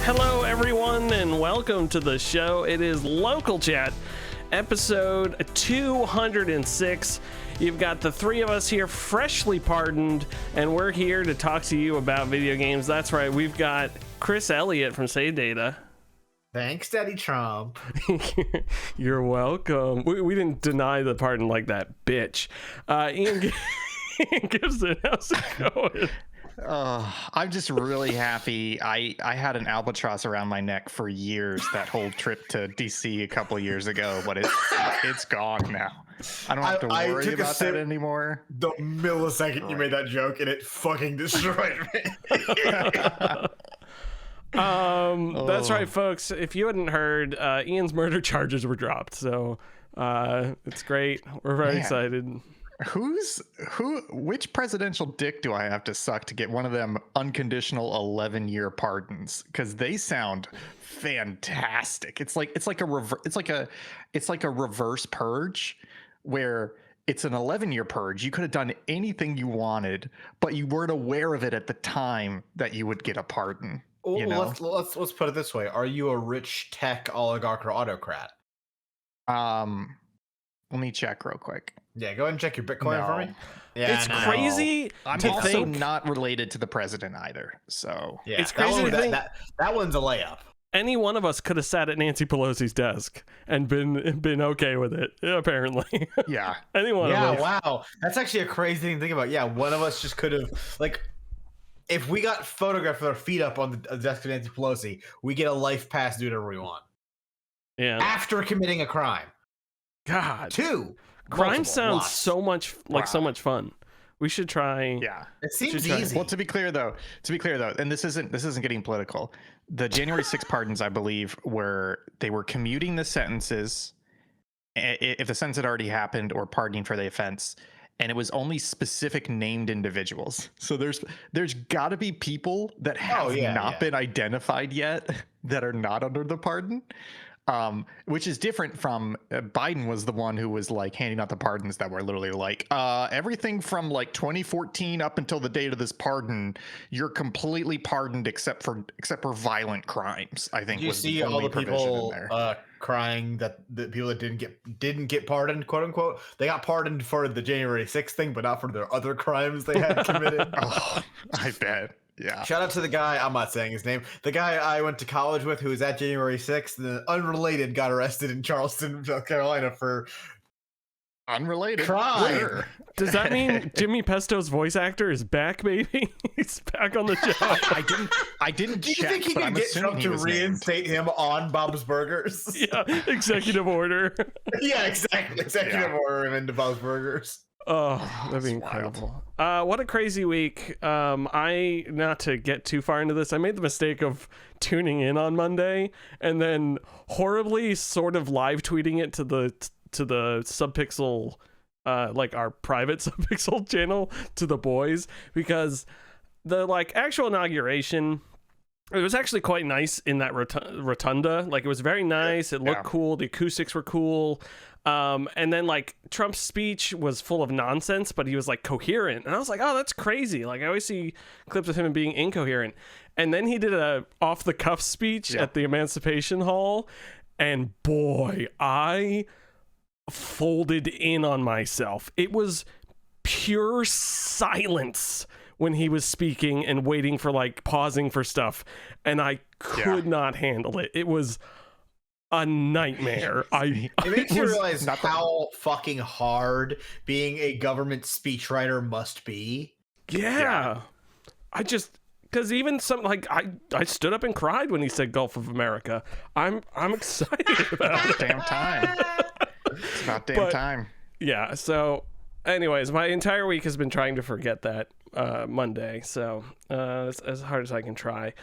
Hello, everyone, and welcome to the show. It is Local Chat, episode 206. You've got the three of us here, freshly pardoned, and we're here to talk to you about video games. That's right, we've got Chris Elliott from Save Data. Thanks, Daddy Trump. You're welcome. We didn't deny the pardon like that, bitch. Ian Gibson, how's it going? I'm just really happy. I had an albatross around my neck for years that whole trip to DC a couple of years ago, but it's gone now. I don't have to worry about that anymore. The millisecond you made that joke and it fucking destroyed me. That's right, folks. If you hadn't heard, Ian's murder charges were dropped, so it's great. We're very excited. Which presidential dick do I have to suck to get one of them unconditional 11-year pardons? Because they sound fantastic. It's like a reverse purge where it's an 11-year purge. You could have done anything you wanted, but you weren't aware of it at the time that you would get a pardon. You know? Let's put it this way: are you a rich tech oligarch or autocrat? Let me check real quick. Yeah, go ahead and check your Bitcoin for me. Yeah, it's crazy. I'm to also think not related to the president either. So yeah, it's crazy to think that one's a layup. Any one of us could have sat at Nancy Pelosi's desk and been okay with it. Apparently, yeah. Any one of us. Yeah, wow, that's actually a crazy thing to think about. Yeah, one of us just could have, like, if we got photographed with our feet up on the desk of Nancy Pelosi, we get a life pass, do whatever we want. Yeah. After committing a crime. God. Crime sounds so much fun. We should try. Yeah, it seems easy. Well, to be clear though, and this isn't getting political. The January 6 pardons, I believe, they were commuting the sentences if the sentence had already happened or pardoning for the offense, and it was only specific named individuals. So there's got to be people that have not been identified yet that are not under the pardon. Which is different from Biden was the one who was like handing out the pardons that were literally like everything from like 2014 up until the date of this pardon, you're completely pardoned except for violent crimes. I think you see all the people crying that the people that didn't get pardoned, quote unquote, they got pardoned for the January 6th thing, but not for their other crimes they had committed. Oh, I bet. Yeah. Shout out to the guy, I'm not saying his name, the guy I went to college with who was at January 6th, and unrelated got arrested in Charleston, South Carolina for unrelated crime. Sure. Does that mean Jimmy Pesto's voice actor is back, baby? He's back on the show. I didn't Do you check, think he can get Trump to reinstate him on Bob's Burgers? Yeah, executive order. Yeah, exactly. Executive order him into Bob's Burgers. Oh, that'd be incredible. What a crazy week. Not to get too far into this, I made the mistake of tuning in on Monday and then horribly sort of live tweeting it to the Subpixel, like our private Subpixel channel, to the boys, because the actual inauguration, it was actually quite nice in that rotunda. Like, it was very nice. It looked cool. The acoustics were cool. And then Trump's speech was full of nonsense, but he was coherent. And I was like, oh, that's crazy. I always see clips of him being incoherent. And then he did a off the cuff speech at the Emancipation Hall. And boy, I folded in on myself. It was pure silence when he was speaking and waiting for pausing for stuff. And I could not handle it. It was a nightmare. It makes you realize how fucking hard being a government speechwriter must be. Yeah. Because even I stood up and cried when he said Gulf of America. I'm excited about it. Damn time. It's about damn time. Yeah. So, anyways, my entire week has been trying to forget that Monday. So, as hard as I can try.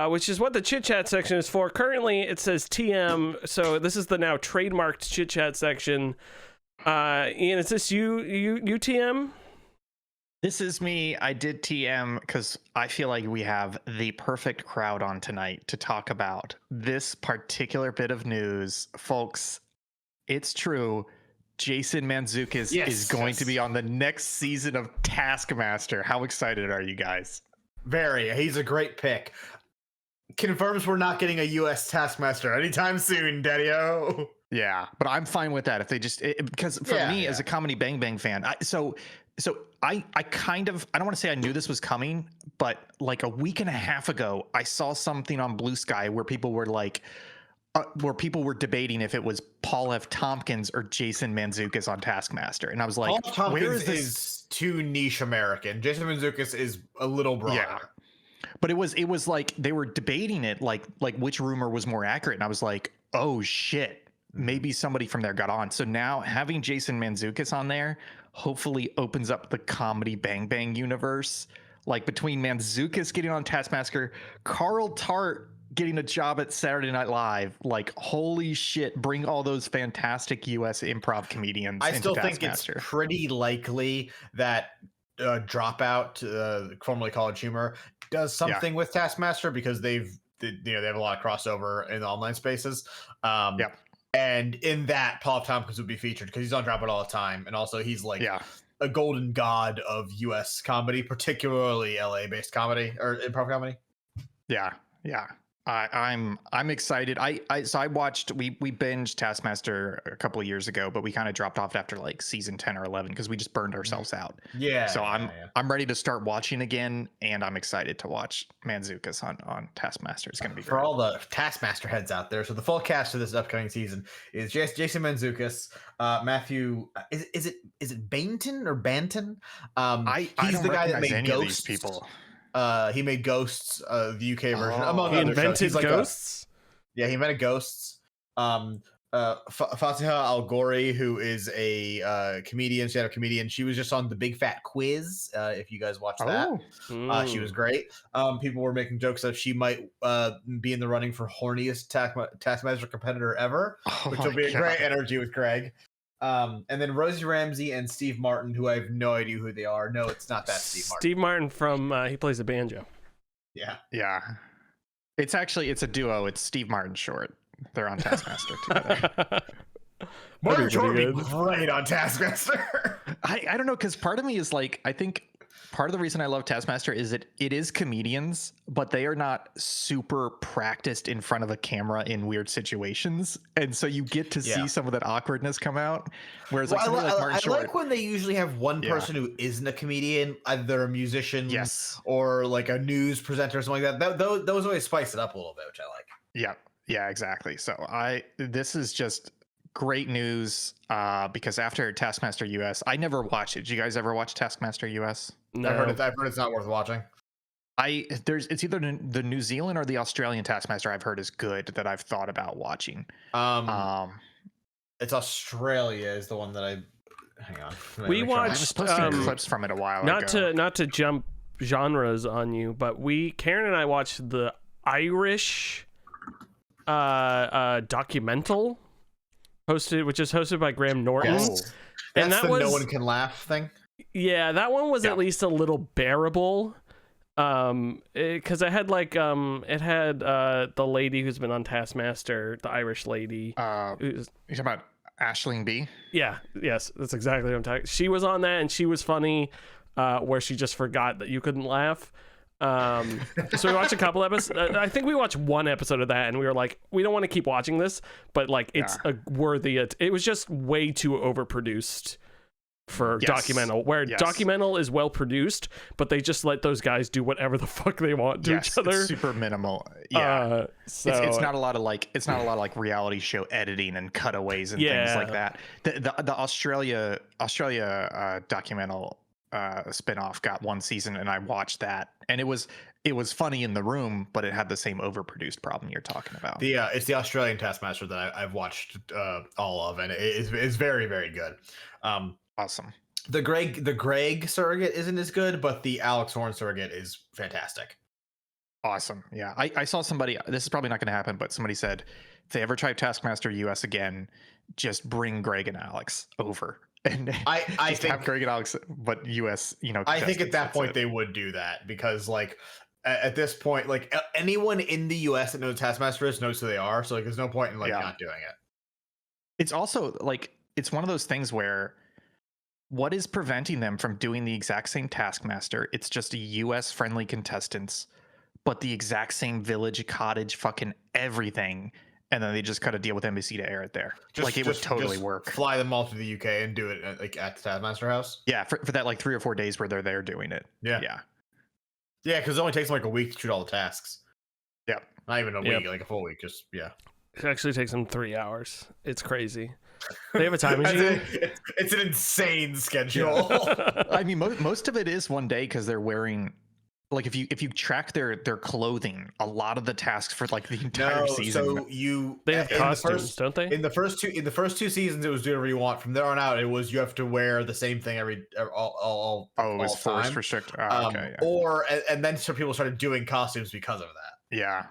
Which is what the chit chat section is for. Currently, it says TM, so this is the now trademarked chit chat section. Ian, is this you TM? This is me. I did TM because I feel like we have the perfect crowd on tonight to talk about this particular bit of news. Folks, it's true. Jason Mantzoukas is going to be on the next season of Taskmaster. How excited are you guys? Very. He's a great pick. confirms we're not getting a U.S. Taskmaster anytime soon, Daddy-o. Yeah, but I'm fine with that if they just because for me as a Comedy Bang Bang fan, so I kind of, I don't want to say I knew this was coming, but like a week and a half ago, I saw something on Blue Sky where people were like, debating if it was Paul F. Tompkins or Jason Mantzoukas on Taskmaster, and I was like, Paul F. Tompkins where is this? Is too niche American. Jason Mantzoukas is a little broader. Yeah. But it was like they were debating it, like which rumor was more accurate, and I was like, oh shit, maybe somebody from there got on. So now having Jason Mantzoukas on there hopefully opens up the Comedy Bang Bang universe. Like between Mantzoukas getting on Taskmaster, Carl Tart getting a job at Saturday Night Live, like holy shit, bring all those fantastic US improv comedians. I still into think it's Taskmaster. pretty likely that Dropout, formerly College Humor, does something with Taskmaster because they have a lot of crossover in the online spaces. And in that, Paul F. Tompkins would be featured because he's on Dropout all the time, and also he's like a golden god of U.S. comedy, particularly LA-based comedy or improv comedy. Yeah. I'm excited. So I watched, we binged Taskmaster a couple of years ago, but we kind of dropped off after like season 10 or 11 because we just burned ourselves out. So I'm ready to start watching again, and I'm excited to watch Mantzoukas on Taskmaster. It's going to be great. For all the Taskmaster heads out there. So the full cast of this upcoming season is Jason Mantzoukas, Matthew. Is it Bainton or Banton? He's the guy that made any Ghosts. Of these people. He made Ghosts, the UK version. Among he other invented shows. He's Ghosts. He invented Ghosts. Fatiha Al Ghori, who is a comedian, stand-up comedian. She was just on the Big Fat Quiz. If you guys watched that, she was great. People were making jokes that she might be in the running for horniest Taskmaster competitor ever, which will be a great energy with Greg. And then Rosie Ramsey and Steve Martin, who I have no idea who they are. No, it's not that Steve Martin. Steve Martin from he plays the banjo. Yeah. It's a duo. It's Steve Martin short. They're on Taskmaster together. Martin Short would be great on Taskmaster. I don't know, because part of me is like, I think part of the reason I love Taskmaster is that it is comedians, but they are not super practiced in front of a camera in weird situations, and so you get to see some of that awkwardness come out. Whereas like Martin Short, I like when they usually have one person who isn't a comedian, either a musician, or like a news presenter or something like that. Those always spice it up a little bit, which I like. Yeah, exactly. So this is just great news because after Taskmaster US, I never watched it. Did you guys ever watch Taskmaster US? No. I've heard it's not worth watching. It's either the New Zealand or the Australian Taskmaster I've heard is good that I've thought about watching. It's Australia is the one that hang on. We watched I was posting clips from it a while ago. Not to jump genres on you, but Karen and I watched the Irish documental which is hosted by Graham Norton. And that was No One Can Laugh thing. Yeah, that one was at least a little bearable. Because it had like it had the lady who's been on Taskmaster, the Irish lady. You're talking about Aisling B? Yes, that's exactly what I'm talking. She was on that and she was funny, where she just forgot that you couldn't laugh. So we watched a couple episodes. I think we watched one episode of that and we were like, we don't want to keep watching this, but like it's a worthy. It was just way too overproduced for documental, where documental is well produced, but they just let those guys do whatever the fuck they want to each other. It's super minimal. So it's not a lot of like reality show editing and cutaways and things like that. The Australia documental spinoff got one season and I watched that, and it was funny in the room, but it had the same overproduced problem you're talking about. It's the Australian Taskmaster that I've watched all of, and it's very, very good. Awesome. The Greg surrogate isn't as good, but the Alex Horn surrogate is fantastic. Awesome. Yeah. I saw somebody, this is probably not going to happen, but somebody said if they ever try Taskmaster US again, just bring Greg and Alex over. And I think have Greg and Alex, but US, I think at that point they would do that, because like at this point, like anyone in the US that knows Taskmaster is knows who they are. So like there's no point in like not doing it. It's also like, it's one of those things where what is preventing them from doing the exact same Taskmaster? It's just a US friendly contestants, but the exact same village, cottage, fucking everything. And then they just cut a deal with NBC to air it there. It would totally work. Fly them all to the UK and do it at the Taskmaster house. Yeah, for that like 3 or 4 days where they're there doing it. Yeah, because it only takes them like a week to shoot all the tasks. Yep. Not even a week, like a full week. Just It actually takes them 3 hours. It's crazy. They have a time machine. It's an insane schedule. I mean, most of it is one day because they're wearing. Like if you track their clothing, a lot of the tasks for like the entire season. So they have costumes, don't they? In the first two seasons, it was do whatever you want. From there on out, it was you have to wear the same thing all it was forced restrict. Okay, yeah. And then some people started doing costumes because of that. Yeah,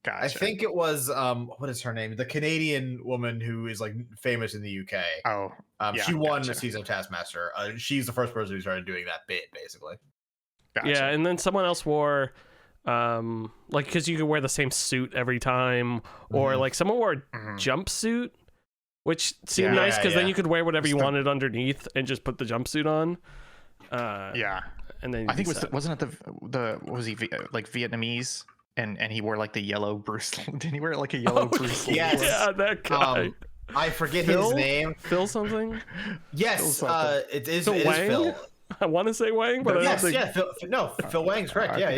gotcha. I think it was what is her name? The Canadian woman who is like famous in the UK. She won the season of Taskmaster. She's the first person who started doing that bit, basically. Gotcha. Yeah, and then someone else wore, like, because you could wear the same suit every time, or like someone wore a jumpsuit, which seemed nice because then you could wear whatever you wanted underneath and just put the jumpsuit on. And then I think wasn't it the what was he like Vietnamese? And he wore like the yellow Bruce. Didn't he wear like a yellow Bruce? Yes. Yeah, that guy. I forget his name. Phil something? Yes, it is Wang? Phil. I want to say Wang, but I don't think... Phil Wang's correct. Yeah.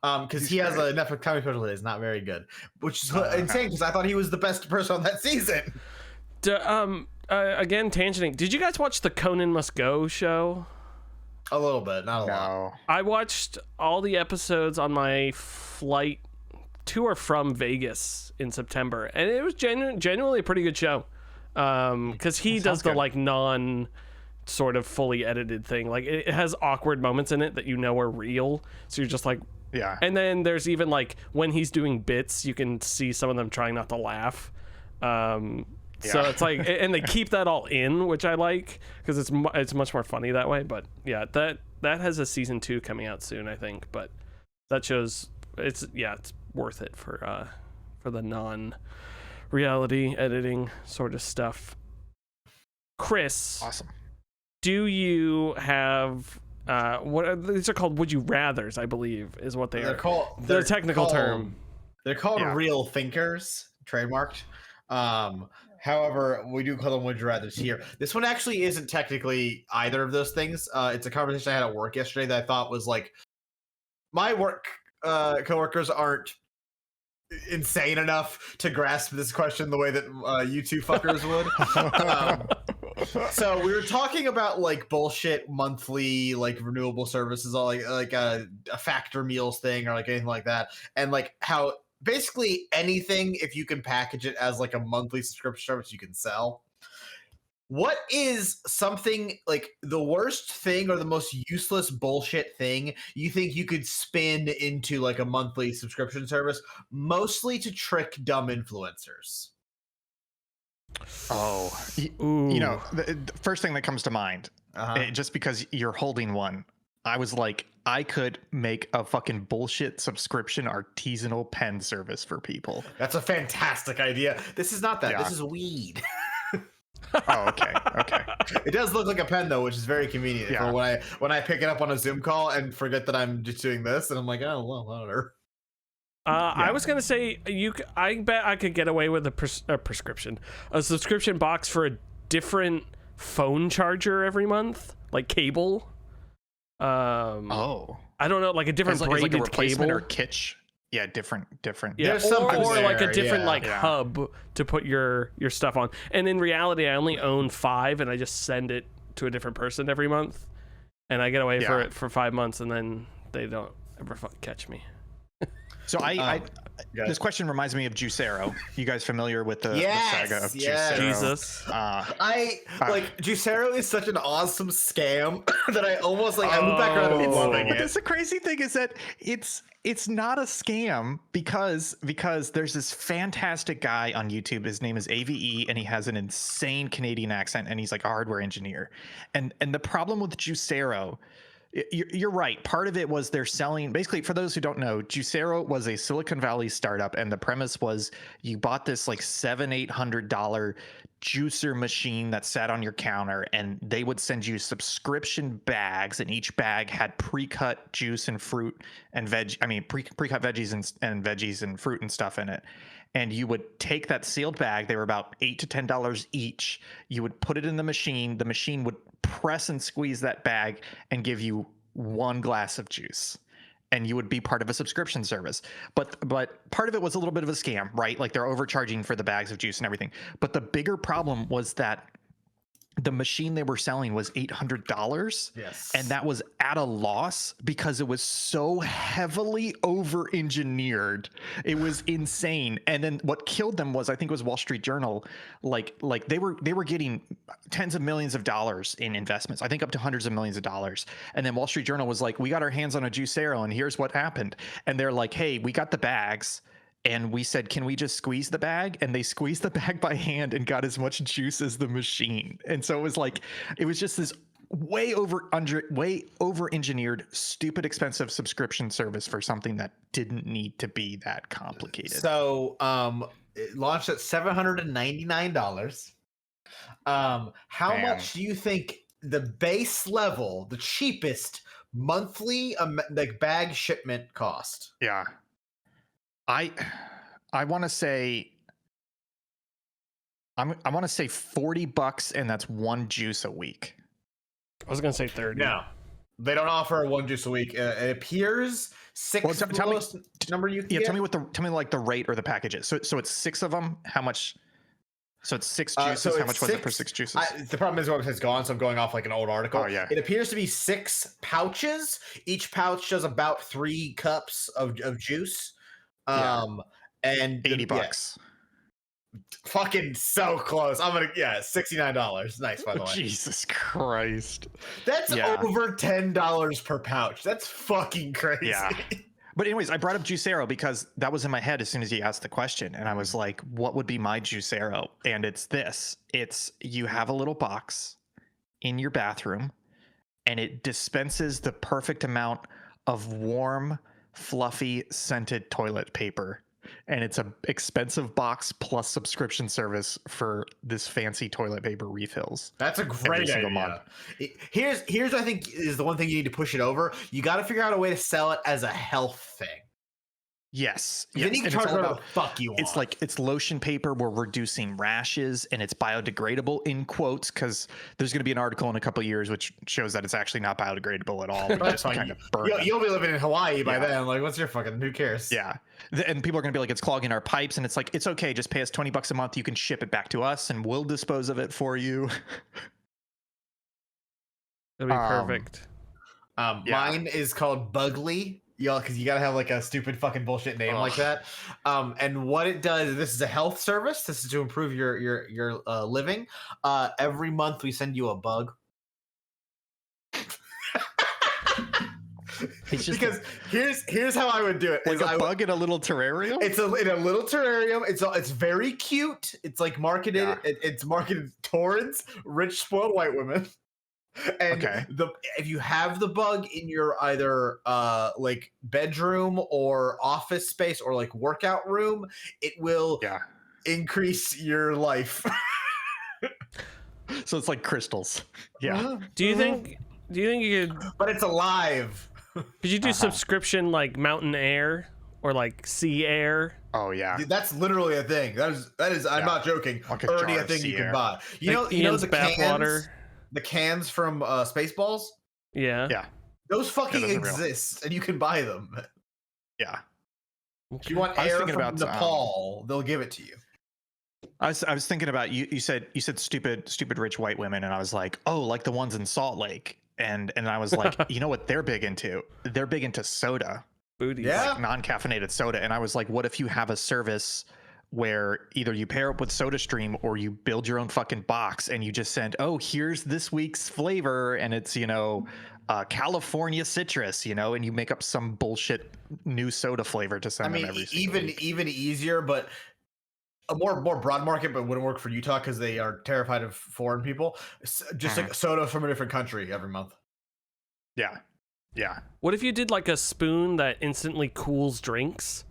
Because he has a Netflix comedy special that is not very good, which is insane because I thought he was the best person on that season. Again, tangenting. Did you guys watch the Conan Must Go show? A little bit, not a lot. I watched all the episodes on my flight to or from Vegas in September, and it was genuinely a pretty good show. Because he does the like non sort of fully edited thing. Like it has awkward moments in it that you know are real, so you're just like, yeah. And then there's even like when he's doing bits, you can see some of them trying not to laugh. So it's like, and they keep that all in, which I like because it's much more funny that way. But yeah, that has a season 2 coming out soon, I think. But that shows it's worth it for the non-reality editing sort of stuff. Chris, awesome. Do you have these are called would you rathers, I believe is what they are called. They're a technical term. They're called real thinkers, trademarked. However, we do call them would you rathers here. This one actually isn't technically either of those things. It's a conversation I had at work yesterday that I thought was like, my work coworkers aren't insane enough to grasp this question the way that you two fuckers would. So we were talking about like bullshit monthly like renewable services, all like a factor meals thing or like anything like that, and like how basically anything, if you can package it as like a monthly subscription service, you can sell. What is something like the worst thing or the most useless bullshit thing you think you could spin into like a monthly subscription service, mostly to trick dumb influencers? You know, the first thing that comes to mind, just because you're holding one, I was like, I could make a fucking bullshit subscription artisanal pen service for people. That's a fantastic idea. This is not that. This is weed. Oh, okay. It does look like a pen though, which is very convenient for when I pick it up on a Zoom call and forget that I'm just doing this, and I'm like, oh well, whatever. I was gonna say I bet I could get away with a subscription box for a different phone charger every month, like cable. I don't know, like a different braided like a replacement cable or kitch. Yeah, different. Yeah, or like a different hub to put your stuff on. And in reality, I only own 5, and I just send it to a different person every month, and I get away for it for 5 months, and then they don't ever catch me. So this question reminds me of Juicero. You guys familiar with the saga of Juicero? Jesus. Juicero is such an awesome scam that I almost like. I went back around and loving it. The crazy thing is that it's not a scam because there's this fantastic guy on YouTube. His name is AVE, and he has an insane Canadian accent, and he's like a hardware engineer. And the problem with Juicero You're right. Part of it was they're selling, basically, for those who don't know, Juicero was a Silicon Valley startup, and the premise was you bought this like $700-800 juicer machine that sat on your counter, and they would send you subscription bags, and each bag had pre-cut juice and fruit and pre-cut veggies and veggies and fruit and stuff in it. And you would take that sealed bag, they were about $8 to $10 each. You would put it in the machine would press and squeeze that bag and give you one glass of juice, and you would be part of a subscription service. But part of it was a little bit of a scam, right? Like they're overcharging for the bags of juice and everything. But the bigger problem was that the machine they were selling was $800. Yes. And that was at a loss because it was so heavily over-engineered. It was insane. And then what killed them was, I think it was Wall Street Journal, like they were getting tens of millions of dollars in investments, I think up to hundreds of millions of dollars. And then Wall Street Journal was like, we got our hands on a Juicero and here's what happened. And they're like, hey, we got the bags. And we said, can we just squeeze the bag? And they squeezed the bag by hand and got as much juice as the machine. And so it was just this way over engineered, stupid, expensive subscription service for something that didn't need to be that complicated. So it launched at $799. How much do you think the base level, the cheapest monthly like bag shipment cost? Yeah. I want to say I want to say $40, and that's one juice a week. I was gonna say 30. No, they don't offer one juice a week. It appears 6. Well, tell me number you can get. tell me like the rate or the packages. So it's 6 of them. How much? So it's 6 juices. How much was it for 6 juices? The problem is the website's gone, so I'm going off like an old article. Oh yeah. It appears to be 6 pouches. Each pouch does about 3 cups of juice. And $80. Yeah. Fucking so close. I'm gonna $69. Nice, by the way. Jesus Christ. That's over $10 per pouch. That's fucking crazy. Yeah. But anyways, I brought up Juicero because that was in my head as soon as you asked the question, and I was like, what would be my Juicero? And it's this. It's you have a little box in your bathroom, and it dispenses the perfect amount of warm, fluffy, scented toilet paper. And it's a expensive box plus subscription service for this fancy toilet paper refills. That's a great idea. Here's what I think is the one thing you need to push it over. You got to figure out a way to sell it as a health thing. Yes. Then you can charge whatever the fuck you want. It's like it's lotion paper. We're reducing rashes, and it's biodegradable in quotes because there's going to be an article in a couple of years which shows that it's actually not biodegradable at all. That's fine. You'll be living in Hawaii by then. Like, what's your fucking? Who cares? Yeah. And people are going to be like, it's clogging our pipes, and it's like, it's okay. Just pay us $20 a month. You can ship it back to us, and we'll dispose of it for you. That'd be perfect. Mine is called Bugly. Because you gotta have like a stupid fucking bullshit name like that. And what it does, this is a health service. This is to improve your living. Every month we send you a bug. Because here's how I would do it. Like a bug in a little terrarium. It's in a little terrarium. It's very cute. It's like marketed. Yeah. It's marketed towards rich, spoiled white women. And if you have the bug in your either like bedroom or office space or like workout room, it will increase your life. So it's like crystals. Yeah. Do you think you could? But it's alive. Could you do subscription like mountain air or like sea air? Oh yeah, dude, that's literally a thing. That is. I'm not joking. Like already a thing you can buy. You know the cans. Water. The cans from Spaceballs? Yeah. Yeah. Those fucking exist, and you can buy them. Yeah. If you want air from Nepal, they'll give it to you. I was thinking about you said stupid rich white women, and I was like, oh, like the ones in Salt Lake. And I was like, you know what they're big into? They're big into soda. Booties. Yeah. Like non-caffeinated soda. And I was like, what if you have a service where either you pair up with SodaStream or you build your own fucking box and you just send, oh, here's this week's flavor, and it's, California citrus, and you make up some bullshit new soda flavor to send them every single week. Even easier, but a more broad market, but wouldn't work for Utah because they are terrified of foreign people. Just like soda from a different country every month. Yeah. Yeah. What if you did like a spoon that instantly cools drinks?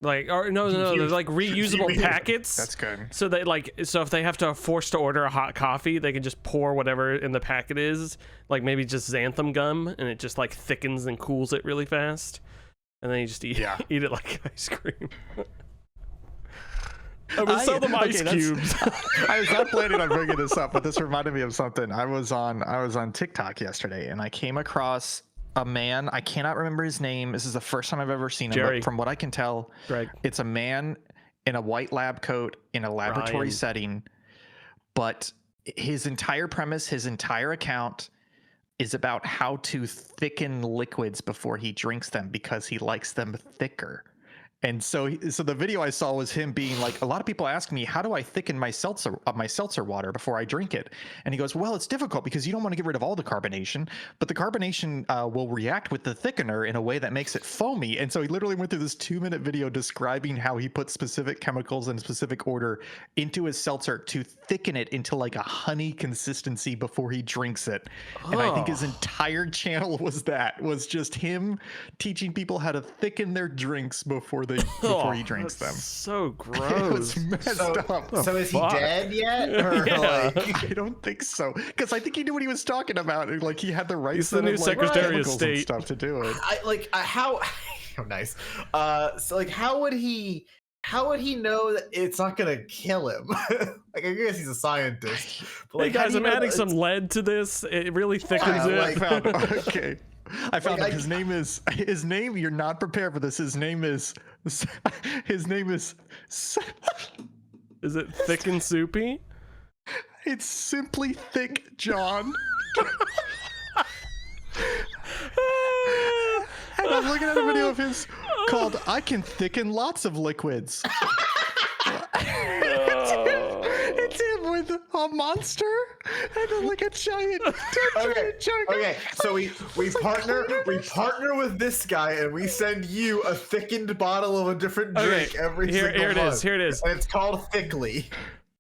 Like, or no, they're like reusable packets. That's good. So they so if they have to force to order a hot coffee, they can just pour whatever in the packet is, like maybe just xanthan gum, and it just like thickens and cools it really fast, and then you just eat it like ice cream. I would sell them ice cubes. I was not planning on bringing this up, but this reminded me of something. I was on TikTok yesterday, and I came across a man. I cannot remember his name. This is the first time I've ever seen him. But from what I can tell, it's a man in a white lab coat in a laboratory setting. But his entire premise, his entire account, is about how to thicken liquids before he drinks them because he likes them thicker. And so the video I saw was him being like, a lot of people ask me, how do I thicken my seltzer water before I drink it? And he goes, well, it's difficult because you don't want to get rid of all the carbonation, but the carbonation will react with the thickener in a way that makes it foamy. And so he literally went through this 2-minute video describing how he puts specific chemicals in specific order into his seltzer to thicken it into like a honey consistency before he drinks it. And I think his entire channel was just him teaching people how to thicken their drinks before he drinks them. So gross. It was messed up. So is he dead yet? Or like... I don't think so, because I think he knew what he was talking about. Like he had the right He's the new Secretary of State stuff to do it. How oh, nice. So like how would he know that it's not gonna kill him? Like I guess he's a scientist. But, like, hey guys, I'm adding some lead to this. It really thickens it. Okay. I found him. His name. You're not prepared for this. His name is. Is it thick and soupy? It's SimplyThickJohn. And I'm looking at a video of his called "I Can Thicken Lots of Liquids." It's him with a monster and like a giant. Okay. So we partner with this guy and we send you a thickened bottle of a different drink every single month. Here it is. And it's called Thickly.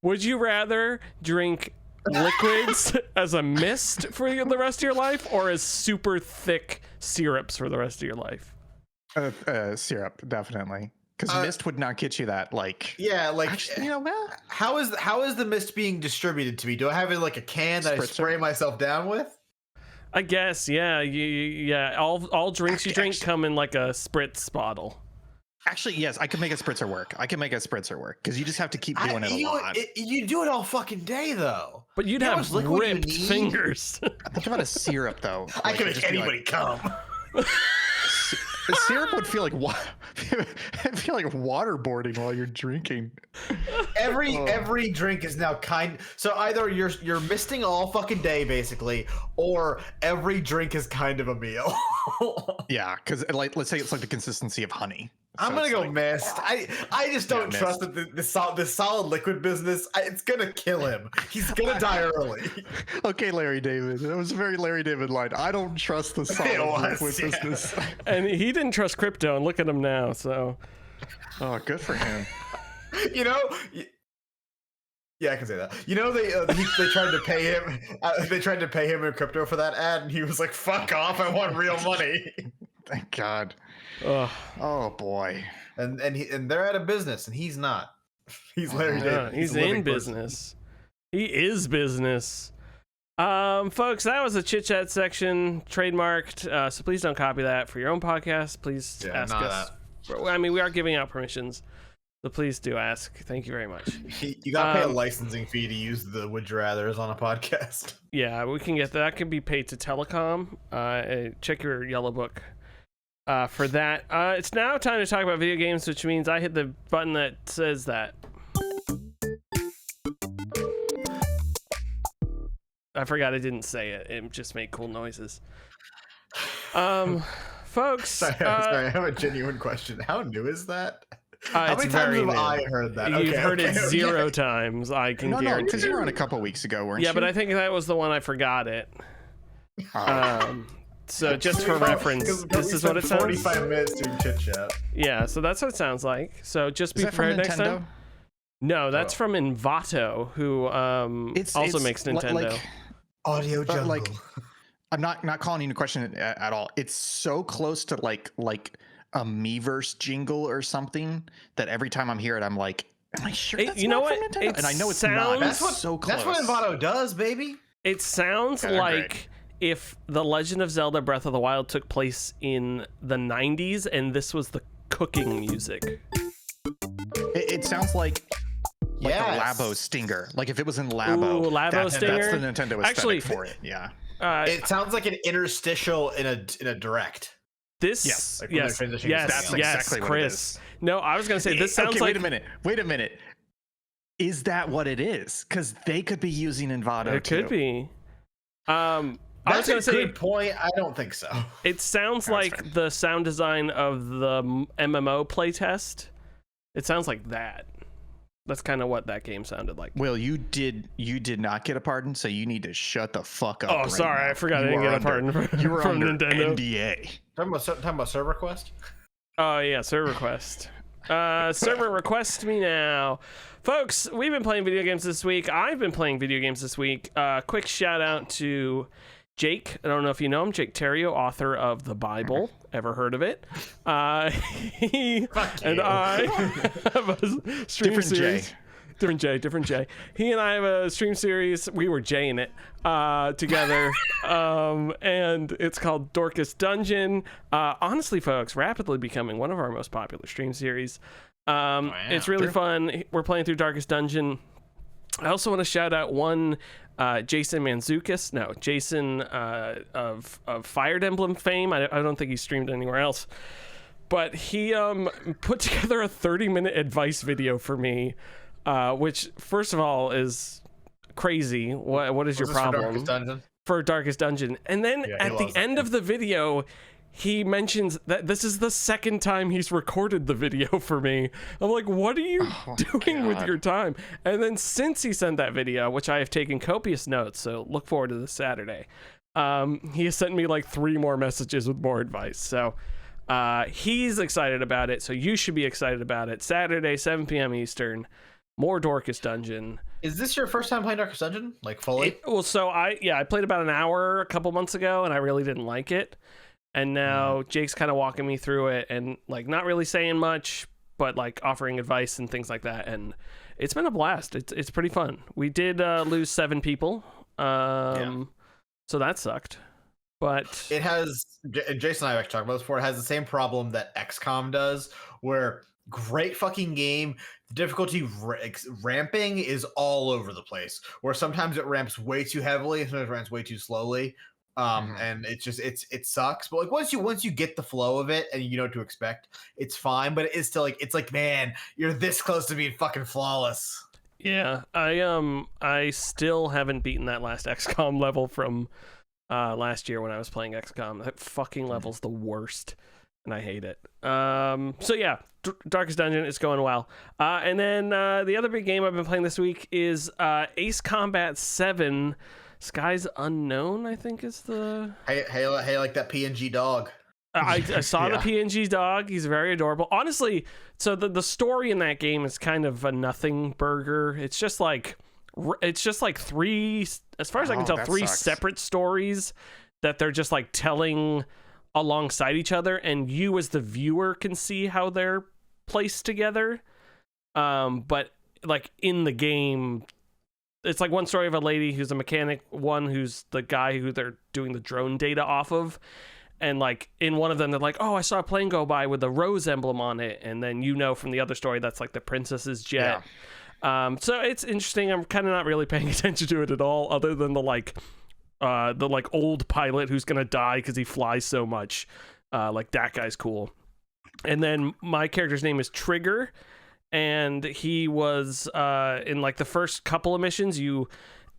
Would you rather drink liquids as a mist for the rest of your life, or as super thick syrups for the rest of your life? Syrup, definitely. Because mist would not get you that, like... Yeah, like... Actually, how is the mist being distributed to me? Do I have it like a can that I spray myself down with? I guess, yeah. Yeah. All drinks you drink come in like a spritz bottle. Actually, yes, I could make a spritzer work. Because you just have to keep doing it a lot. You do it all fucking day, though. But you'd have ripped fingers. Think about a syrup, though. I can make anybody come. The syrup would feel like waterboarding while you're drinking. Every drink is now so either you're misting all fucking day basically, or every drink is kind of a meal. Yeah, because like let's say it's like the consistency of honey. I'm gonna go mist. I just don't trust that the solid liquid business. It's gonna kill him. He's gonna die early. Okay, Larry David. That was a very Larry David line. I don't trust the solid liquid business. And he didn't trust crypto, and look at him now. So, good for him. You know. Yeah, I can say that. You know, they tried to pay him. They tried to pay him in crypto for that ad, and he was like, "Fuck off! I want real money." Thank God. Oh boy. And they're out of business, and he's not. He's Larry David. He's in business. He is business. Folks, that was the chit chat section, trademarked. So please don't copy that for your own podcast. Please ask us. I mean, we are giving out permissions, so please do ask. Thank you very much. You gotta pay a licensing fee to use the Would You Rathers on a podcast. Yeah, we can get that. That can be paid to Telecom. Check your yellow book. For that, it's now time to talk about video games, which means I hit the button that says that. I forgot I didn't say it. It just made cool noises. Folks. Sorry, I have a genuine question. How new is that? How many times have I heard that? You've heard it 0 times. I can guarantee. No, because you were on a couple weeks ago, weren't you? Yeah, but I think that was the one I forgot it. So just for reference, this is what it sounds. 45 minutes doing chit chat. Yeah, so that's what it sounds like. So just be prepared next time. No, that's from Envato, who also makes Nintendo. Audio Jungle. I'm not calling into question at all. It's so close to like a Miiverse jingle or something that every time I'm hear it, I'm like, am I sure that's you know not what? from Nintendo? And I know it's not. That's so close. That's what Envato does, baby. It sounds like if The Legend of Zelda Breath of the Wild took place in the 90s and this was the cooking music. It sounds like the Labo Stinger. Like if it was in Labo. Ooh, Labo Stinger. That's the Nintendo aesthetic for it. Yeah. It sounds like an interstitial in a direct. Yes, Like yes, that's exactly Chris. what it is. No, I was gonna say this sounds like. Wait a minute. Is that what it is? Because they could be using Envato. It could be. I was That's gonna a say good point. I don't think so. it sounds like the sound design of the MMO playtest. It sounds like that. That's kind of what that game sounded like. Will, you did not get a pardon, so you need to shut the fuck up. Oh, sorry, I forgot I didn't get a pardon from Nintendo. NDA. Talking about server request. Oh yeah, server request. Server request me now. Folks, we've been playing video games this week. I've been playing video games this week. Quick shout out to Jake. I don't know if you know him. Jake Terrio, author of the Bible. Ever heard of it? He and I have a stream series. Different J. He and I have a stream series. We were Jaying it together. And it's called Dorcas Dungeon. Honestly, folks, rapidly becoming one of our most popular stream series. It's really fun. We're playing through Darkest Dungeon. I also want to shout out one Jason Mantzoukas. No, Jason of Fire Emblem fame. I don't think he streamed anywhere else. But he put together a 30-minute advice video for me. Which, first of all, is crazy. What is your problem? For Darkest Dungeon. And then at the end of the video, he mentions that this is the second time he's recorded the video for me. I'm like, what are you doing with your time? And then since he sent that video, which I have taken copious notes, so look forward to this Saturday, he has sent me like 3 more messages with more advice. So he's excited about it. So you should be excited about it. Saturday, 7 p.m. Eastern. More Dorcas Dungeon. Is this your first time playing Darkest Dungeon? Like fully? I played about an hour a couple months ago and I really didn't like it. And now Jake's kind of walking me through it and like not really saying much, but like offering advice and things like that. And it's been a blast. It's pretty fun. We did lose 7 people. So that sucked. But it has, Jason and I have talked about this before, it has the same problem that XCOM does, where great fucking game, the difficulty ramping is all over the place, where sometimes it ramps way too heavily and sometimes it ramps way too slowly. And it's just it sucks. But like once you get the flow of it and you know what to expect, it's fine. But it is still like, it's like, man, you're this close to being fucking flawless. Yeah, I still haven't beaten that last XCOM level from last year when I was playing XCOM. That fucking level's the worst, and I hate it. So yeah, Darkest Dungeon is going well. And then the other big game I've been playing this week is Ace Combat 7. Skies Unknown, I think is the... Hey, like that PNG dog. I saw the PNG dog. He's very adorable. Honestly, so the story in that game is kind of a nothing burger. It's just like 3, as far as I can tell, 3 separate stories that they're just like telling alongside each other, and you as the viewer can see how they're placed together. But like in the game, it's like one story of a lady who's a mechanic, one who's the guy who they're doing the drone data off of. And like in one of them, they're like, oh, I saw a plane go by with a rose emblem on it. And then, you know, from the other story, that's like the princess's jet. Yeah. So it's interesting. I'm kind of not really paying attention to it at all, other than the old pilot who's going to die because he flies so much. Like that guy's cool. And then my character's name is Trigger. And he was in like the first couple of missions, you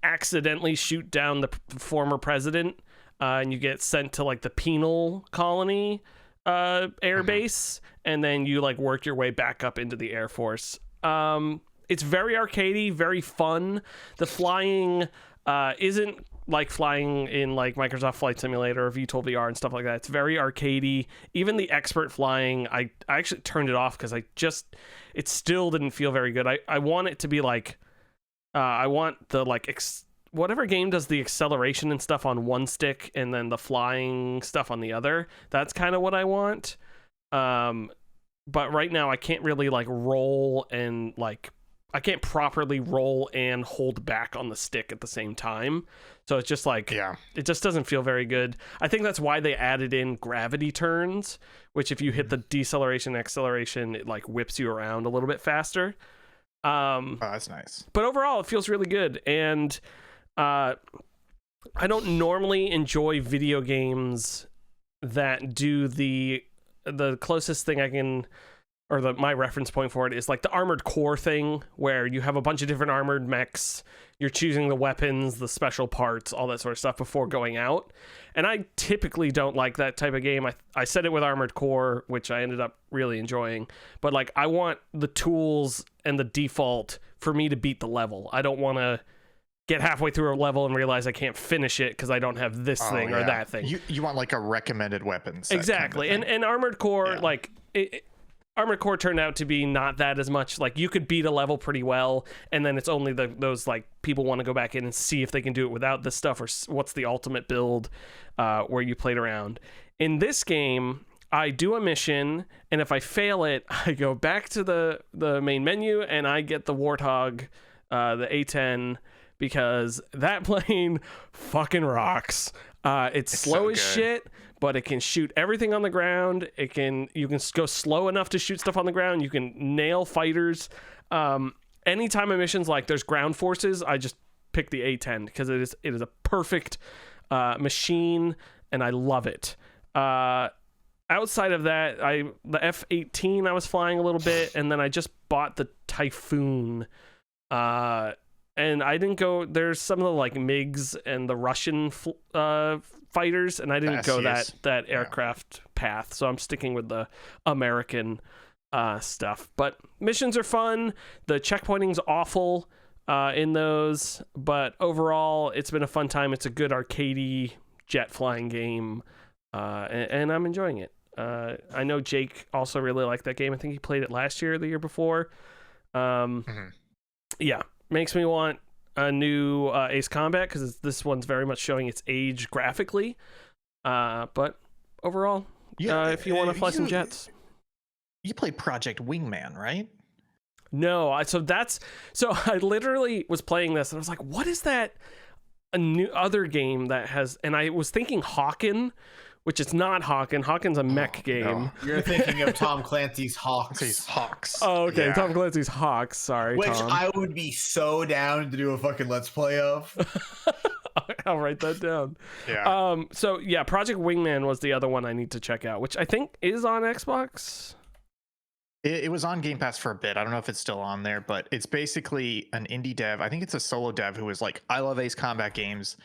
accidentally shoot down the former president, and you get sent to like the penal colony air base, and then you like work your way back up into the Air Force. It's very arcadey, very fun. The flying isn't like flying in like Microsoft Flight Simulator or VTOL VR and stuff like that. It's very arcadey. Even the expert flying, I actually turned it off because it still didn't feel very good. I want it to be like, I want the like whatever game does the acceleration and stuff on one stick and then the flying stuff on the other. That's kind of what I want. But right now I can't really like roll and like I can't properly roll and hold back on the stick at the same time. So it's just like, it just doesn't feel very good. I think that's why they added in gravity turns, which if you hit the deceleration, acceleration, it like whips you around a little bit faster. Oh, that's nice. But overall, it feels really good. And I don't normally enjoy video games that do the closest thing I can, or my reference point for it is like the Armored Core thing, where you have a bunch of different armored mechs, you're choosing the weapons, the special parts, all that sort of stuff before going out. And I typically don't like that type of game. I said it with Armored Core, which I ended up really enjoying, but like I want the tools and the default for me to beat the level. I don't want to get halfway through a level and realize I can't finish it because I don't have this thing or that thing. You want like a recommended weapon set. Exactly. Kind of and Armored Core, like Armored Core turned out to be not that as much. Like you could beat a level pretty well, and then it's only those like people want to go back in and see if they can do it without this stuff, or what's the ultimate build where you played around. In this game, I do a mission, and if I fail it, I go back to the main menu and I get the Warthog, the A10, because that plane fucking rocks. It's slow as shit, but it can shoot everything on the ground. You can go slow enough to shoot stuff on the ground. You can nail fighters. Anytime a mission's like there's ground forces, I just pick the A10 because it is a perfect machine, and I love it. Outside of that, the F-18 I was flying a little bit, and then I just bought the Typhoon. And I didn't go. There's some of the like MiGs and the Russian fighters, and I didn't go that aircraft path. So I'm sticking with the American stuff. But missions are fun. The checkpointing's awful in those, but overall, it's been a fun time. It's a good arcadey jet flying game, and I'm enjoying it. I know Jake also really liked that game. I think he played it last year or the year before. Yeah. Makes me want a new Ace Combat because this one's very much showing its age graphically. But overall, if you want to fly some jets. You played Project Wingman, right? No, so I literally was playing this and I was like, what is that? A new other game that has, and I was thinking Hawken, which is not Hawken. Hawken's a mech game. No. You're thinking of Tom Clancy's Hawks. Hawks. Oh, okay. Yeah. Tom Clancy's Hawks. Sorry, Which Tom. I would be so down to do a fucking Let's Play of. I'll write that down. Yeah. So yeah, Project Wingman was the other one I need to check out, which I think is on Xbox. It was on Game Pass for a bit. I don't know if it's still on there, but it's basically an indie dev. I think it's a solo dev who was like, I love Ace Combat games.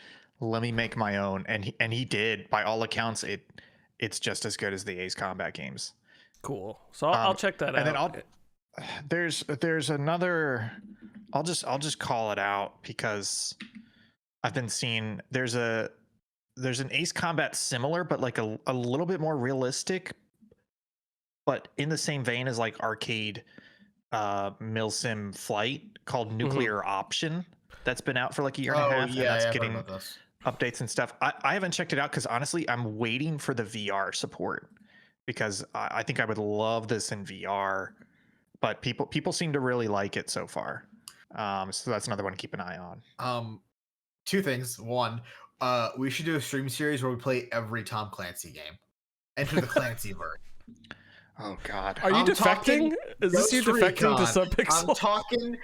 Let me make my own, and he did. By all accounts, it's just as good as the Ace Combat games. Cool. So I'll check that out. And then there's another. I'll just call it out because I've been seeing there's an Ace Combat similar, but like a little bit more realistic, but in the same vein as like arcade milsim flight called Nuclear Option. That's been out for like a year and a half. Yeah, and that's I've getting heard about this. Updates and stuff. I haven't checked it out because honestly, I'm waiting for the VR support because I think I would love this in VR, but people seem to really like it so far. So that's another one to keep an eye on. Two things. One, we should do a stream series where we play every Tom Clancy game. Enter the Clancyverse. Oh God! Are you defecting? Is this you defecting to Subpixel? I'm talking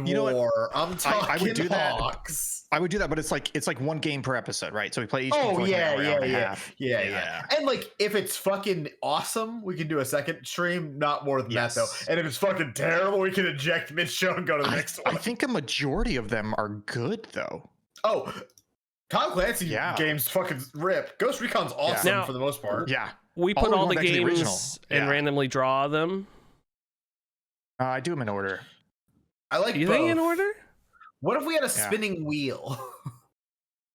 War. I'm talking I would do Hawks. I would do that, but it's like one game per episode, right? So we play each game for yeah. And like if it's fucking awesome, we can do a second stream. Not more than that though. And if it's fucking terrible, we can eject mid-show and go to the next one. I think a majority of them are good though. Oh, Tom Clancy games fucking rip. Ghost Recon's awesome for the most part. Yeah. We put all the games and randomly draw them. I do them in order. I like you both. Think in order? What if we had a spinning wheel?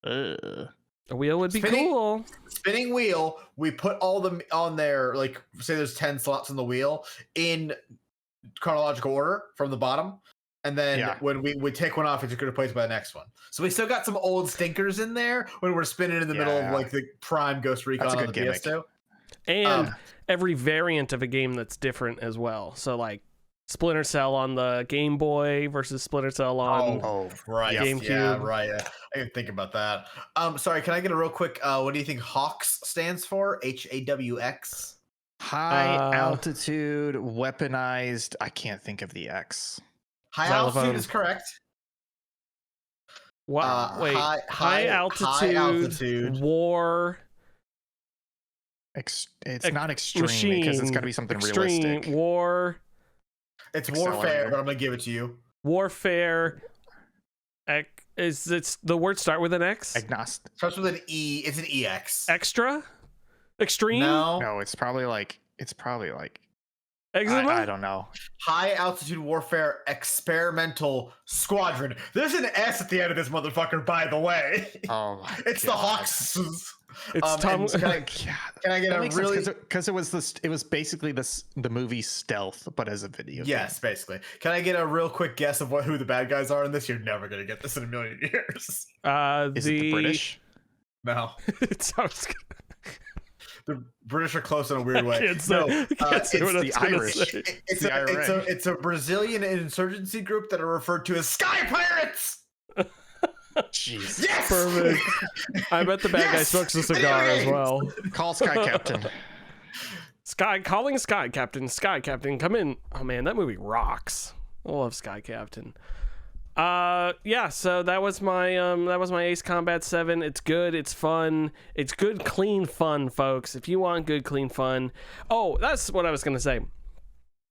A wheel would be cool. Spinning wheel. We put all them on there. Like say there's 10 slots on the wheel in chronological order from the bottom. And then when we would take one off, it's just replaced by the next one. So we still got some old stinkers in there when we're spinning in the middle of like the prime Ghost Recon on the PS2. And every variant of a game that's different as well. So like Splinter Cell on the Game Boy versus Splinter Cell on GameCube. Yeah, right. I didn't think about that. Sorry, can I get a real quick? What do you think HAWX stands for? HAWX. High altitude weaponized. I can't think of the X. High altitude is correct. What? Wait. High altitude war. It's not extreme because it's got to be something realistic. War. It's warfare, but I'm gonna give it to you. Warfare. Is it's the word start with an X? Agnostic. Starts with an E. It's an EX. Extra. Extreme. No, it's probably like. Eczema? I don't know. High altitude warfare experimental squadron. There's an S at the end of this motherfucker, by the way. Oh my It's God. the Hawks. It's Tom. Can I get a really? Because it was basically the movie Stealth, but as a video. Yes, game. basically. Can I get a real quick guess of who the bad guys are in this? You're never gonna get this in a million years. Is it the British? No. It's The British are close in a weird way. It's the Irish. It's a Brazilian insurgency group that are referred to as Sky Pirates. Jeez. Yes. Perfect. I bet the bad guy smokes a cigar as well. Call Sky Captain. Calling Sky Captain. Sky Captain, come in. Oh man, that movie rocks. I love Sky Captain. Yeah, so that was my Ace Combat 7. It's good, it's fun, it's good clean fun, folks. If you want good clean fun. Oh, that's what I was gonna say.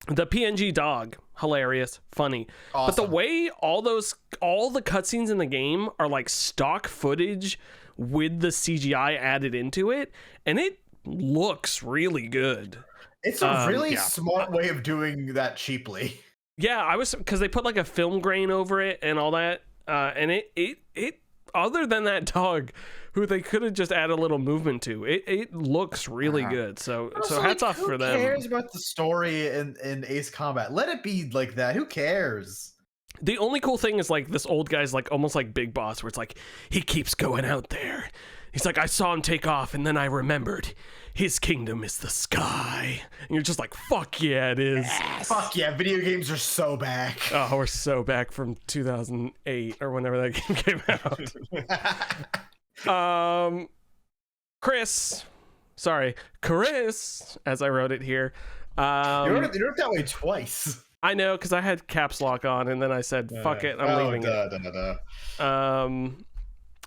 The PNG dog, hilarious, funny. Awesome. But the way all the cutscenes in the game are like stock footage with the CGI added into it, and it looks really good. It's a really smart way of doing that cheaply. Yeah, because they put like a film grain over it and all that, and it other than that dog, who they could have just added a little movement to, it looks really good. So hats off for them. Who cares about the story in Ace Combat? Let it be like that. Who cares? The only cool thing is like this old guy's like almost like Big Boss, where it's like he keeps going out there. He's like, I saw him take off, and then I remembered. His kingdom is the sky. And you're just like, fuck yeah, it is. Yes. Fuck yeah, video games are so back. Oh, we're so back from 2008 or whenever that game came out. Chris, as I wrote it here. You wrote it that way twice. I know, because I had caps lock on, and then I said, fuck it, I'm leaving it.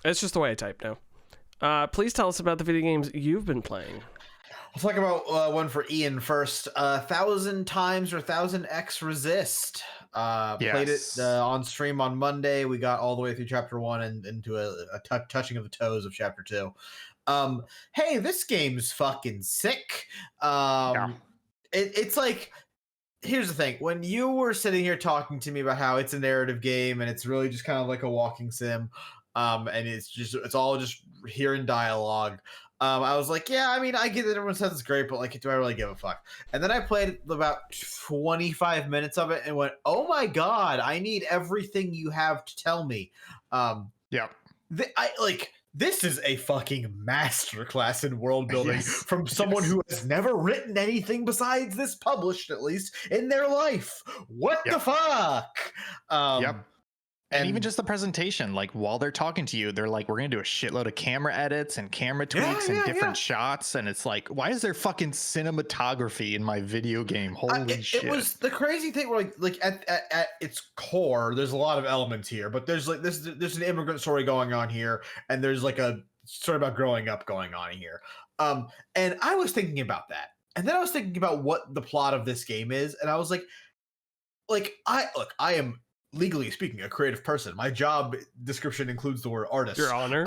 It's just the way I type now. Please tell us about the video games you've been playing. Let's talk about one for Ian first. 1,000 Times or 1000X Resist. Played it on stream on Monday. We got all the way through chapter 1 and into a touching of the toes of chapter 2. Hey, this game's fucking sick. It's like, here's the thing. When you were sitting here talking to me about how it's a narrative game and it's really just kind of like a walking sim, and it's all just hearing dialogue. I was like, yeah, I mean, I get that everyone says it's great, but like, do I really give a fuck? And then I played about 25 minutes of it and went, oh my God, I need everything you have to tell me. This is a fucking masterclass in world building from someone who has never written anything besides this, published at least in their life. What the fuck? And even just the presentation, like while they're talking to you, they're like, we're going to do a shitload of camera edits and camera tweaks and different shots. And it's like, why is there fucking cinematography in my video game? Holy shit. It was the crazy thing where like at its core, there's a lot of elements here, but there's like there's an immigrant story going on here. And there's like a story about growing up going on here. And I was thinking about that. And then I was thinking about what the plot of this game is. And I was like, I am, legally speaking, a creative person. My job description includes the word artist. Your honor.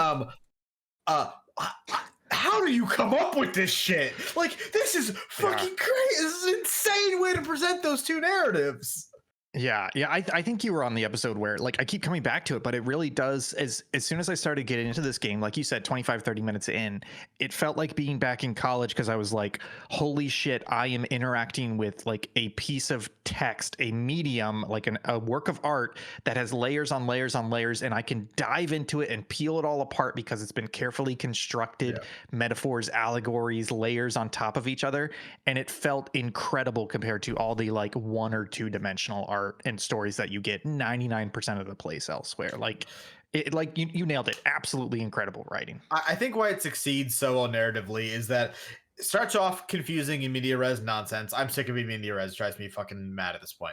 How do you come up with this shit? Like, this is fucking crazy. This is an insane way to present those two narratives. Yeah, I think you were on the episode where like I keep coming back to it, but it really does as soon as I started getting into this game, like you said, 25-30 minutes in, it felt like being back in college because I was like, holy shit, I am interacting with like a piece of text, a medium, like a work of art that has layers on layers on layers, and I can dive into it and peel it all apart because it's been carefully constructed, metaphors, allegories, layers on top of each other, and it felt incredible compared to all the like 1 or 2 dimensional art and stories that you get 99% of the place elsewhere. Like it, like you nailed it. Absolutely incredible writing. I think why it succeeds so well narratively is that it starts off confusing in media res nonsense. I'm sick of being media res. It drives me fucking mad at this point.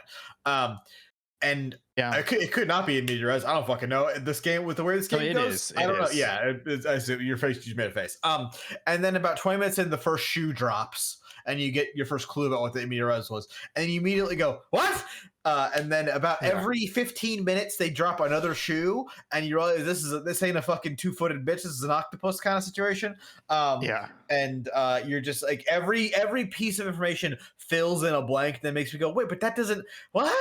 And yeah, it could not be in media res. I don't fucking know this game with the way this game goes. I don't know. Yeah, I see your face. You made a face. And then about 20 minutes in, the first shoe drops, and you get your first clue about what the media res was, and then you immediately go, "What?" And then about every 15 minutes they drop another shoe, and you realize this ain't a fucking 2-footed bitch. This is an octopus kind of situation. And you're just like every piece of information fills in a blank that makes me go, wait, but that doesn't what?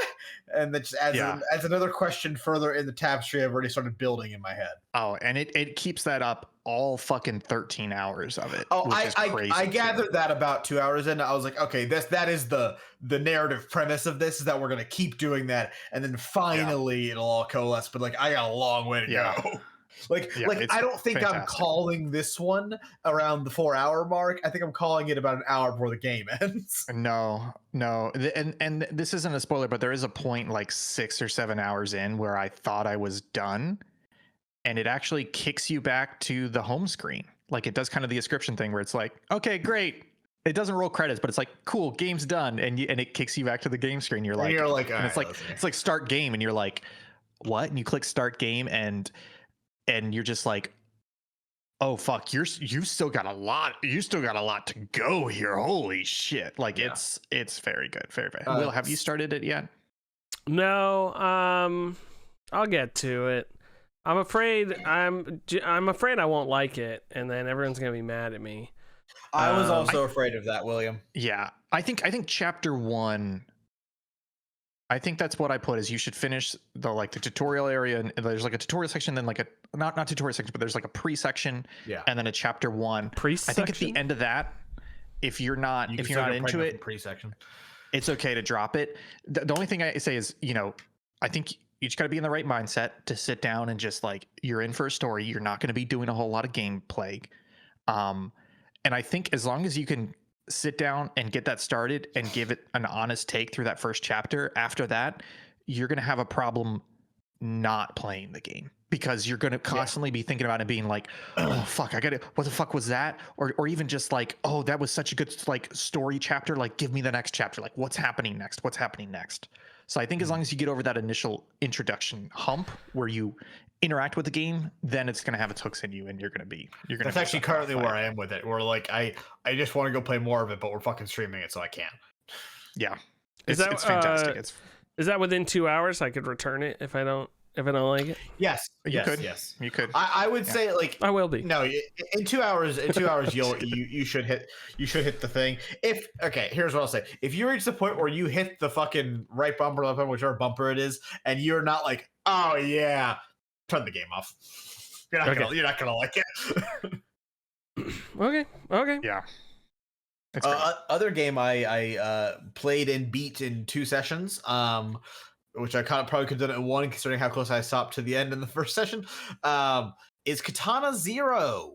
And that just adds another question further in the tapestry I've already started building in my head. Oh, and it keeps that up all fucking 13 hours of it. Oh, I gathered that about 2 hours in. I was like, okay, that is the narrative premise of this, is that we're gonna keep doing that, and then finally it'll all coalesce. But like, I got a long way to go. Like I don't think fantastic. I'm calling this one around the 4-hour mark. I think I'm calling it about an hour before the game ends. No, and this isn't a spoiler, but there is a point like 6 or 7 hours in where I thought I was done, and it actually kicks you back to the home screen. Like it does kind of the description thing where it's like, okay, great. It doesn't roll credits, but it's like, cool, game's done, and it kicks you back to the game screen. You're like, and it's like start game, and you're like, what? And you click start game, and you're just like, oh fuck, you've still got a lot to go here. Holy shit. Like it's very good. Very, very. Will, have you started it yet? No. I'll get to it. I'm afraid I won't like it, and then everyone's gonna be mad at me. I was also afraid of that, William. Yeah. I think chapter 1, I think that's what I put, is you should finish the tutorial area, and there's like a tutorial section, then like a not tutorial section, but there's like a pre-section, and then a chapter 1. Pre-section? I think at the end of that, if you're not into it, pre-section, it's okay to drop it. The only thing I say is, I think you just got to be in the right mindset to sit down and just like, you're in for a story. You're not going to be doing a whole lot of gameplay. And I think as long as you can sit down and get that started and give it an honest take through that first chapter, after that, you're going to have a problem not playing the game, because you're going to constantly be thinking about it, being like, oh fuck, what the fuck was that? Or even just like, oh, that was such a good like story chapter. Like, give me the next chapter. Like, what's happening next? So I think as long as you get over that initial introduction hump where you interact with the game, then it's going to have its hooks in you, and you're going to That's actually currently where I am with it. We're like, I just want to go play more of it, but we're fucking streaming it, so I can't. Yeah. It's fantastic. Is that within 2 hours I could return it if I don't like it? Yes. You could. I would say like I will be. No, in 2 hours, you should hit the thing. Here's what I'll say. If you reach the point where you hit the fucking right bumper, left bumper, whichever bumper it is, and you're not like, oh yeah, turn the game off. You're not gonna like it. Okay. Yeah. Other game I played and beat in 2 sessions, which I probably could have done it in 1, considering how close I stopped to the end in the first session, is Katana Zero.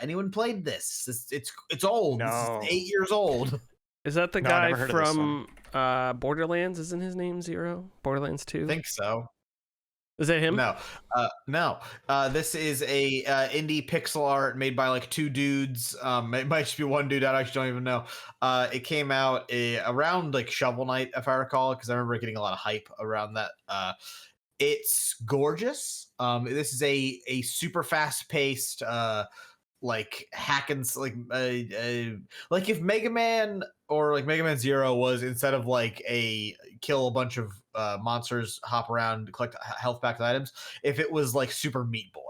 Anyone played this? It's old. No. This is 8 years old. Is that the guy from Borderlands? Isn't his name Zero? Borderlands 2? I think so. Is that him? No. This is a indie pixel art made by like 2 dudes. It might just be 1 dude. I actually don't even know. It came out around like Shovel Knight, if I recall, because I remember getting a lot of hype around that. It's gorgeous. This is a super fast paced like hack and like if Mega Man or like Mega Man Zero was, instead of like a kill a bunch of monsters, hop around, collect health packed items, if it was like Super Meat Boy,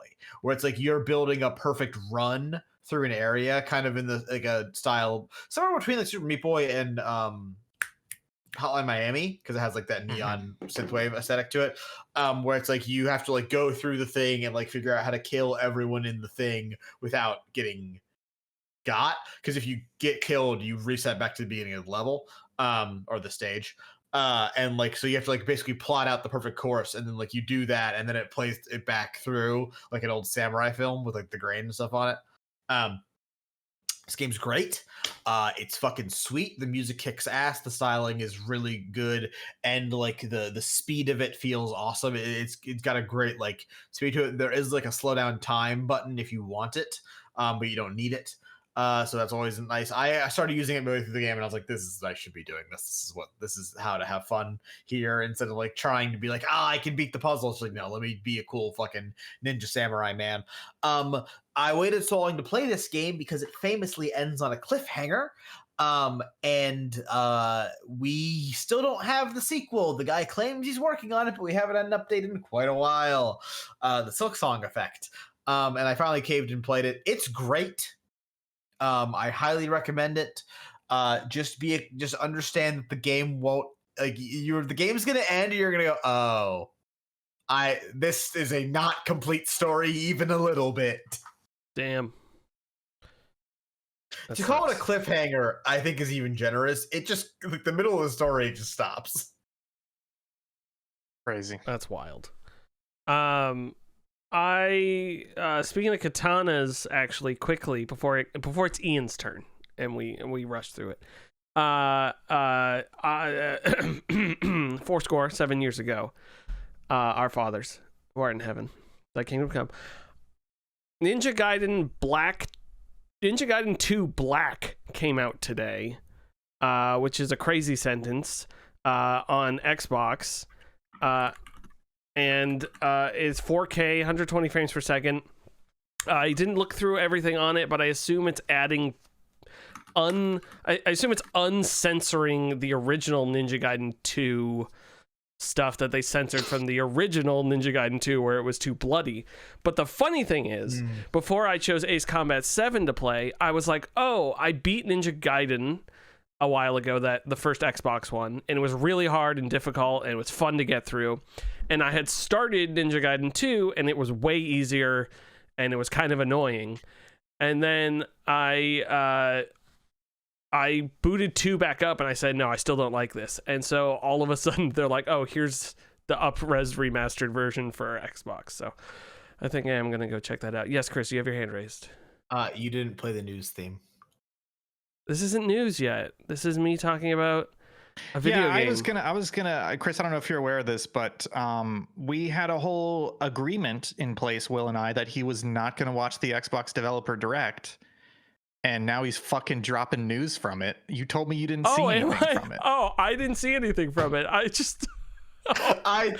where it's like you're building a perfect run through an area, kind of in the like a style somewhere between like Super Meat Boy and Hotline Miami, because it has like that neon synthwave aesthetic to it, where it's like you have to like go through the thing and like figure out how to kill everyone in the thing without getting got. Because if you get killed, you reset back to the beginning of the level, or the stage. And like so you have to like basically plot out the perfect course, and then like you do that, and then it plays it back through like an old samurai film with like the grain and stuff on it. This game's great. It's fucking sweet. The music kicks ass. The styling is really good, and like the speed of it feels awesome. It's got a great like speed to it. There is like a slow down time button if you want it, but you don't need it. So that's always nice. I started using it midway through the game, and I was like, I should be doing this. This is how to have fun here, instead of like trying to be like, I can beat the puzzle. It's like, no, let me be a cool fucking ninja samurai man. I waited so long to play this game because it famously ends on a cliffhanger. And we still don't have the sequel. The guy claims he's working on it, but we haven't had an update in quite a while. The Silk Song Effect. And I finally caved and played it. It's great. I highly recommend it. Just understand that the game won't like the game's gonna end and you're gonna go, this is a not complete story even a little bit. Damn. To call it a cliffhanger, I think is even generous. It just like the middle of the story just stops. Crazy. That's wild. I speaking of katanas, actually quickly before it's Ian's turn and we rush through it. 7 years ago, our fathers who are in heaven, thy kingdom come. Ninja Gaiden 2 Black came out today, which is a crazy sentence, on Xbox. And is 4K, 120 frames per second. I didn't look through everything on it, but I assume it's adding I assume it's uncensoring the original Ninja Gaiden 2 stuff that they censored from the original Ninja Gaiden 2 where it was too bloody. But the funny thing is, before I chose Ace Combat 7 to play, I was like, I beat Ninja Gaiden a while ago, that the first Xbox one, and it was really hard and difficult and it was fun to get through. And I had started Ninja Gaiden 2 and it was way easier and it was kind of annoying. And then I booted 2 back up and I said, no, I still don't like this. And so all of a sudden they're like, here's the up-res remastered version for Xbox. So I think I am going to go check that out. Yes, Chris, you have your hand raised. You didn't play the news theme. This isn't news yet. This is me talking about a video game. I was gonna, Chris, I don't know if you're aware of this, but we had a whole agreement in place, Will and I, that he was not gonna watch the Xbox Developer Direct, and now he's fucking dropping news from it. You told me you didn't see anything from it. I didn't see anything from it. I just I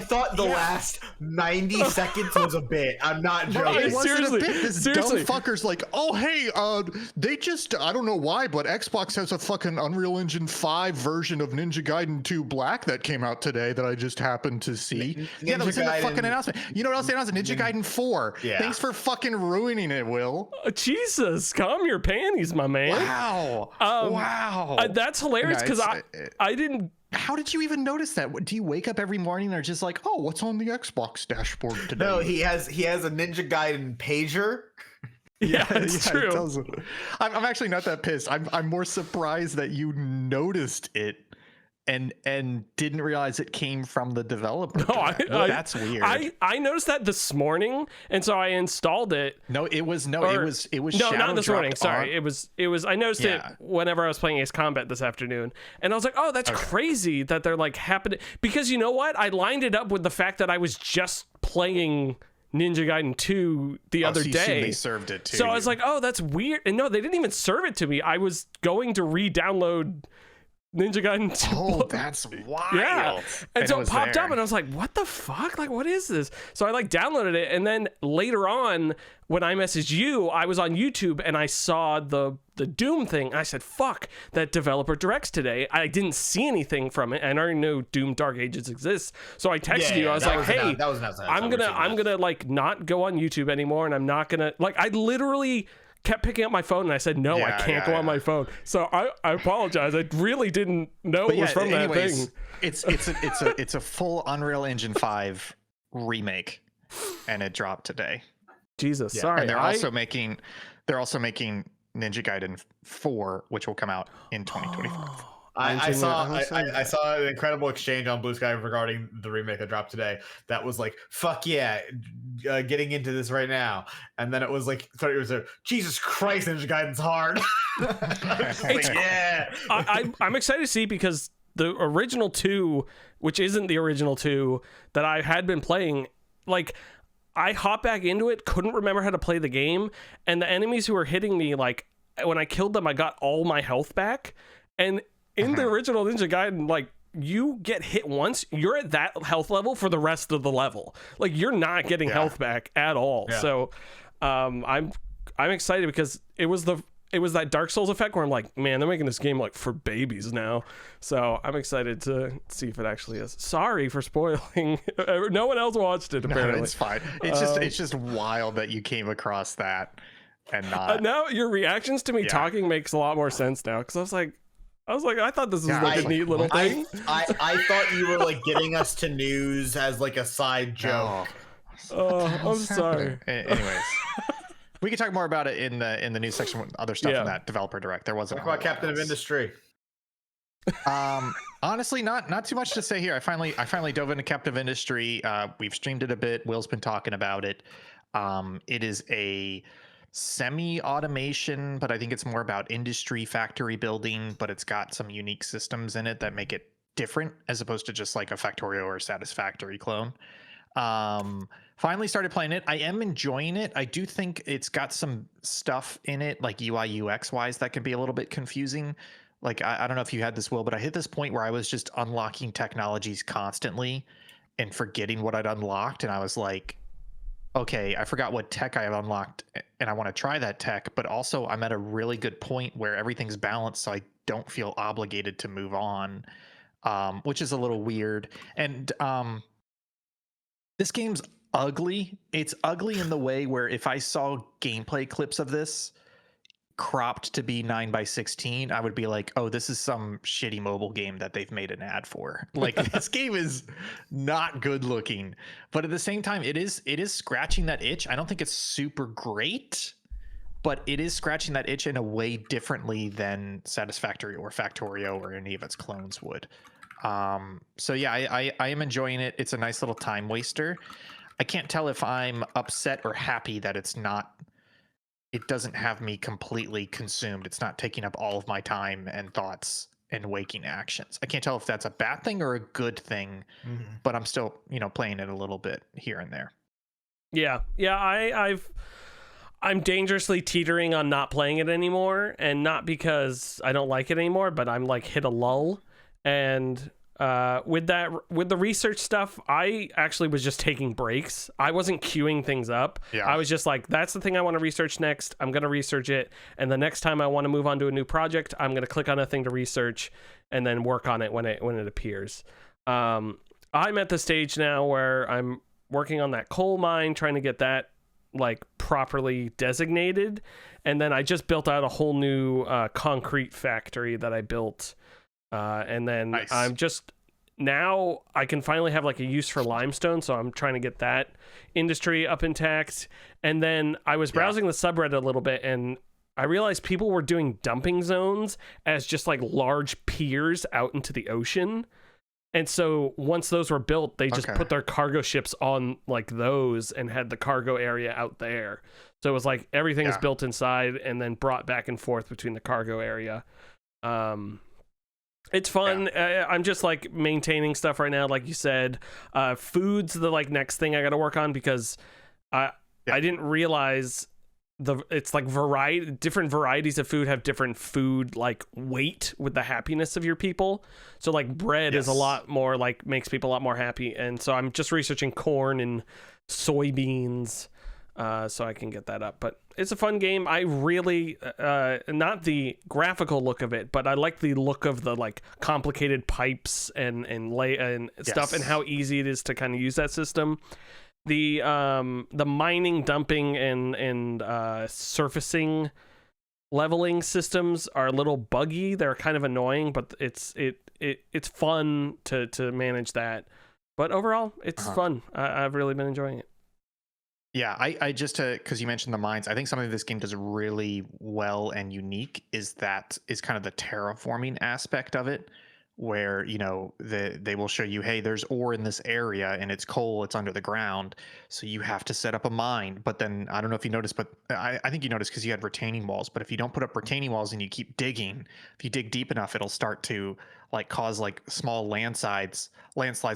thought the last 90 seconds was a bit. I'm not joking. It wasn't a bit. This dumb fucker's like, they just, I don't know why, but Xbox has a fucking Unreal Engine 5 version of Ninja Gaiden 2 Black that came out today that I just happened to see. That was in the fucking announcement. You know what else they announced? Ninja Gaiden 4. Yeah. Thanks for fucking ruining it, Will. Jesus, calm your panties, my man. Wow. Wow. That's hilarious because I didn't. How did you even notice that? Do you wake up every morning and are just like, what's on the Xbox dashboard today? No, he has a Ninja Gaiden pager. Yeah, it's true. I'm actually not that pissed. I'm more surprised that you noticed it and didn't realize it came from the developer. No, that's weird. I noticed that this morning, and so I installed it. It was not this morning. Sorry, it was. I noticed it whenever I was playing Ace Combat this afternoon, and I was like, that's crazy that they're like happening, because you know what? I lined it up with the fact that I was just playing Ninja Gaiden 2 the other day. They served it too. So I was like, that's weird. And no, they didn't even serve it to me. I was going to re-download Ninja Gaiden 2. Oh, that's wild. Yeah. And so it popped up and I was like, what the fuck? Like, what is this? So I downloaded it. And then later on, when I messaged you, I was on YouTube and I saw the Doom thing. I said, fuck, that developer directs today. I didn't see anything from it. And I already know Doom Dark Ages exists. So I texted you. I was like, hey, I'm gonna like not go on YouTube anymore. And I'm not gonna, like, I literally kept picking up my phone, and I said, no, I can't go on my phone. So I apologize. I really didn't know it was from that thing. It's a full Unreal Engine 5 remake, and it dropped today. Jesus, sorry. And they're also making Ninja Gaiden 4, which will come out in 2025. I saw an incredible exchange on Blue Sky regarding the remake that dropped today. That was like, "Fuck yeah, getting into this right now." And then it was like, it was Jesus Christ, Ninja Gaiden's hard. Yeah, I'm excited to see, because the original 2, which isn't the original 2 that I had been playing, like, I hopped back into it, couldn't remember how to play the game, and the enemies who were hitting me, like, when I killed them, I got all my health back, and in the original Ninja Gaiden, like, you get hit once, you're at that health level for the rest of the level. Like, you're not getting health back at all. Yeah. So I'm excited, because it was that Dark Souls effect where I'm like, man, they're making this game like for babies now. So I'm excited to see if it actually is. Sorry for spoiling. No one else watched it, apparently. No, it's fine. It's just wild that you came across that and not. Now your reactions to me talking makes a lot more sense now, because I was like, I thought this was like a neat little thing. I thought you were like getting us to news as like a side joke. I'm sorry. Anyways, we can talk more about it in the news section with other stuff in that developer direct. There wasn't. Talk about Captain of Industry. Honestly, not too much to say here. I finally dove into Captain of Industry. We've streamed it a bit. Will's been talking about it. It is a semi-automation, but I think it's more about industry factory building, but it's got some unique systems in it that make it different, as opposed to just like a Factorio or a Satisfactory clone. Finally started playing it. I am enjoying it. I do think it's got some stuff in it, like UI UX wise, that can be a little bit confusing. Like, I don't know if you had this, Will, but I hit this point where I was just unlocking technologies constantly and forgetting what I'd unlocked, and I was like, okay, I forgot what tech I have unlocked, and I want to try that tech, but also I'm at a really good point where everything's balanced, so I don't feel obligated to move on, which is a little weird. And this game's ugly. It's ugly in the way where if I saw gameplay clips of this cropped to be 9:16, I would be like, oh, this is some shitty mobile game that they've made an ad for. Like, this game is not good looking, but at the same time, it is scratching that itch. I don't think it's super great, but it is scratching that itch in a way differently than Satisfactory or Factorio or any of its clones would. So yeah, I am enjoying it. It's a nice little time waster. I can't tell if I'm upset or happy that it doesn't have me completely consumed. It's not taking up all of my time and thoughts and waking actions. I can't tell if that's a bad thing or a good thing, but I'm still, playing it a little bit here and there. Yeah. I'm dangerously teetering on not playing it anymore, and not because I don't like it anymore, but I'm like hit a lull. And with the research stuff, I actually was just taking breaks. I wasn't queuing things up. I was just like, that's the thing I want to research next. I'm going to research it, and the next time I want to move on to a new project, I'm going to click on a thing to research and then work on it when it appears. I'm at the stage now where I'm working on that coal mine, trying to get that like properly designated, and then I just built out a whole new concrete factory that I built. And then nice. I'm just now I can finally have like a use for limestone, so I'm trying to get that industry up intact. And then I was browsing the subreddit a little bit, and I realized people were doing dumping zones as just like large piers out into the ocean. And so once those were built, they just put their cargo ships on like those and had the cargo area out there. So it was like everything is built inside and then brought back and forth between the cargo area. It's fun. I'm just like maintaining stuff right now, like you said. Food's the like next thing I got to work on, because I didn't realize it's like different varieties of food have different food like weight with the happiness of your people. So like bread is a lot more like makes people a lot more happy, and so I'm just researching corn and soybeans. So I can get that up. But it's a fun game. I really, not the graphical look of it, but I like the look of the like complicated pipes and stuff, and how easy it is to kind of use that system. the mining, dumping, and surfacing leveling systems are a little buggy. They're kind of annoying, but it's fun to manage that. But overall, it's fun. I've really been enjoying it. Yeah, I just because you mentioned the mines, I think something this game does really well and unique is kind of the terraforming aspect of it, where they will show you, hey, there's ore in this area and it's coal, it's under the ground, so you have to set up a mine. But then I don't know if you noticed, but I think you noticed because you had retaining walls. But if you don't put up retaining walls and you keep digging, if you dig deep enough, it'll start to cause small landslides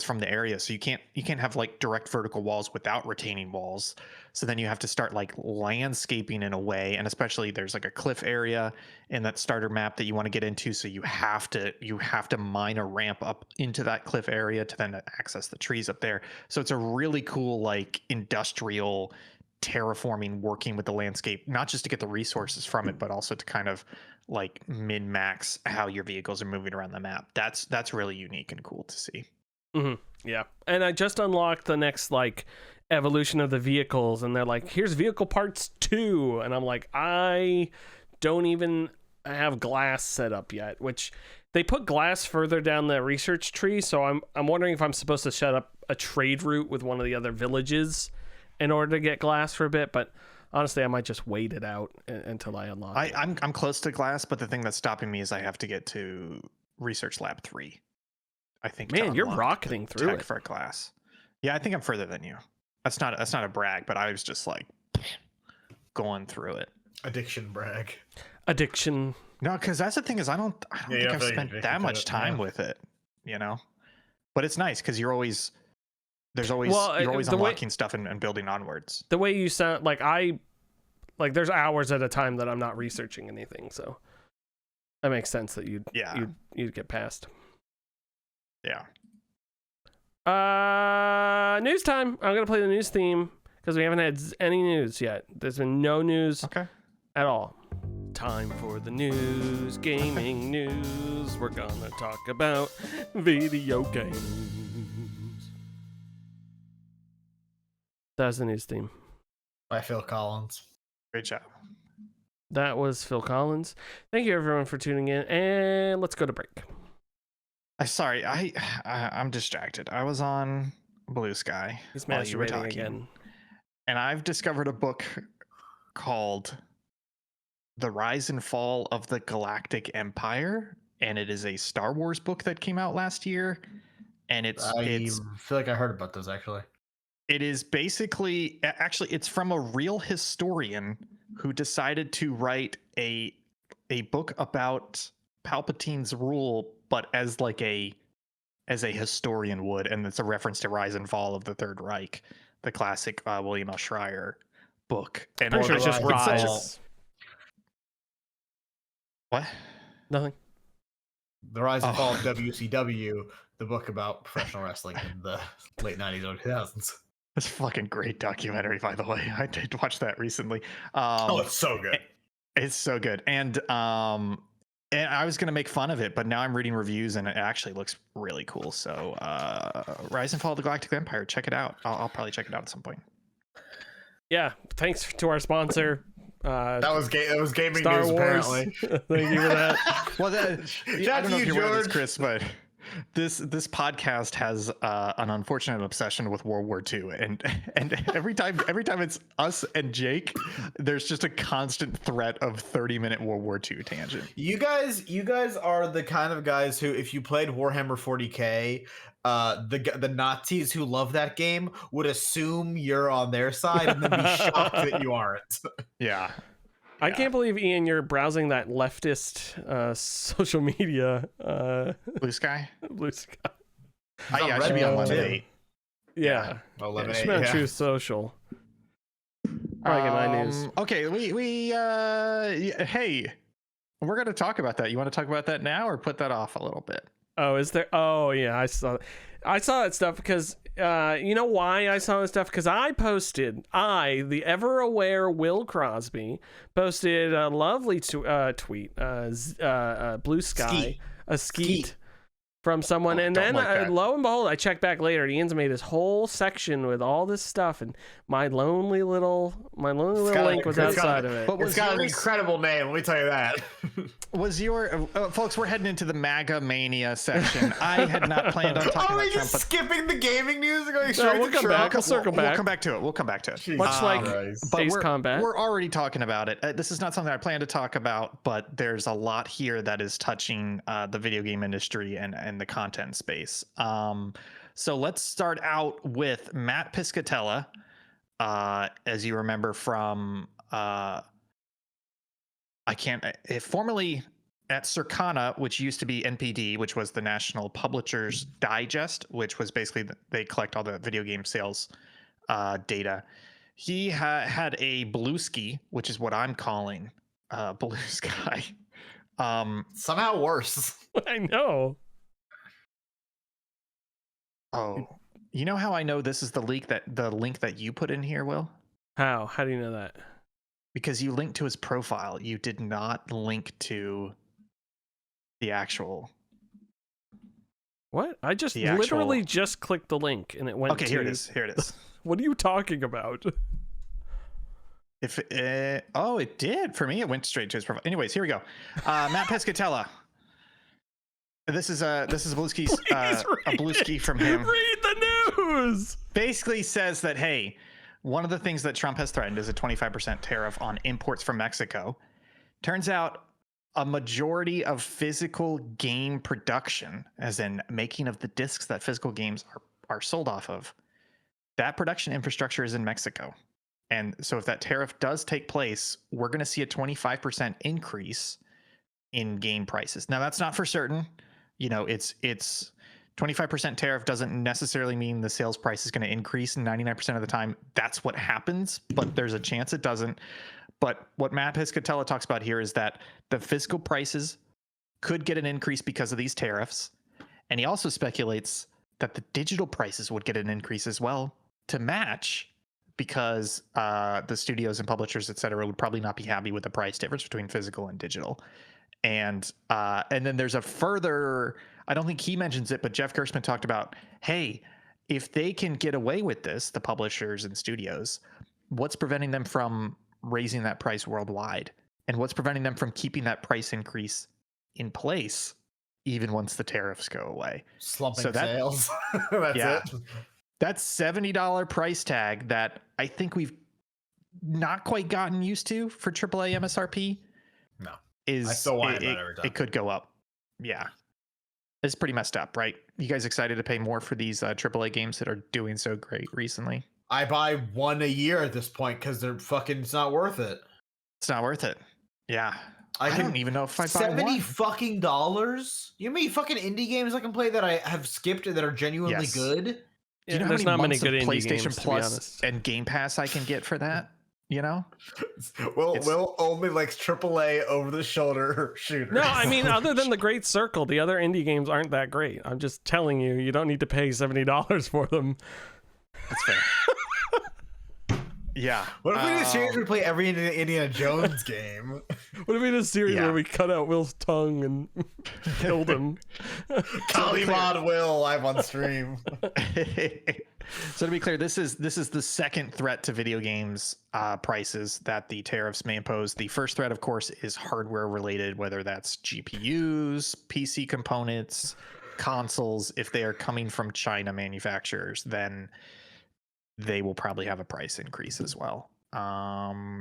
from the area. So you can't have direct vertical walls without retaining walls. So then you have to start landscaping in a way, and especially there's a cliff area in that starter map that you want to get into. So you have to mine a ramp up into that cliff area to then access the trees up there. So it's a really cool industrial terraforming, working with the landscape, not just to get the resources from it, but also to kind of min-max how your vehicles are moving around the map. That's really unique and cool to see. Mm-hmm. Yeah, and I just unlocked the next evolution of the vehicles, and they're here's vehicle parts 2, and I'm I don't even have glass set up yet, which they put glass further down the research tree. So I'm wondering if I'm supposed to set up a trade route with one of the other villages in order to get glass for a bit, but honestly, I might just wait it out until I unlock it. I'm close to glass, but the thing that's stopping me is I have to get to Research Lab 3. I think. Man, you're rocketing through it for glass. Yeah, I think I'm further than you. That's not a brag, but I was just going through it. Addiction brag. Addiction. No, because that's the thing is I don't think I've spent that much time with it. But it's nice because you're always unlocking stuff and building onwards. The way you sound there's hours at a time that I'm not researching anything, so that makes sense that you'd get past. Yeah. News time. I'm gonna play the news theme because we haven't had any news yet. There's been no news at all. Time for the news, gaming news. We're gonna talk about video games. That's the news theme. By Phil Collins. Great job. That was Phil Collins. Thank you everyone for tuning in, and let's go to break. Sorry, I'm distracted. I was on Blue Sky while you were talking, again. And I've discovered a book called The Rise and Fall of the Galactic Empire, and it is a Star Wars book that came out last year. And I feel like I heard about this actually. It is basically it's from a real historian who decided to write a book about Palpatine's rule, but as a historian would, and it's a reference to Rise and Fall of the Third Reich, the classic William L. Schreier book. And I'm sure it's just Rise. What? Nothing. The Rise and Fall of WCW, the book about professional wrestling in the late 90s or 2000s. It's a fucking great documentary, by the way. I did watch that recently. It's so good. It's so good. And I was going to make fun of it, but now I'm reading reviews and it actually looks really cool. So Rise and Fall of the Galactic Empire, check it out. I'll probably check it out at some point. Yeah, thanks to our sponsor. That was gaming Star news, Wars. apparently. Thank you for that. Well, I don't know if you're aware of this, Chris, but this podcast has an unfortunate obsession with World War II, and every time it's us and Jake, there's just a constant threat of 30-minute World War II tangent. You guys are the kind of guys who, if you played Warhammer 40K, the Nazis who love that game would assume you're on their side and then be shocked that you aren't. Yeah. I can't believe, Ian, you're browsing that leftist social media. Blue Sky? Blue Sky. I should be on Monday. Yeah. 11 should be on True Social. I get my news. Okay, hey, we're going to talk about that. You want to talk about that now or put that off a little bit? Oh, is there? Oh, yeah, I saw that stuff because, you know why I saw that stuff? Because the ever-aware Will Crosby, posted a lovely tweet, Blue Sky, a skeet, from someone, and then lo and behold, I checked back later. Ian's made this whole section with all this stuff, and my lonely little link was outside of it. But it's got an incredible name. Let me tell you that. Was your folks? We're heading into the MAGA mania section. I had not planned on talking about Trump. Skipping the gaming news and going straight we'll to come Trump? back. We'll circle back. We'll come back to it. We'll come back to it. Much like Ace Combat. We're already talking about it. This is not something I plan to talk about, but there's a lot here that is touching the video game industry and the content space. So let's start out with Matt Piscatella, as you remember from formerly at Circana, which used to be NPD, which was the National Publishers Digest, which was basically they collect all the video game sales data. He had a Blue Ski, which is what I'm calling Blue Sky. Somehow worse. I know. Oh, you know how I know this is the link that you put in here, Will? How do you know that? Because you linked to his profile. You did not link to the actual. What? I just literally just clicked the link and it went to... Okay, here it is. Here it is. What are you talking about? It did. For me, it went straight to his profile. Anyways, here we go. Matt Piscatella. This is a Blue Ski, a Blue Ski from him. Read the news. Basically says that, hey, one of the things that Trump has threatened is a 25% tariff on imports from Mexico. Turns out a majority of physical game production, as in making of the discs that physical games are sold off of, that production infrastructure is in Mexico. And so if that tariff does take place, we're going to see a 25% increase in game prices. Now, that's not for certain. You know, it's 25% tariff doesn't necessarily mean the sales price is going to increase. 99% of the time, that's what happens, but there's a chance it doesn't. But what Matt Piscatella talks about here is that the physical prices could get an increase because of these tariffs. And he also speculates that the digital prices would get an increase as well to match, because the studios and publishers, et cetera, would probably not be happy with the price difference between physical and digital. And then there's a further, I don't think he mentions it, but Jeff Gerstmann talked about, hey, if they can get away with this, the publishers and studios, what's preventing them from raising that price worldwide? And what's preventing them from keeping that price increase in place even once the tariffs go away? Slumping sales. That's it. That's $70 price tag that I think we've not quite gotten used to for AAA MSRP. No. I still want it every time. It could go up. Yeah. It's pretty messed up, right? You guys excited to pay more for these AAA games that are doing so great recently? I buy one a year at this point because they're fucking, it's not worth it. It's not worth it. Yeah. I don't even know if I buy $70 fucking dollars. You know how many fucking indie games I can play that I have skipped that are genuinely good? Do you know how many months of PlayStation Plus and Game Pass I can get for that? You know? Will only likes AAA over-the-shoulder shooters. No, I mean, other than The Great Circle, the other indie games aren't that great. I'm just telling you, you don't need to pay $70 for them. That's fair. Yeah. What if we did a series where we play every Indiana Jones game? What if we did a series where we cut out Will's tongue and killed him? Cauliflower Will live on stream. So to be clear, this is the second threat to video games prices that the tariffs may impose. The first threat, of course, is hardware related, whether that's GPUs, PC components, consoles. If they are coming from China manufacturers, then they will probably have a price increase as well.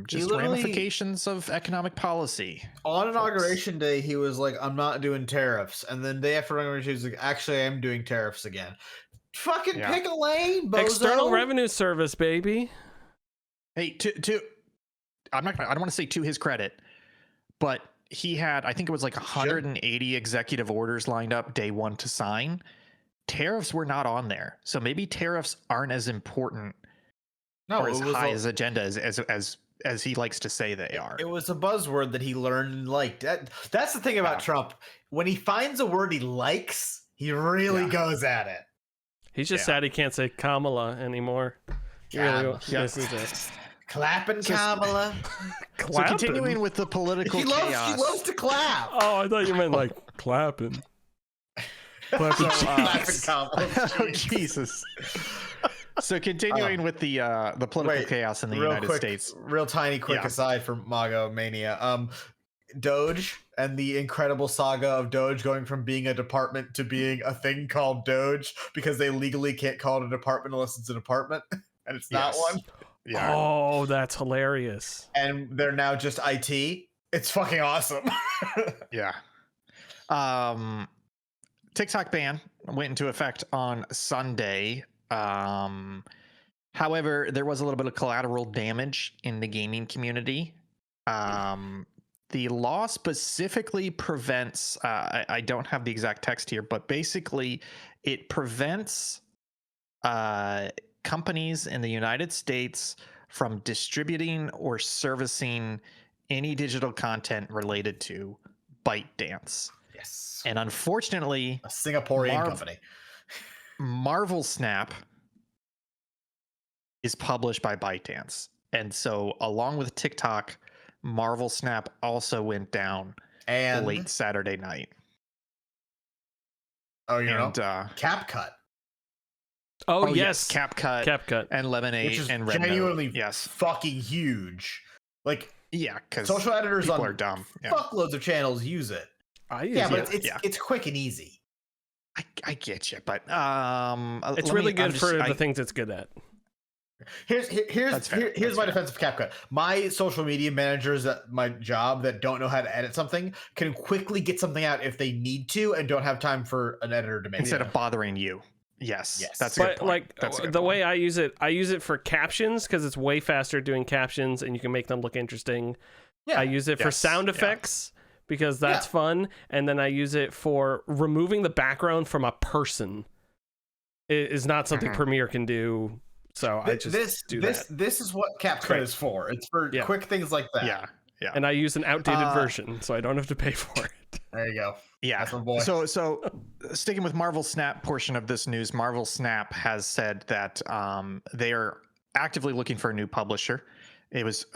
Just ramifications of economic policy. On Inauguration Day, he was like, I'm not doing tariffs. And then day after Inauguration, he was like, actually, I'm doing tariffs again. Fucking pick a lane, bozo. External Revenue Service, baby. Hey, I don't want to say to his credit, but he had, I think it was like 180 executive orders lined up day one to sign. Tariffs were not on there, so maybe tariffs aren't as important or as high as agenda as he likes to say they are. It was a buzzword that he learned and liked. That's the thing about Trump. When he finds a word he likes, he really goes at it. He's just sad he can't say Kamala anymore. Really, Clapping Kamala. So continuing with the political chaos. He loves to clap. Oh, I thought you meant like clapping. Classic combos. Oh, Jesus. So continuing with the political chaos in the United States. Real tiny quick aside from Mago Mania. Doge and the incredible saga of Doge going from being a department to being a thing called Doge because they legally can't call it a department unless it's a department and it's not one. Yeah. Oh, that's hilarious. And they're now just IT. It's fucking awesome. Yeah. TikTok ban went into effect on Sunday. However, there was a little bit of collateral damage in the gaming community. The law specifically prevents, I don't have the exact text here, but basically it prevents companies in the United States from distributing or servicing any digital content related to ByteDance. Yes. And unfortunately, a Singaporean company. Marvel Snap is published by ByteDance. And so along with TikTok, Marvel Snap also went down late Saturday night. Oh, you know, CapCut. Oh yes, CapCut, and Lemonade, which is and genuinely fucking huge. Like, because social editors people on are dumb. Fuckloads of channels use it. I use it. But it's quick and easy. I get you, but it's really good for the things it's good at. Here's my defense of CapCut. My social media managers at my job that don't know how to edit something can quickly get something out if they need to and don't have time for an editor to make instead of bothering you. Yes, that's a but good point. Like the way I use it for captions because it's way faster doing captions and you can make them look interesting. I use it for sound effects because that's fun, and then I use it for removing the background from a person. It is not something Premiere can do. So I just do that. This is what CapCut is for. It's for quick things like that. Yeah. And I use an outdated version, so I don't have to pay for it. There you go. Yeah. That's my boy. So sticking with Marvel Snap portion of this news, Marvel Snap has said that they are actively looking for a new publisher. It was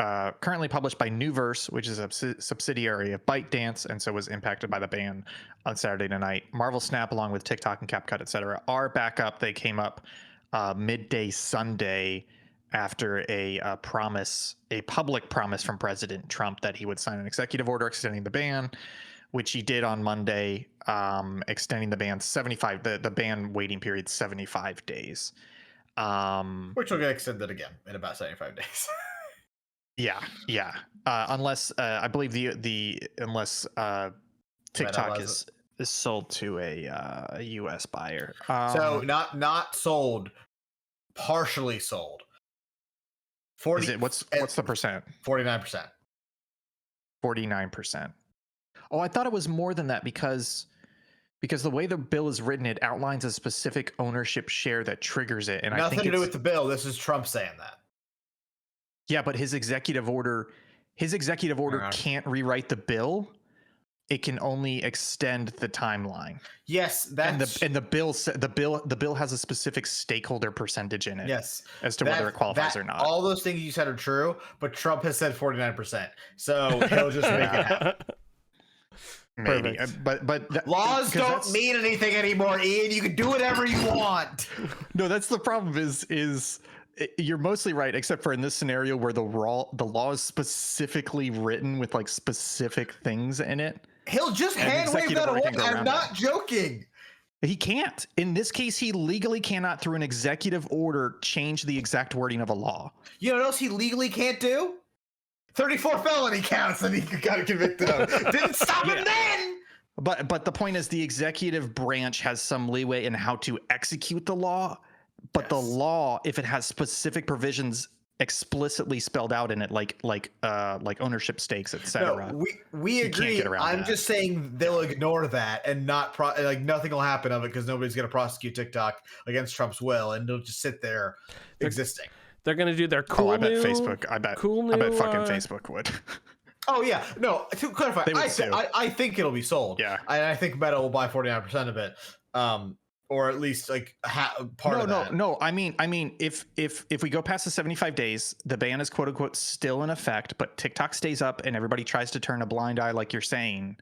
currently published by Newverse, which is a subsidiary of ByteDance, and so was impacted by the ban on Saturday night. Marvel Snap, along with TikTok and CapCut, etc., are back up. They came up midday Sunday after a public promise from President Trump that he would sign an executive order extending the ban, which he did on Monday, extending the ban the ban waiting period 75 days. Which will get extended again in about 75 days. Yeah. Unless I believe unless TikTok is sold to a U.S. buyer. So not sold, partially sold. 40. What's the percent? 49%. 49%. Oh, I thought it was more than that because the way the bill is written, it outlines a specific ownership share that triggers it. And nothing I think to do with the bill. This is Trump saying that. Yeah, but his executive order can't rewrite the bill. It can only extend the timeline. Yes, that's and the bill has a specific stakeholder percentage in it. Yes, as to whether it qualifies or not. All those things you said are true, but Trump has said 49%, so he'll just make it happen. Maybe, but laws don't mean anything anymore, Ian. You can do whatever you want. No, that's the problem. Is you're mostly right, except for in this scenario where the law is specifically written with like specific things in it. He'll just hand wave that away. I'm not joking. He can't. In this case, he legally cannot, through an executive order, change the exact wording of a law. You know what else he legally can't do? 34 felony counts that he got convicted of. Didn't stop him then. But the point is, the executive branch has some leeway in how to execute the law. But the law, if it has specific provisions explicitly spelled out in it, like ownership stakes, etc. No, we agree. I'm just saying they'll ignore that and not nothing will happen of it because nobody's going to prosecute TikTok against Trump's will, and they'll just sit there existing. They're going to do their cool. I bet Facebook. I bet fucking Facebook would. Oh yeah, no. To clarify, I think it'll be sold. Yeah, I think Meta will buy 49% of it. Or at least like part of that. No. I mean, if we go past the 75 days, the ban is quote unquote still in effect, but TikTok stays up and everybody tries to turn a blind eye, like you're saying.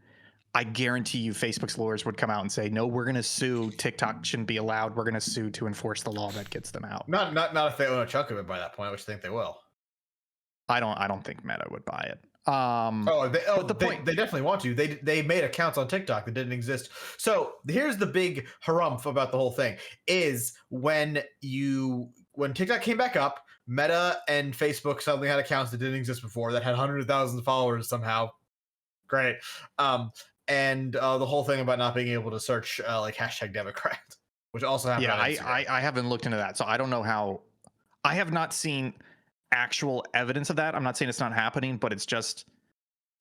I guarantee you Facebook's lawyers would come out and say, no, we're going to sue. TikTok shouldn't be allowed. We're going to sue to enforce the law that gets them out. Not if they own a chunk of it by that point, which I think they will. I don't think Meta would buy it. They definitely want to. They made accounts on TikTok that didn't exist. So here's the big harumph about the whole thing is when TikTok came back up, Meta and Facebook suddenly had accounts that didn't exist before that had hundreds of thousands of followers somehow. Great. And the whole thing about not being able to search like hashtag Democrat, which also happened. Yeah, I haven't looked into that, so I don't know how. I have not seen actual evidence of that. I'm not saying it's not happening, but it's just,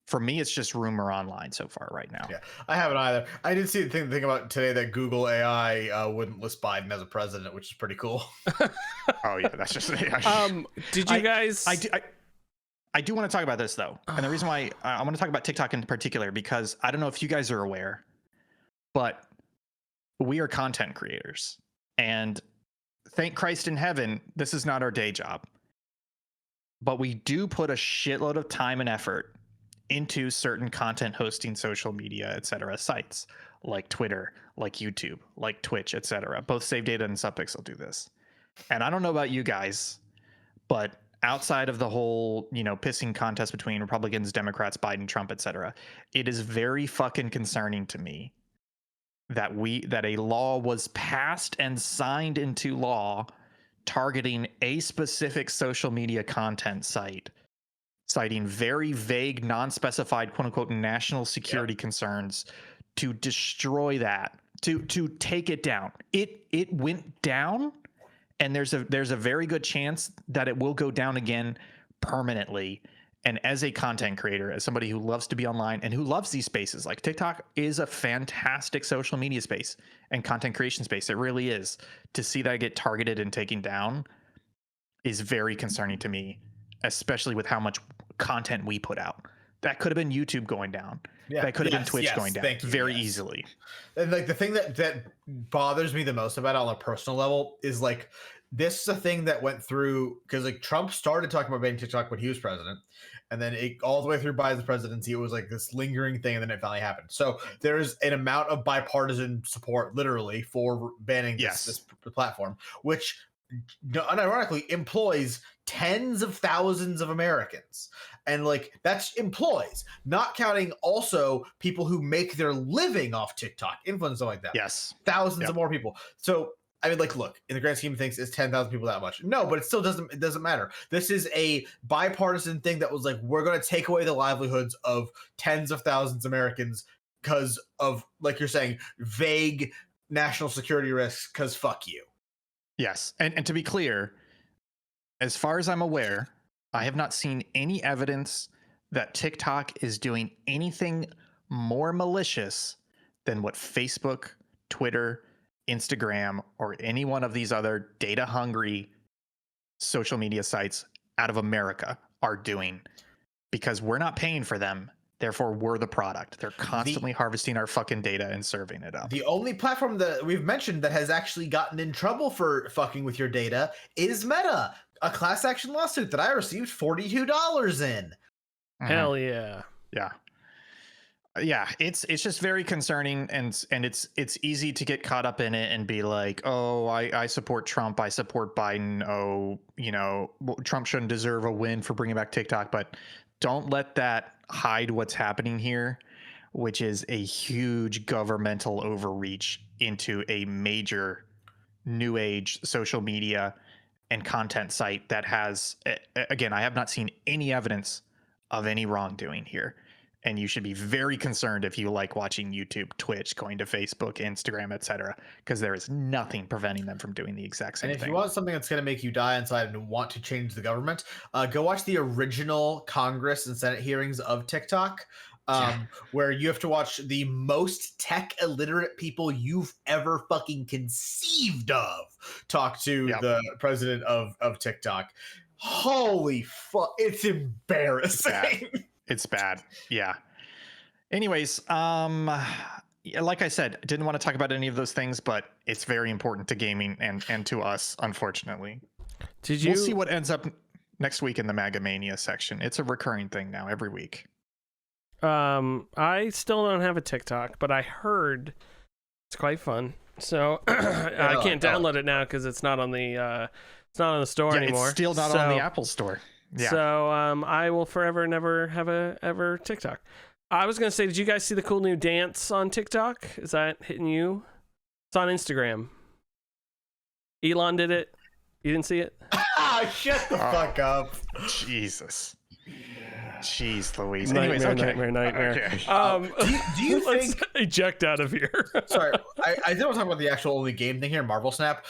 for me, it's just rumor online so far right now. Yeah, I haven't either. I did see the thing about today that Google AI wouldn't list Biden as a president, which is pretty cool. Oh yeah, that's just. Did you guys? I do want to talk about this though, and the reason why I want to talk about TikTok in particular, because I don't know if you guys are aware, but we are content creators, and thank Christ in heaven, this is not our day job. But we do put a shitload of time and effort into certain content hosting, social media, etc. sites like Twitter, like YouTube, like Twitch, etc. Both Save Data and Subpixel do this. And I don't know about you guys, but outside of the whole, pissing contest between Republicans, Democrats, Biden, Trump, etc., it is very fucking concerning to me that a law was passed and signed into law targeting a specific social media content site, citing very vague, non-specified, quote unquote, national security concerns to destroy that, to take it down. It went down, and there's a very good chance that it will go down again permanently. And as a content creator, as somebody who loves to be online and who loves these spaces, like TikTok is a fantastic social media space and content creation space. It really is. To see that get targeted and taken down is very concerning to me, especially with how much content we put out. That could have been YouTube going down. Yeah. That could have been Twitch going down very easily. And like the thing that bothers me the most about it on a personal level is like, this is a thing that went through because like Trump started talking about banning TikTok when he was president, and then all the way through Biden's presidency, it was like this lingering thing, and then it finally happened. So there is an amount of bipartisan support, literally, for banning this platform, which unironically employs tens of thousands of Americans. And like that's employees, not counting also people who make their living off TikTok, influencers like that. Yes, thousands of more people. So I mean, like, look, in the grand scheme of things, is 10,000 people that much? No, but it still doesn't matter. This is a bipartisan thing that was like, we're going to take away the livelihoods of tens of thousands of Americans because of, like you're saying, vague national security risks, because fuck you. Yes. And to be clear, as far as I'm aware, I have not seen any evidence that TikTok is doing anything more malicious than what Facebook, Twitter, Instagram, or any one of these other data-hungry social media sites out of America are doing, because we're not paying for them. Therefore, we're the product. They're constantly harvesting our fucking data and serving it up. The only platform that we've mentioned that has actually gotten in trouble for fucking with your data is Meta, a class action lawsuit that I received $42 in. Hell yeah. Yeah. Yeah, it's just very concerning, and it's easy to get caught up in it and be like, oh, I support Trump, I support Biden, oh, Trump shouldn't deserve a win for bringing back TikTok. But don't let that hide what's happening here, which is a huge governmental overreach into a major new age social media and content site that has, again, I have not seen any evidence of any wrongdoing here. And you should be very concerned if you like watching YouTube, Twitch, going to Facebook, Instagram, etc., because there is nothing preventing them from doing the exact same thing. And if you want something that's going to make you die inside and want to change the government, go watch the original Congress and Senate hearings of TikTok, where you have to watch the most tech illiterate people you've ever fucking conceived of talk to the president of TikTok. Holy fuck, it's embarrassing. It's bad. Yeah. Anyways, like I said, didn't want to talk about any of those things, but it's very important to gaming and to us, unfortunately. We'll see what ends up next week in the MAGA Mania section. It's a recurring thing now every week. I still don't have a TikTok, but I heard it's quite fun. So I can't download it now because it's not on the store anymore. It's still not on the Apple Store. Yeah. So I will forever never have a TikTok. I was gonna say, did you guys see the cool new dance on TikTok? Is that hitting you? It's on Instagram. Elon did it. You didn't see it? Shut the fuck up. Jesus. Jeez Louise. Nightmare, Anyways, nightmare. Okay. Do you let's think eject out of here? Sorry, I did want to talk about the actual only game thing here, Marvel Snap.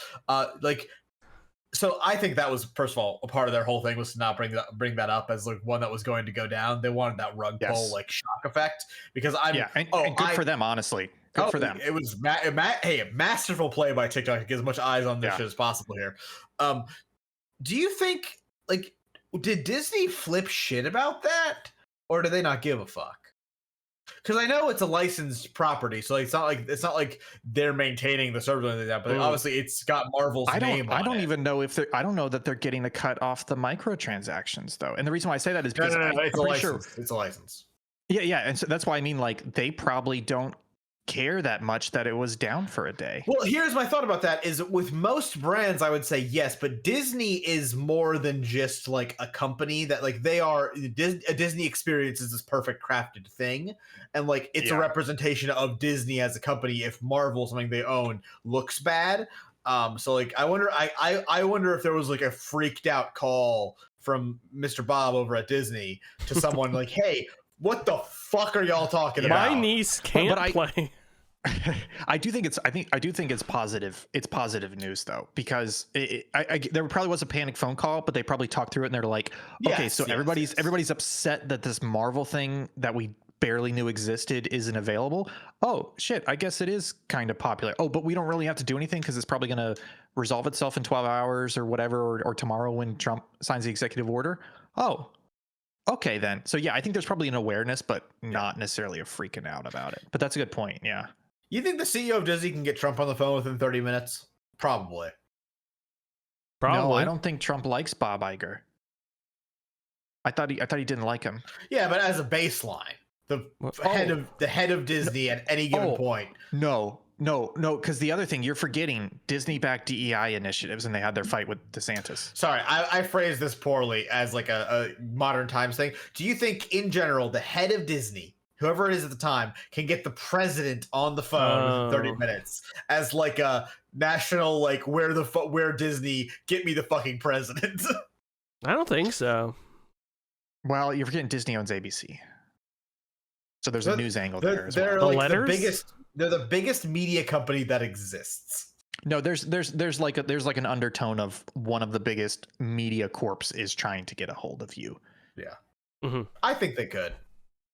So I think that was, first of all, a part of their whole thing was to not bring that up as like one that was going to go down. They wanted that rug pull like shock effect because and good for them, honestly. Good for them. It was a masterful play by TikTok to get as much eyes on this shit as possible here. Do you think did Disney flip shit about that, or do they not give a fuck? Because I know it's a licensed property, so it's not like they're maintaining the service or anything like that. But obviously, it's got Marvel's name on it. I don't even know if I don't know that they're getting a cut off the microtransactions though. And the reason why I say that is because it's a license. It's a license. Yeah, and so that's why I mean, like, they probably don't care that much that it was down for a day. Well, here's my thought about that is with most brands I would say yes, but Disney is more than just like a company that like they are a Disney experience is this perfect crafted thing, and like it's a representation of Disney as a company. If Marvel, something they own, looks bad, so like I wonder if there was like a freaked out call from Mr. Bob over at Disney to someone like, hey, what the fuck are y'all talking about? My niece can't play. I do think it's positive. It's positive news though, because there probably was a panic phone call, but they probably talked through it and they're like, okay, so everybody's upset that this Marvel thing that we barely knew existed isn't available. Oh shit, I guess it is kind of popular. Oh, but we don't really have to do anything because it's probably going to resolve itself in 12 hours or whatever, or tomorrow when Trump signs the executive order. Oh, okay then. So yeah, I think there's probably an awareness, but not necessarily a freaking out about it. But that's a good point. Yeah. You think the CEO of Disney can get Trump on the phone within 30 minutes? Probably. No, I don't think Trump likes Bob Iger. I thought he didn't like him. Yeah, but as a baseline, the head of Disney at any given point. No, because the other thing you're forgetting, Disney backed DEI initiatives, and they had their fight with DeSantis. Sorry, I phrased this poorly as like a modern times thing. Do you think, in general, the head of Disney, whoever it is at the time, can get the president on the phone within 30 minutes as like a national, like where Disney, get me the fucking president? I don't think so. Well, you're forgetting Disney owns ABC, so there's a news angle there as well. They're like the biggest. They're the biggest media company that exists. No, there's like an undertone of one of the biggest media corps is trying to get a hold of you. Yeah. Mm-hmm. I think they could.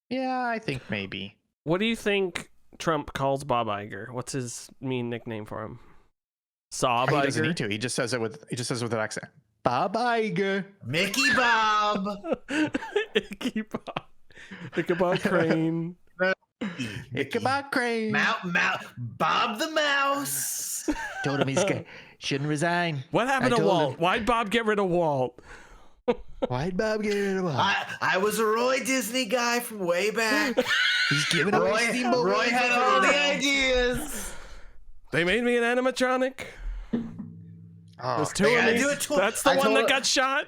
Yeah, I think maybe. What do you think Trump calls Bob Iger? What's his mean nickname for him? Sob Iger? He doesn't need to. He just says it with an accent. Bob Iger. Mickey Bob. Icky Bob. Ichabod Crane. Ichabod Crane. Bob the Mouse. Told him he shouldn't resign. What happened to Walt? Why'd Bob get rid of Walt? Why'd Bob get rid of Walt? I was a Roy Disney guy from way back. He's giving away Steamboat. Roy had all the ideas. They made me an animatronic. There's two of me. That's the one that got shot.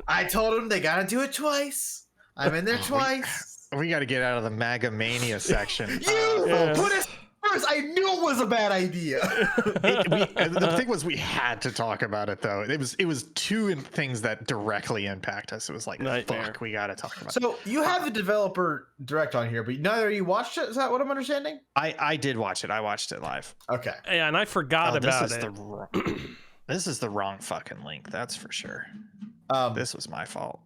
I told him they gotta do it twice. I'm in there twice. We got to get out of the MAGA mania section. Put us first. I knew it was a bad idea. The thing was, we had to talk about it, though. It was two things that directly impact us. It was like, fuck, we got to talk about it. So you have the developer direct on here, but neither of you watched it. Is that what I'm understanding? I did watch it. I watched it live. Okay. Yeah, and I forgot about it. This is the wrong fucking link. That's for sure. This was my fault.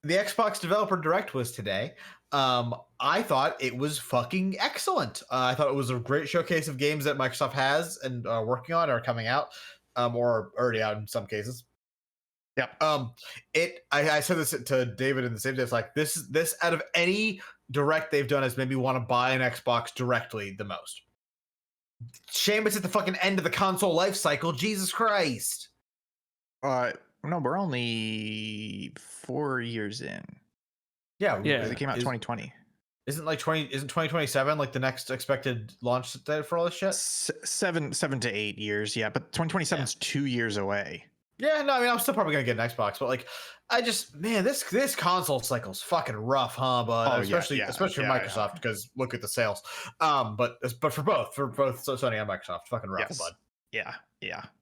The Xbox Developer Direct was today. I thought it was fucking excellent. I thought it was a great showcase of games that Microsoft has and are working on or coming out, or already out in some cases. Yep. I said this to David in the same day. It's like this out of any direct they've done has made me want to buy an Xbox directly the most. Shame it's at the fucking end of the console life cycle. Jesus Christ. No, we're only 4 years in. Yeah. It came out in 2020. Isn't 2027 like the next expected launch date for all this shit? 7 to 8 years, yeah, but 2027 is 2 years away. Yeah, no, I mean, I'm still probably gonna get an Xbox, but like, man, this console cycle's fucking rough, huh? But especially for Microsoft, because look at the sales. But for both Sony and Microsoft, fucking rough, bud. Yeah.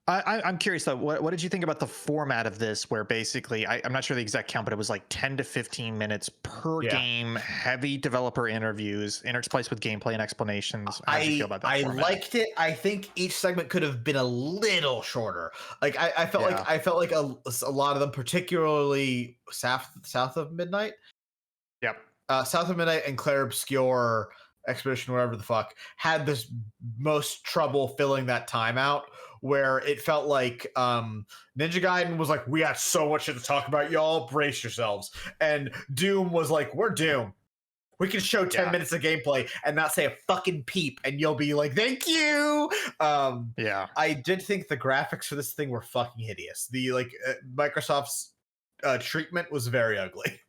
I'm curious though. What did you think about the format of this? Where basically, I'm not sure the exact count, but it was like 10 to 15 minutes per game, heavy developer interviews, interspliced with gameplay and explanations. How do you feel about that format? Liked it. I think each segment could have been a little shorter. Like I felt like a lot of them, particularly south of midnight. Yep. South of Midnight and Claire Obscure Expedition, whatever the fuck, had this most trouble filling that time out, where it felt like Ninja Gaiden was like, we got so much shit to talk about, y'all, brace yourselves. And Doom was like, we're Doom. We can show 10 minutes of gameplay and not say a fucking peep, and you'll be like, thank you. I did think the graphics for this thing were fucking hideous. The Microsoft's treatment was very ugly.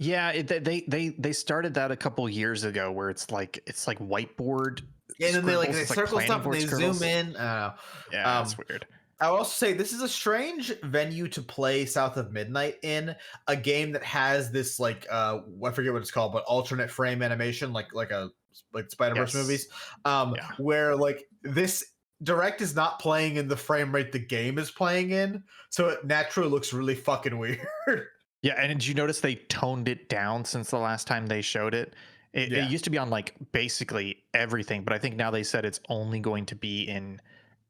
Yeah, they started that a couple years ago, where it's like whiteboard. And then they circle stuff and they zoom in. That's weird. I will also say this is a strange venue to play South of Midnight in, a game that has this I forget what it's called, but alternate frame animation, like Spider-Verse movies, where this direct is not playing in the frame rate the game is playing in, so it naturally looks really fucking weird. Yeah, and did you notice they toned it down since the last time they showed it? It used to be on basically everything, but I think now they said it's only going to be in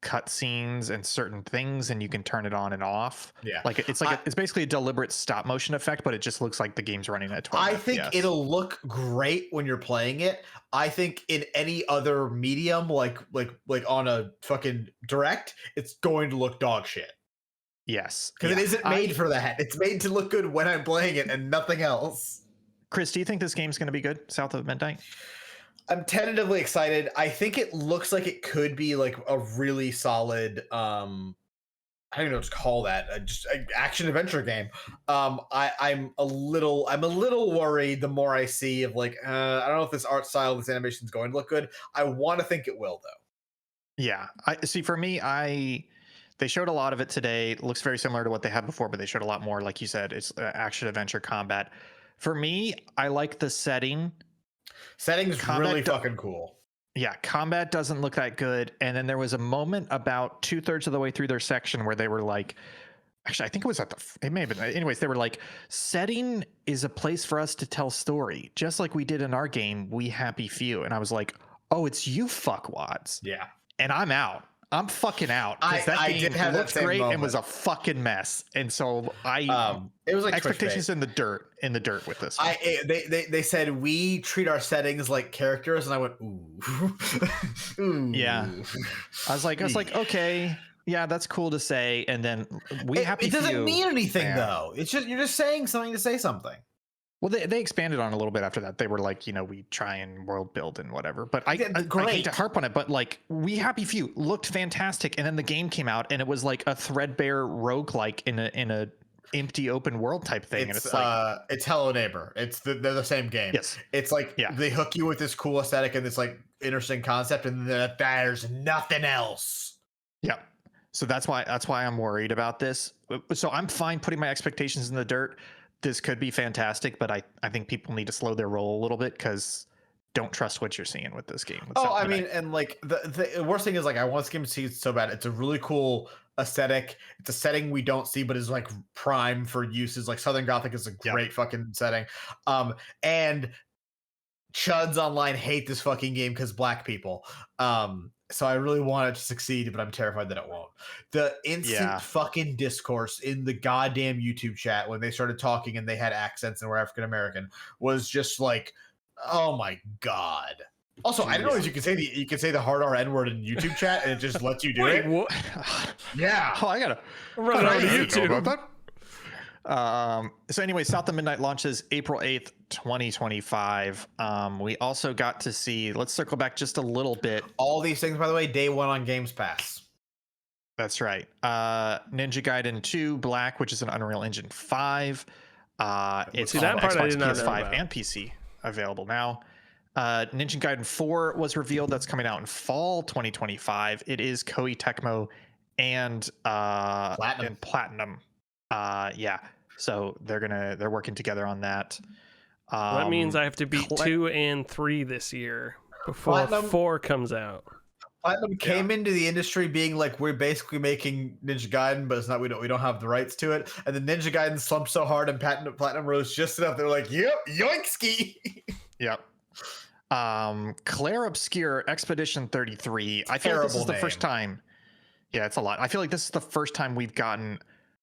cutscenes and certain things, and you can turn it on and off. Yeah, it's basically a deliberate stop motion effect, but it just looks like the game's running at 12 I think it'll look great when you're playing it. I think in any other medium, like on a fucking direct, it's going to look dog shit. Yes, because it isn't made for that. It's made to look good when I'm playing it and nothing else. Chris, do you think this game's going to be good, South of Midnight? I'm tentatively excited. I think it looks like it could be like a really solid I don't even know what to call that. Just action adventure game. I'm a little worried the more I see of I don't know if this art style, this animation is going to look good. I want to think it will though. Yeah, I see. For me, they showed a lot of it today. It looks very similar to what they had before, but they showed a lot more. Like you said, it's action adventure combat. For me, I like the setting. Setting's really fucking cool. Yeah, combat doesn't look that good. And then there was a moment about 2/3 of the way through their section where they were like, actually, I think it was it may have been. Anyways, they were like, setting is a place for us to tell story, just like we did in our game, We Happy Few. And I was like, oh, it's you fuckwads. Yeah. And I'm out. I'm fucking out, because that game looked great and was a fucking mess. And so it was like expectations in the dirt with this. They said we treat our settings like characters, and I went ooh. Ooh. Yeah. I was like okay, yeah, that's cool to say. And then it doesn't mean anything though. It's just you're just saying something to say something. Well, they expanded on it a little bit after that. They were like, we try and world build and whatever. But I hate to harp on it, but We Happy Few looked fantastic, and then the game came out, and it was like a threadbare roguelike in a empty open world type thing. It's Hello Neighbor. They're the same game. Yes. It's they hook you with this cool aesthetic and this interesting concept, and then there's nothing else. Yeah. So that's why I'm worried about this. So I'm fine putting my expectations in the dirt. This could be fantastic, but I think people need to slow their roll a little bit, because don't trust what you're seeing with this game. I mean, and the worst thing is I want this game to see it so bad. It's a really cool aesthetic. It's a setting we don't see, but is prime for uses. Southern Gothic is a great fucking setting. And chuds online hate this fucking game because black people. So I really want it to succeed, but I'm terrified that it won't. The instant fucking discourse in the goddamn YouTube chat when they started talking and they had accents and were African American was just oh my god. Also, I don't know if you can say the hard R N word in YouTube chat and it just lets you do it. What? Yeah. Oh, I gotta run it on YouTube. So anyway, South of Midnight launches April 8th, 2025. We also got to see, let's circle back just a little bit. All these things, by the way, day one on Games Pass. That's right. Ninja Gaiden 2 Black, which is an Unreal Engine 5. It's on Xbox, PS5, and PC. available now. Ninja Gaiden 4 was revealed. That's coming out in fall 2025. It is Koei Tecmo and Platinum. Yeah. So they're working together on that. That means I have to beat 2 and 3 this year before 4 comes out. Platinum came into the industry being like, we're basically making Ninja Gaiden, but it's not. We don't have the rights to it. And then Ninja Gaiden slumped so hard, and Platinum rose just enough. They're like, yep, yoinkski. Yep. Claire Obscure Expedition 33. I feel like this is the first time. Yeah, it's a lot. I feel like this is the first time we've gotten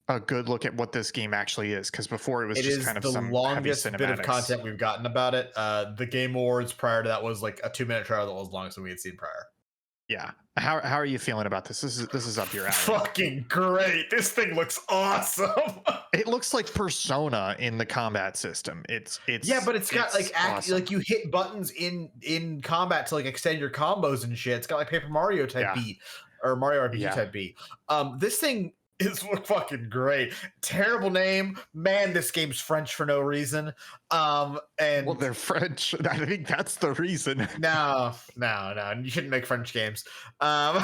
a good look at what this game actually is, because before it was just kind of some heavy cinematics. It is the longest bit of content we've gotten about it. The Game Awards prior to that was like a 2-minute trailer that was longer than we had seen prior. Yeah. How are you feeling about this? This is up your alley. Fucking great. This thing looks awesome. It looks like Persona in the combat system. It's yeah, but it's got like awesome. Like you hit buttons in combat to like extend your combos and shit. It's got like Paper Mario type beat or Mario RPG type beat. This thing is fucking great. Terrible name, man. This game's French for no reason. And well, they're French. I think that's the reason. No. You shouldn't make French games. South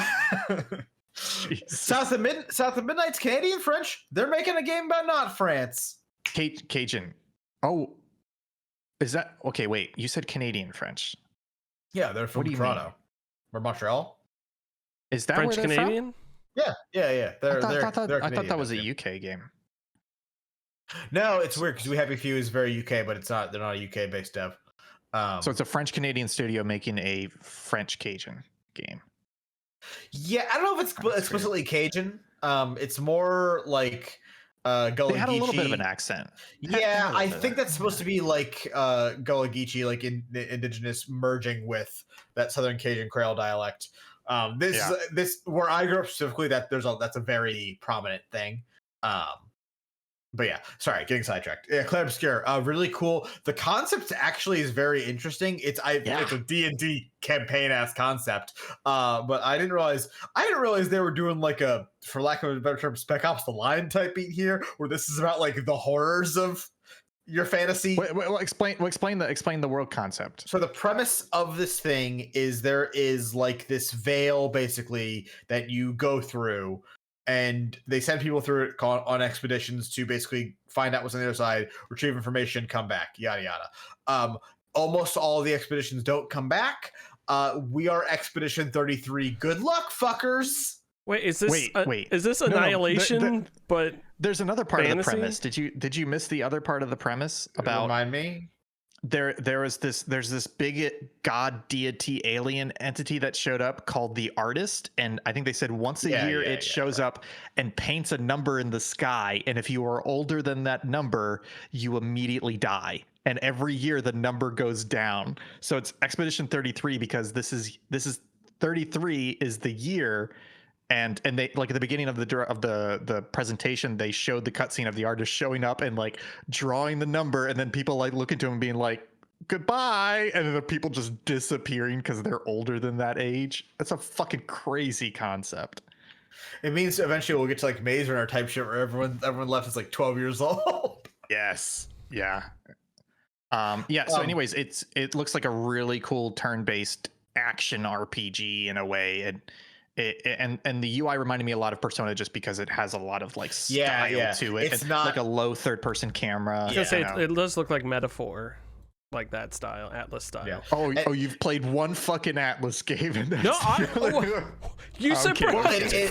of Midnight's Canadian French. They're making a game about not France. Cajun. Oh, is that okay? Wait, you said Canadian French. Yeah, they're from Toronto or Montreal. Is that French Canadian? From? Yeah. I thought that was a UK game. No, it's weird because We Happy Few is very UK, but it's not. They're not a UK based dev. So it's a French Canadian studio making a French Cajun game. Yeah, I don't know if it's explicitly Cajun. It's more like Gullah Geechee. They had a little bit of an accent. Yeah, I think that's supposed to be like Gullah Geechee, like in indigenous merging with that Southern Cajun Creole dialect. This where I grew up specifically, that's a very prominent thing. But yeah, sorry, getting sidetracked. Yeah, Claire Obscure, really cool. The concept actually is very interesting. It's a D&D campaign ass concept. But I didn't realize they were doing like a, for lack of a better term, Spec Ops: The Line type beat here, where this is about like the horrors of your fantasy. Explain the world concept. So the premise of this thing is there is like this veil basically that you go through, and they send people through it on expeditions to basically find out what's on the other side, retrieve information, come back, yada yada. Almost all of the expeditions don't come back. We are Expedition 33. Good luck, fuckers. Wait, is this is this Annihilation? No. But there's another part fantasy? of the premise. Did you miss the other part of the premise about? Remind me. There's this big god deity alien entity that showed up called the Artist, and I think they said once a year it shows up and paints a number in the sky, and if you are older than that number, you immediately die. And every year the number goes down. So it's Expedition 33 because this is 33 is the year. And they, like, at the beginning of the presentation, they showed the cutscene of the artist showing up and like drawing the number, and then people like looking to him and being like, goodbye, and then the people just disappearing because they're older than that age. That's a fucking crazy concept. It means eventually we'll get to like Maze Runner type shit where everyone left is like 12 years old. Yes. Yeah. So anyways, it looks like a really cool turn-based action RPG in a way, and the UI reminded me a lot of Persona just because it has a lot of like style to it. It's not like a low third-person camera. It does look like Metaphor, like that style, Atlas style. Yeah. Oh, you've played one fucking Atlas game, and that's you said it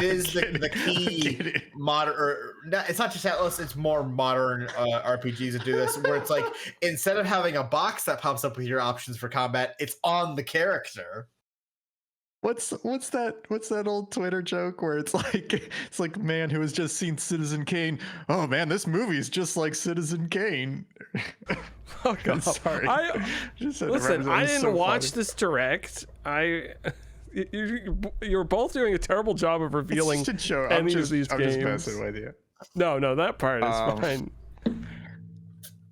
is the key modern. It's not just Atlas; it's more modern RPGs that do this, where it's like instead of having a box that pops up with your options for combat, it's on the character. What's that old Twitter joke where it's like man who has just seen Citizen Kane. Oh man, this movie is just like Citizens Kane. Oh God, sorry. Listen, I didn't watch this direct. You're both doing a terrible job of revealing any of these games. I'm just messing with you. No, that part is fine.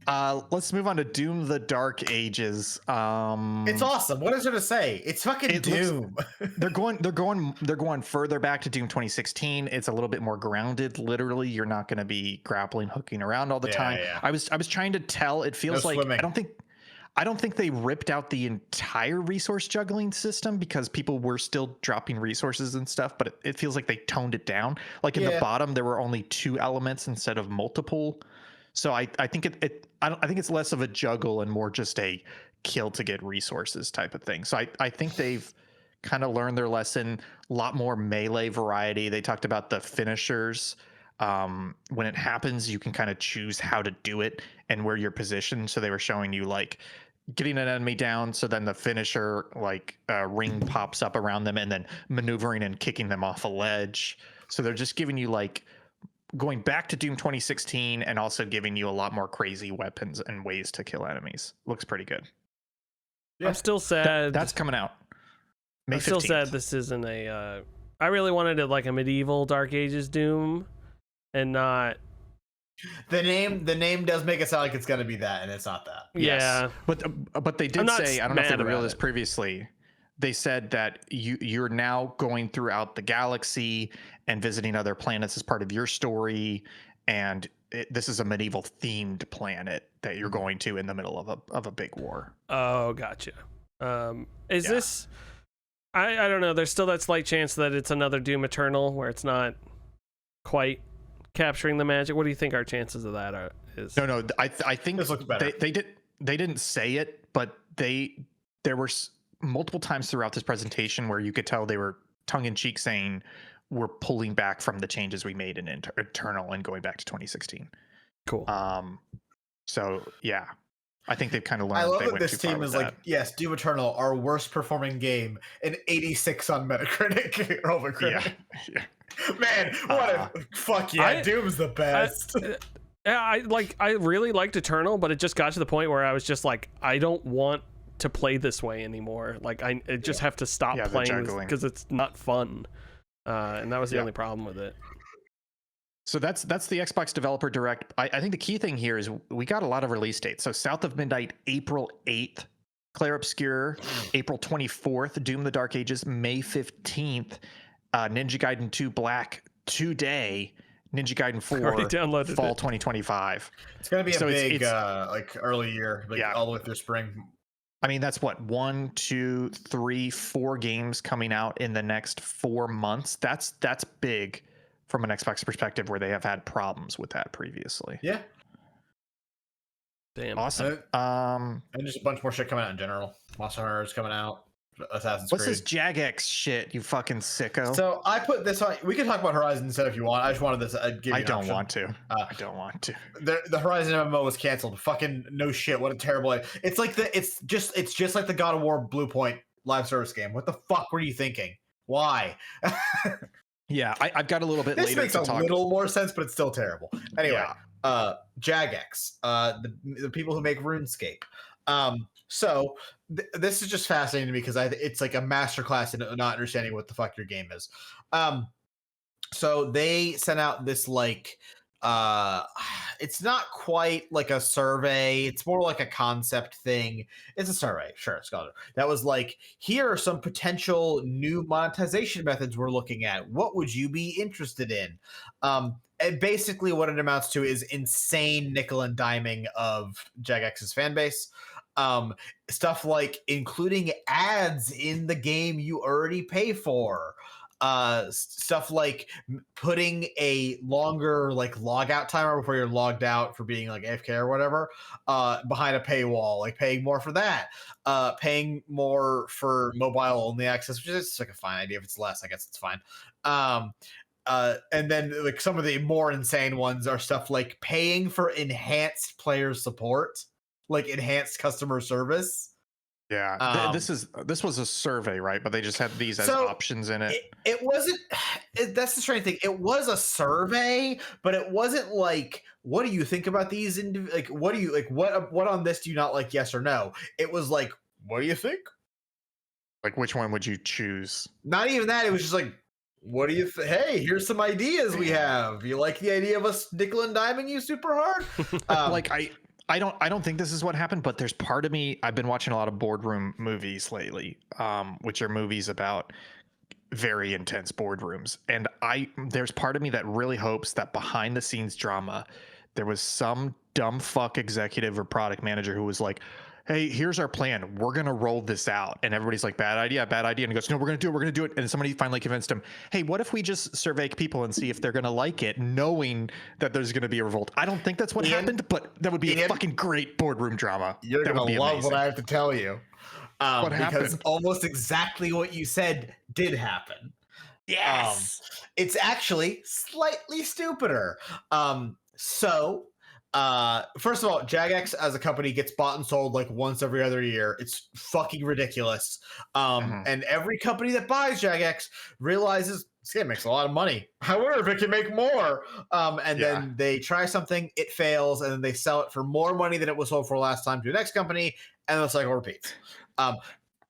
Let's move on to Doom: The Dark Ages. It's awesome. What is there to say? It's fucking Doom. They're going further back to Doom 2016. It's a little bit more grounded. Literally, you're not going to be grappling, hooking around all the time. Yeah. I was trying to tell. It feels like swimming. I don't think they ripped out the entire resource juggling system because people were still dropping resources and stuff, but it feels like they toned it down. Like in the bottom, there were only 2 elements instead of multiple. So I think I think it's less of a juggle and more just a kill to get resources type of thing. So I think they've kind of learned their lesson. A lot more melee variety. They talked about the finishers. When it happens, you can kind of choose how to do it and where you're positioned. So they were showing you like getting an enemy down, so then the finisher like ring pops up around them, and then maneuvering and kicking them off a ledge. So they're just giving you like going back to Doom 2016 and also giving you a lot more crazy weapons and ways to kill enemies. Looks pretty good. Yeah. I'm still sad. That's coming out May 15th. I'm still sad this isn't a... I really wanted it like a medieval Dark Ages Doom and not... The name does make it sound like it's going to be that, and it's not that. Yeah. Yes. But they did say, I don't know if they revealed this previously, they said that you're now going throughout the galaxy and visiting other planets as part of your story, and this is a medieval themed planet that you're going to in the middle of a big war. Oh, gotcha. Is this... I don't know. There's still that slight chance that it's another Doom Eternal where it's not quite capturing the magic. What do you think our chances of that is? No. I think this looks better. They didn't say it, but there were multiple times throughout this presentation where you could tell they were tongue in cheek saying we're pulling back from the changes we made in Eternal and going back to 2016. Cool. So yeah, I think they've kind of learned. I love that this team is like, yes, Doom Eternal, our worst performing game, an 86 on Metacritic or Overcritic. Yeah. Man, fuck yeah, Doom's the best. I really liked Eternal, but it just got to the point where I was just like, I don't want to play this way anymore. Like I just have to stop playing because it's not fun. And that was the only problem with it. So that's the Xbox Developer Direct. I think the key thing here is we got a lot of release dates. So South of Midnight, April 8th, Claire Obscure, April 24th, Doom: The Dark Ages, May 15th, Ninja Gaiden 2 Black today, Ninja Gaiden 4 fall 2025. It's gonna be a big like early year, all the way through spring. I mean, that's what 1, 2, 3, 4 games coming out in the next 4 months. That's big from an Xbox perspective, where they have had problems with that previously. Yeah. Damn. Awesome. And just a bunch more shit coming out in general. Monster Hunter is coming out. Assassin's Creed. What's this Jagex shit, you fucking sicko? So I put this on. We can talk about Horizon instead if you want. I just wanted this. I don't want to. I don't want to. The Horizon MMO was canceled. Fucking no shit. What a terrible. It's like it's just like the God of War Blue Point live service game. What the fuck were you thinking? Why? Yeah, I've got a little bit this later. This makes a little more sense, but it's still terrible. Anyway, Jagex, the people who make RuneScape. So this is just fascinating to me because it's like a masterclass in not understanding what the fuck your game is. So they sent out this like it's not quite like a survey, it's more like a concept thing. It's a survey, sure, Scholar. That was like, here are some potential new monetization methods we're looking at. What would you be interested in? And basically what it amounts to is insane nickel and diming of Jagex's fan base. Stuff like including ads in the game you already pay for. Stuff like putting a longer like logout timer before you're logged out for being like AFK or whatever behind a paywall, like paying more for that, paying more for mobile only access, which is like a fine idea. If it's less, I guess it's fine. And then like some of the more insane ones are stuff like paying for enhanced player support, like enhanced customer service. Yeah, this was a survey, right? But they just had these as options in it. It wasn't. That's the strange thing. It was a survey, but it wasn't like, what do you think about these? Like, what do you like? What on this do you not like? Yes or no? It was like, what do you think? Like, which one would you choose? Not even that. It was just like, what do you? Hey, here's some ideas we have. You like the idea of us nickel and diming you super hard? Like I don't think this is what happened, but there's part of me. I've been watching a lot of boardroom movies lately, which are movies about very intense boardrooms, and there's part of me that really hopes that behind the scenes drama, there was some dumb fuck executive or product manager who was like, hey, here's our plan, we're gonna roll this out, and everybody's like, bad idea, and he goes, no, we're gonna do it, and somebody finally convinced him, hey, what if we just survey people and see if they're gonna like it, knowing that there's gonna be a revolt. I don't think that's what happened, but that would be a fucking great boardroom drama. You're That gonna would be love amazing. what I have to tell you. What Because happened? almost exactly what you said did happen. Yes. It's actually slightly stupider. So first of all, Jagex as a company gets bought and sold like once every other year. It's fucking ridiculous. And every company that buys Jagex realizes this game makes a lot of money. However, if it can make more, then they try something, it fails, and then they sell it for more money than it was sold for last time to the next company, and the cycle repeats.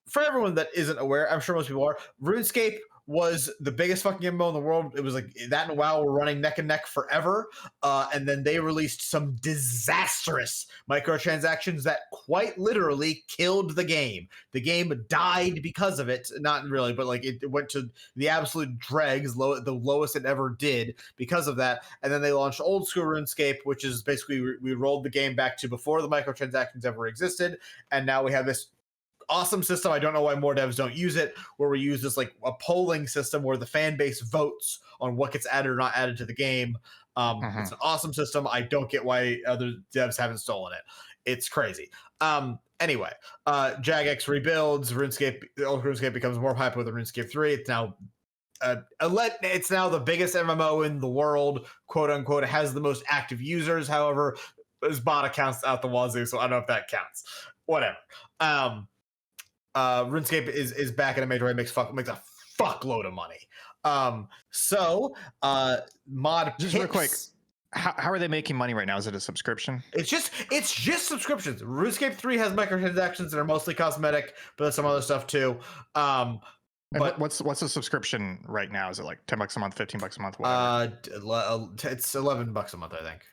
For everyone that isn't aware, I'm sure most people are, RuneScape was the biggest fucking MMO in the world. It was like that and WoW were running neck and neck forever. And then they released some disastrous microtransactions that quite literally killed the game. The game died because of it. Not really, but like it went to the absolute dregs, the lowest it ever did because of that. And then they launched old school RuneScape, which is basically we rolled the game back to before the microtransactions ever existed. And now we have this awesome system. I don't know why more devs don't use it, where we use this like a polling system where the fan base votes on what gets added or not added to the game. It's an awesome system. I don't get why other devs haven't stolen it. It's crazy. Anyway, Jagex rebuilds. RuneScape, the old RuneScape becomes more popular than RuneScape 3. It's now it's now the biggest MMO in the world, quote unquote. It has the most active users. However, there's bot accounts out the wazoo, so I don't know if that counts. Whatever. RuneScape is back in a major way, makes a fuckload of money. Mod just Pips, real quick, how are they making money right now? Is it a subscription? It's just subscriptions. RuneScape 3 has microtransactions that are mostly cosmetic, but there's some other stuff too. But what's the subscription right now? Is it like $10 a month, $15 a month? Whatever? It's $11 a month, I think.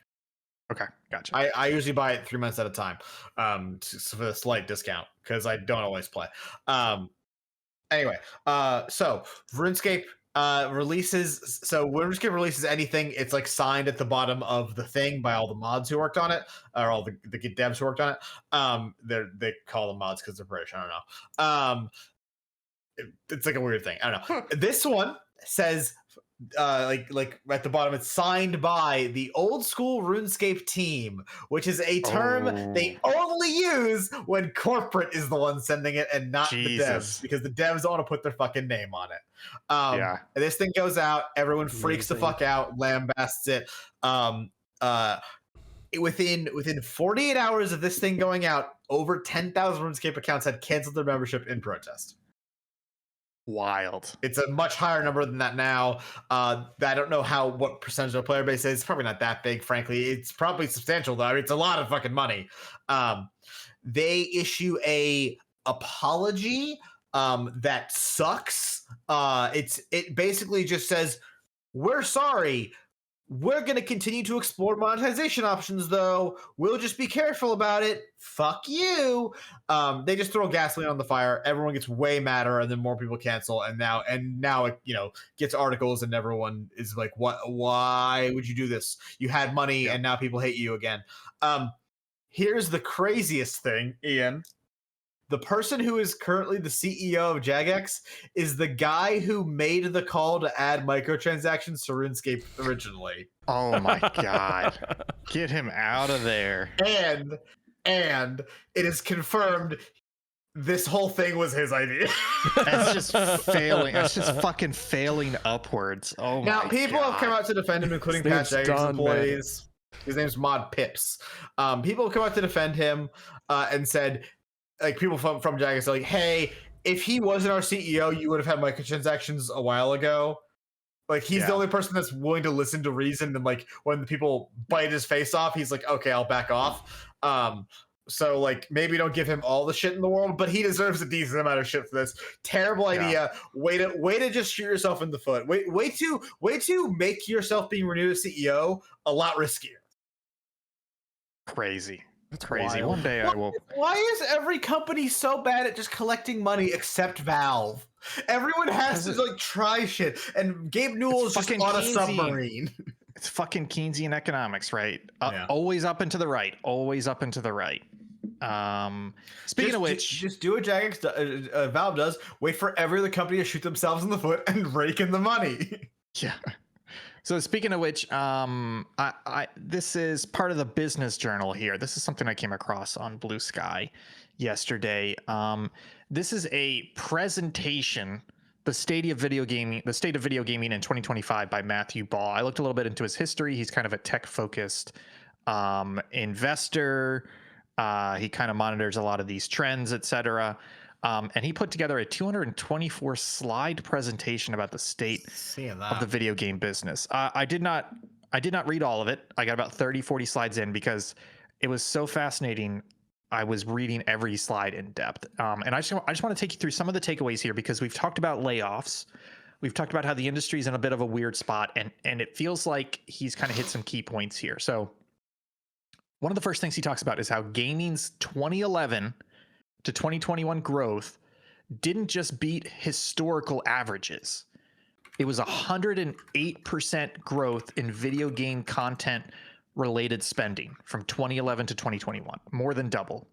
Okay, gotcha. I usually buy it 3 months at a time, for a slight discount because I don't always play. Anyway, so RuneScape releases. So when RuneScape releases anything, it's like signed at the bottom of the thing by all the mods who worked on it, or all the devs who worked on it. They call them mods because they're British. I don't know. It's like a weird thing. I don't know. This one says. Like at the bottom, it's signed by the old school RuneScape team, which is a term they only use when corporate is the one sending it and not the devs, because the devs don't want to put their fucking name on it. This thing goes out, everyone freaks the fuck out, lambasts it. Within 48 hours of this thing going out, over 10,000 RuneScape accounts had canceled their membership in protest. Wild. It's a much higher number than that now. I don't know what percentage of the player base is. It's probably not that big, frankly. It's probably substantial though. I mean, it's a lot of fucking money. They issue a apology that sucks. It basically just says, we're sorry. We're going to continue to explore monetization options, though. We'll just be careful about it. Fuck you. They just throw gasoline on the fire. Everyone gets way madder, and then more people cancel. And now it, gets articles, and everyone is like, "What? Why would you do this? You had money, and now people hate you again." Here's the craziest thing, Ian. The person who is currently the CEO of Jagex is the guy who made the call to add microtransactions to RuneScape originally. Oh my god. Get him out of there. And it is confirmed this whole thing was his idea. That's just failing. That's just fucking failing upwards. Oh my god. Now, people have come out to defend him, including Pat Jagex employees. His name's Mod Pips. People have come out to defend him and said, like, people from Jagex are like, hey, if he wasn't our CEO, you would have had microtransactions a while ago. Like, he's the only person that's willing to listen to reason, and like when the people bite his face off, he's like, okay, I'll back off. So like, maybe don't give him all the shit in the world, but he deserves a decent amount of shit for this. Terrible idea. Way to just shoot yourself in the foot. Way to make yourself being renewed as CEO a lot riskier. Crazy. It's crazy. wild. One day I will. Why is every company so bad at just collecting money except Valve? Everyone has to like try shit, and Gabe Newell's just on a submarine. It's fucking Keynesian economics, right? Yeah. Always up and to the right. Always up and to the right. Speaking of which, just do what Jagex Valve does. Wait for every other company to shoot themselves in the foot and rake in the money. Yeah. So speaking of which, this is part of the business journal here. This is something I came across on Blue Sky yesterday. This is a presentation, the state of video gaming in 2025 by Matthew Ball. I looked a little bit into his history. He's kind of a tech-focused investor. He kind of monitors a lot of these trends, etc. And he put together a 224 slide presentation about the state of the video game business. I did not read all of it. I got about 30-40 slides in because it was so fascinating. I was reading every slide in depth. And I just want to take you through some of the takeaways here, because we've talked about layoffs. We've talked about how the industry is in a bit of a weird spot, and it feels like he's kind of hit some key points here. So one of the first things he talks about is how gaming's 2011 to 2021 growth didn't just beat historical averages. It was 108% growth in video game content related spending from 2011 to 2021, more than double.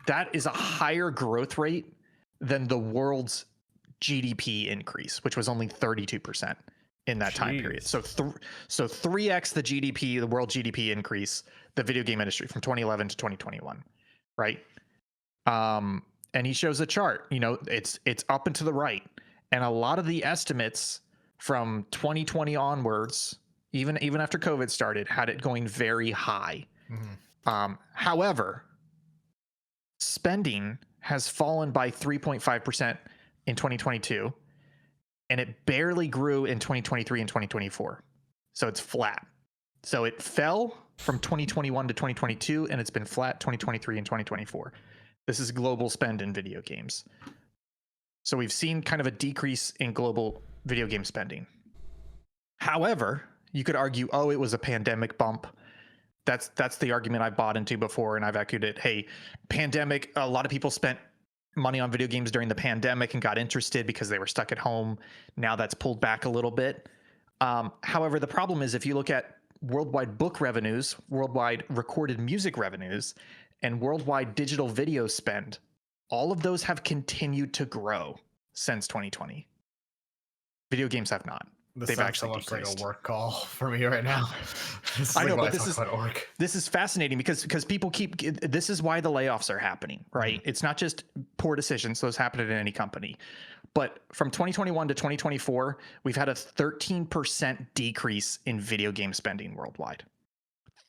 That is a higher growth rate than the world's GDP increase, which was only 32% in that time period. So 3x the GDP, the world GDP increase, the video game industry from 2011 to 2021, right? And he shows a chart, it's up and to the right. And a lot of the estimates from 2020 onwards, even after COVID started, had it going very high. Mm-hmm. However, spending has fallen by 3.5% in 2022, and it barely grew in 2023 and 2024. So it's flat. So it fell from 2021 to 2022, and it's been flat 2023 and 2024. This is global spend in video games. So we've seen kind of a decrease in global video game spending. However, you could argue, it was a pandemic bump. That's the argument I've bought into before, and I've echoed it. Hey, pandemic, a lot of people spent money on video games during the pandemic and got interested because they were stuck at home. Now that's pulled back a little bit. However, the problem is, if you look at worldwide book revenues, worldwide recorded music revenues, and worldwide digital video spend, all of those have continued to grow since 2020. Video games have not. They've actually decreased. Like a work call for me right now. I know, but this is fascinating because people this is why the layoffs are happening, right? Mm-hmm. It's not just poor decisions. Those happen at any company. But from 2021 to 2024, we've had a 13% decrease in video game spending worldwide.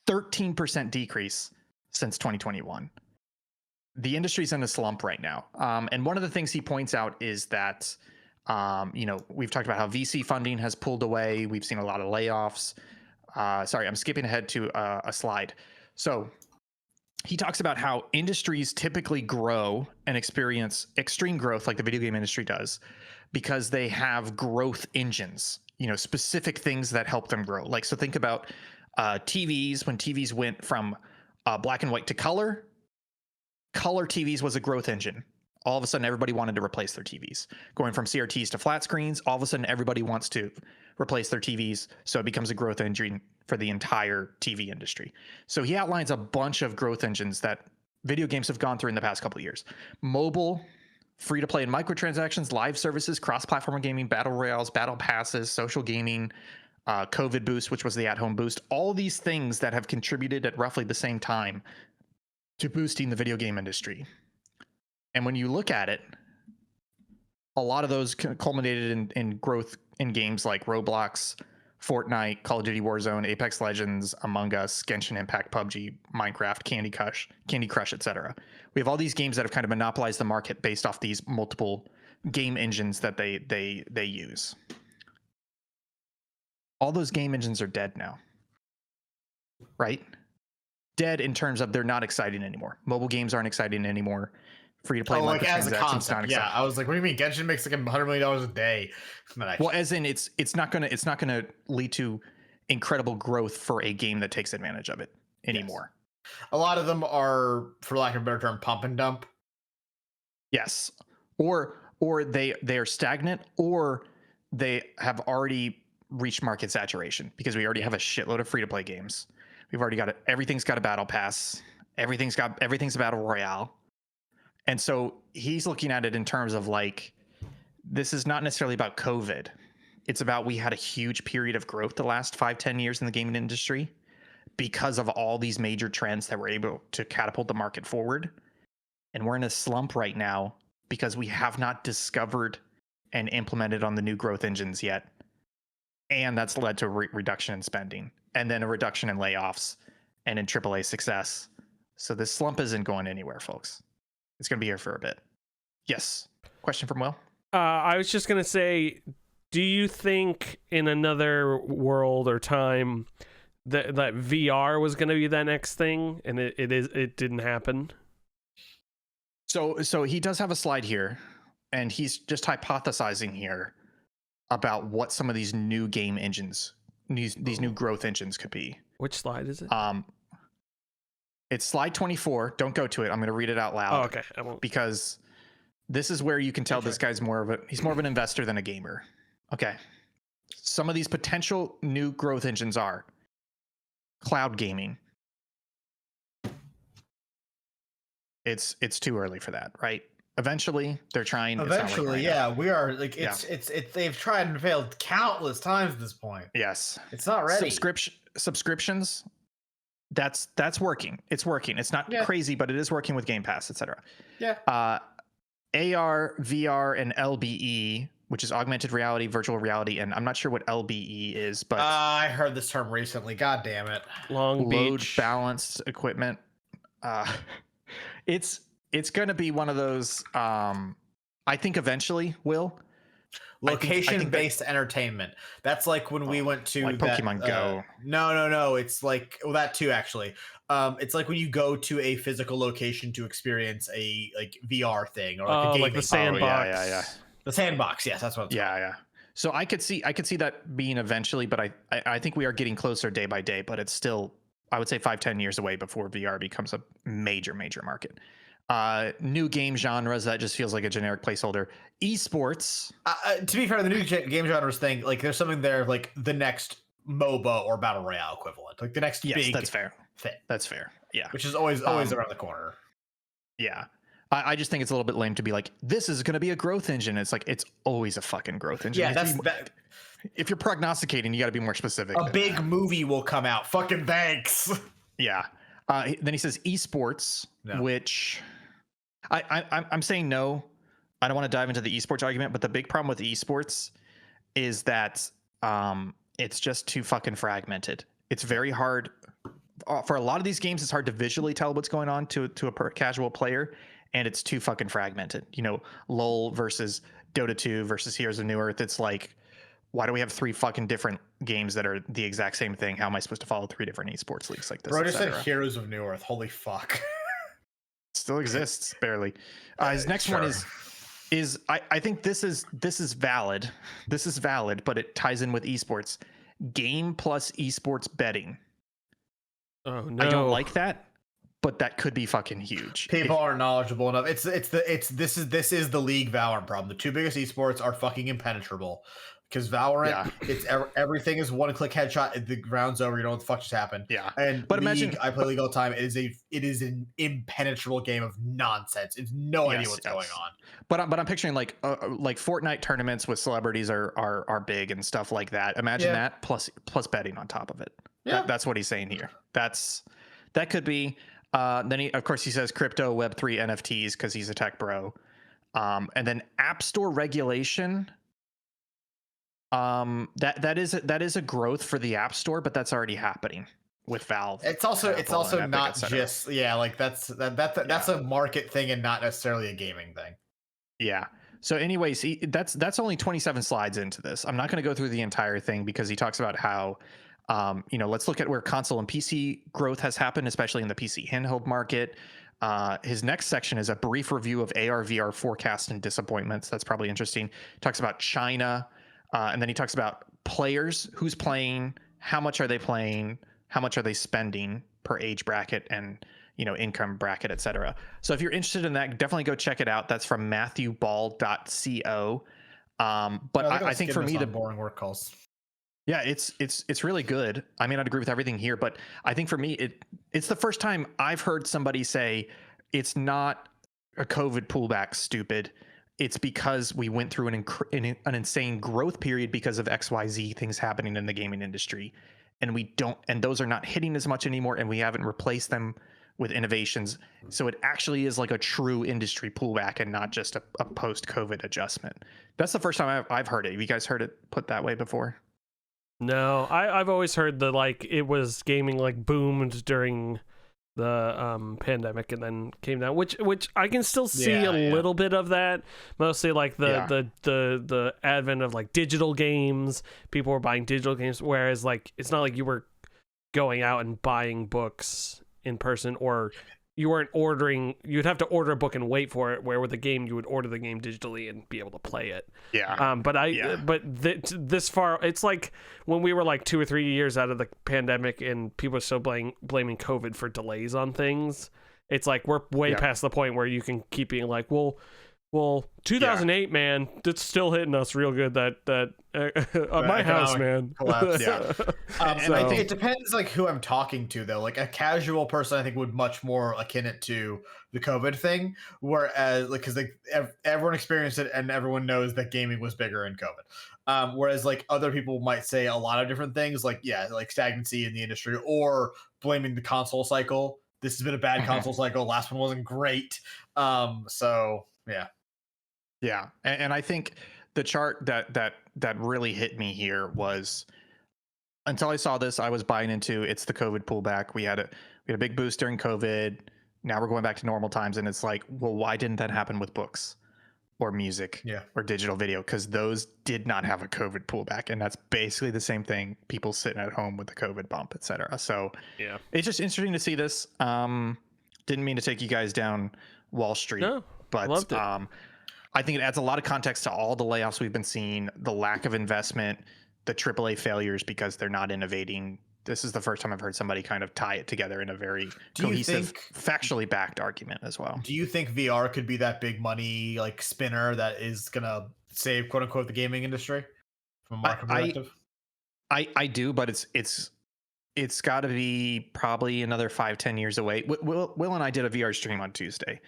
13% decrease since 2021. The industry's in a slump right now. And one of the things he points out is that, we've talked about how VC funding has pulled away. We've seen a lot of layoffs. Sorry, I'm skipping ahead to a slide. So he talks about how industries typically grow and experience extreme growth like the video game industry does because they have growth engines, specific things that help them grow. Like, so think about TVs. When TVs went from black and white to color TVs was a growth engine. All of a sudden, everybody wanted to replace their TVs. Going from CRTs to flat screens, all of a sudden, everybody wants to replace their TVs. So it becomes a growth engine for the entire TV industry. So he outlines a bunch of growth engines that video games have gone through in the past couple of years. Mobile, free-to-play and microtransactions, live services, cross-platform gaming, battle royales, battle passes, social gaming, COVID boost, which was the at-home boost. All of these things that have contributed at roughly the same time to boosting the video game industry. And when you look at it, a lot of those culminated in growth in games like Roblox, Fortnite, Call of Duty Warzone, Apex Legends, Among Us, Genshin Impact, PUBG, Minecraft, Candy Crush, etc. We have all these games that have kind of monopolized the market based off these multiple game engines that they use. All those game engines are dead now, right? Dead in terms of they're not exciting anymore. Mobile games aren't exciting anymore. Free to play as a concept. Yeah, I was like, what do you mean? Genshin makes like $100 million a day. Well, as in it's not gonna lead to incredible growth for a game that takes advantage of it anymore. A lot of them are, for lack of a better term, pump and dump. Yes, or they are stagnant, or they have already reached market saturation because we already have a shitload of free to play games. We've already got it. Everything's got a battle pass. Everything's a battle royale. And so he's looking at it in terms of like, this is not necessarily about COVID. It's about, we had a huge period of growth the last 5-10 years in the gaming industry because of all these major trends that were able to catapult the market forward. And we're in a slump right now because we have not discovered and implemented on the new growth engines yet. And that's led to a reduction in spending, and then a reduction in layoffs and in AAA success. So this slump isn't going anywhere, folks. It's going to be here for a bit. Yes. Question from Will? I was just going to say, do you think in another world or time that VR was going to be that next thing, and it didn't happen? So he does have a slide here, and he's just hypothesizing here about what some of these new game engines, these new growth engines could be. Which slide is it? It's slide 24. Don't go to it. I'm going to read it out loud. Oh, okay. I won't. Because this is where you can tell this guy's more of an investor than a gamer. Okay. Some of these potential new growth engines are cloud gaming. It's too early for that, right? Eventually, they're trying. Eventually, yeah, we are like it's they've tried and failed countless times at this point. Yes, it's not ready. Subscriptions, that's working. It's working. It's not crazy, but it is working with Game Pass, etc. Yeah. AR, VR, and LBE, which is augmented reality, virtual reality, and I'm not sure what LBE is, but I heard this term recently. God damn it! Long load Beach balanced equipment. It's going to be one of those. I think eventually, Will. Location-based entertainment. That's like when we went to like Pokemon Go. No. It's like that too, actually. It's like when you go to a physical location to experience a VR thing, or like a like the sandbox. Yeah. The sandbox. Yes, that's what. It's called. Yeah. So I could see that being eventually, but I think we are getting closer day by day. But it's still, I would say, 5-10 years away before VR becomes a major market. New game genres, that just feels like a generic placeholder. Esports. To be fair, the new game genres thing, like there's something there, like the next MOBA or battle royale equivalent, like the next big. That's fair. Thing. That's fair. Yeah, which is always around the corner. Yeah, I just think it's a little bit lame to be like, this is going to be a growth engine. It's like, it's always a fucking growth engine. Yeah, that. If you're prognosticating, you got to be more specific. A big movie will come out. Fucking thanks. Yeah. Then he says esports, which I'm saying no. I don't want to dive into the esports argument, but the big problem with esports is that it's just too fucking fragmented. It's very hard for a lot of these games. It's hard to visually tell what's going on to a casual player, and it's too fucking fragmented. You know, LoL versus Dota 2 versus Heroes of New Earth. It's like, why do we have 3 fucking different games that are the exact same thing? How am I supposed to follow 3 different esports leagues like this? Bro just said Heroes of New Earth. Holy fuck. Still exists barely. His next one is I think this is valid. This is valid, but it ties in with esports. Game plus esports betting. Oh no. I don't like that, but that could be fucking huge. People aren't knowledgeable enough. This is the League Valorant problem. The 2 biggest esports are fucking impenetrable. Because Valorant, it's everything is one-click headshot. The round's over. You know what the fuck just happened. Yeah. But imagine, I play League all the time. It is an impenetrable game of nonsense. It's no idea what's going on. But I'm picturing like Fortnite tournaments with celebrities are big and stuff like that. Imagine that plus betting on top of it. Yeah. That's what he's saying here. That could be. Then he says crypto, Web3, NFTs because he's a tech bro. And then App Store regulation. That is a growth for the App Store, but that's already happening with Valve. It's also not just like that's a market thing and not necessarily a gaming thing. Yeah. So anyways, that's only 27 slides into this. I'm not going to go through the entire thing because he talks about how let's look at where console and PC growth has happened, especially in the PC handheld market. His next section is a brief review of AR VR forecast and disappointments. That's probably interesting. He talks about China. And then he talks about players, who's playing, how much are they playing, how much are they spending per age bracket and income bracket, etc. So if you're interested in that, definitely go check it out. That's from matthewball.co. But I think for me, the boring work calls. Yeah, it's really good. I may not agree with everything here, but I think for me, it's the first time I've heard somebody say it's not a COVID pullback, stupid. It's because we went through an insane growth period because of XYZ things happening in the gaming industry, and those are not hitting as much anymore, and we haven't replaced them with innovations. So it actually is like a true industry pullback and not just a post-COVID adjustment. That's the first time I've heard it. Have you guys heard it put that way before? No, I've always heard that like it was gaming like boomed during the pandemic and then came down, which I can still see a little bit of that. Mostly like the advent of like digital games. People were buying digital games, whereas like it's not like you were going out and buying books in person, or you weren't ordering. You'd have to order a book and wait for it. Where with a game, you would order the game digitally and be able to play it. Yeah. This far, it's like when we were like 2 or 3 years out of the pandemic, and people are still blaming COVID for delays on things. It's like we're way past the point where you can keep being like, well, 2008, man, it's still hitting us real good. That on my house, man. Collapse. And I think it depends like who I'm talking to though. Like a casual person, I think would much more akin it to the COVID thing, whereas like because like everyone experienced it and everyone knows that gaming was bigger in COVID. Whereas like other people might say a lot of different things, like like stagnancy in the industry or blaming the console cycle. This has been a bad console cycle. Last one wasn't great. So yeah. Yeah, and I think the chart that really hit me here was, until I saw this, I was buying into it's the COVID pullback. We had a big boost during COVID. Now we're going back to normal times, and it's like, well, why didn't that happen with books or music or digital video? Because those did not have a COVID pullback, and that's basically the same thing. People sitting at home with the COVID bump, etc. So it's just interesting to see this. Didn't mean to take you guys down Wall Street, but loved it. I think it adds a lot of context to all the layoffs we've been seeing, the lack of investment, the AAA failures because they're not innovating. This is the first time I've heard somebody kind of tie it together in a very cohesive, factually backed argument as well. Do you think VR could be that big money like spinner that is gonna save quote unquote the gaming industry from a market perspective? I do, but it's got to be probably another 5-10 years away. Will and I did a VR stream on Tuesday,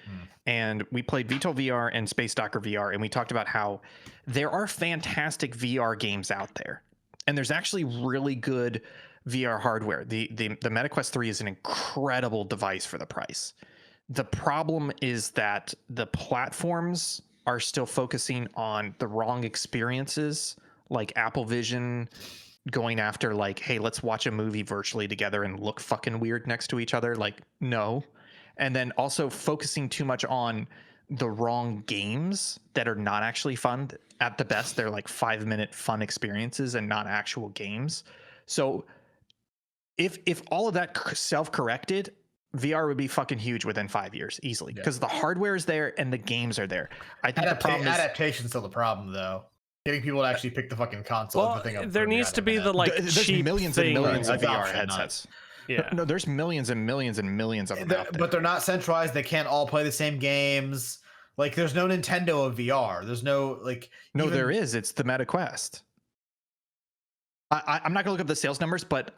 and we played VTOL VR and Space Docker VR, and we talked about how there are fantastic VR games out there, and there's actually really good VR hardware. The Meta Quest 3 is an incredible device for the price. The problem is that the platforms are still focusing on the wrong experiences, like Apple Vision going after like, hey, let's watch a movie virtually together and look fucking weird next to each other. Like, no. And then also focusing too much on the wrong games that are not actually fun. At the best, they're like 5-minute fun experiences and not actual games. So if all of that self-corrected, VR would be fucking huge within 5 years easily, because the hardware is there and the games are there. I think the problem is adaptation's still the problem though. Getting people to actually pick the fucking console. Well, there needs to be the like there's cheap millions thing. and millions of VR Adoption, headsets. Yeah. No, there's millions and millions and millions of them out there. But they're not centralized. They can't all play the same games. Like there's no Nintendo of VR. There's no like. No, there is. It's the Meta Quest. I'm not gonna look up the sales numbers, but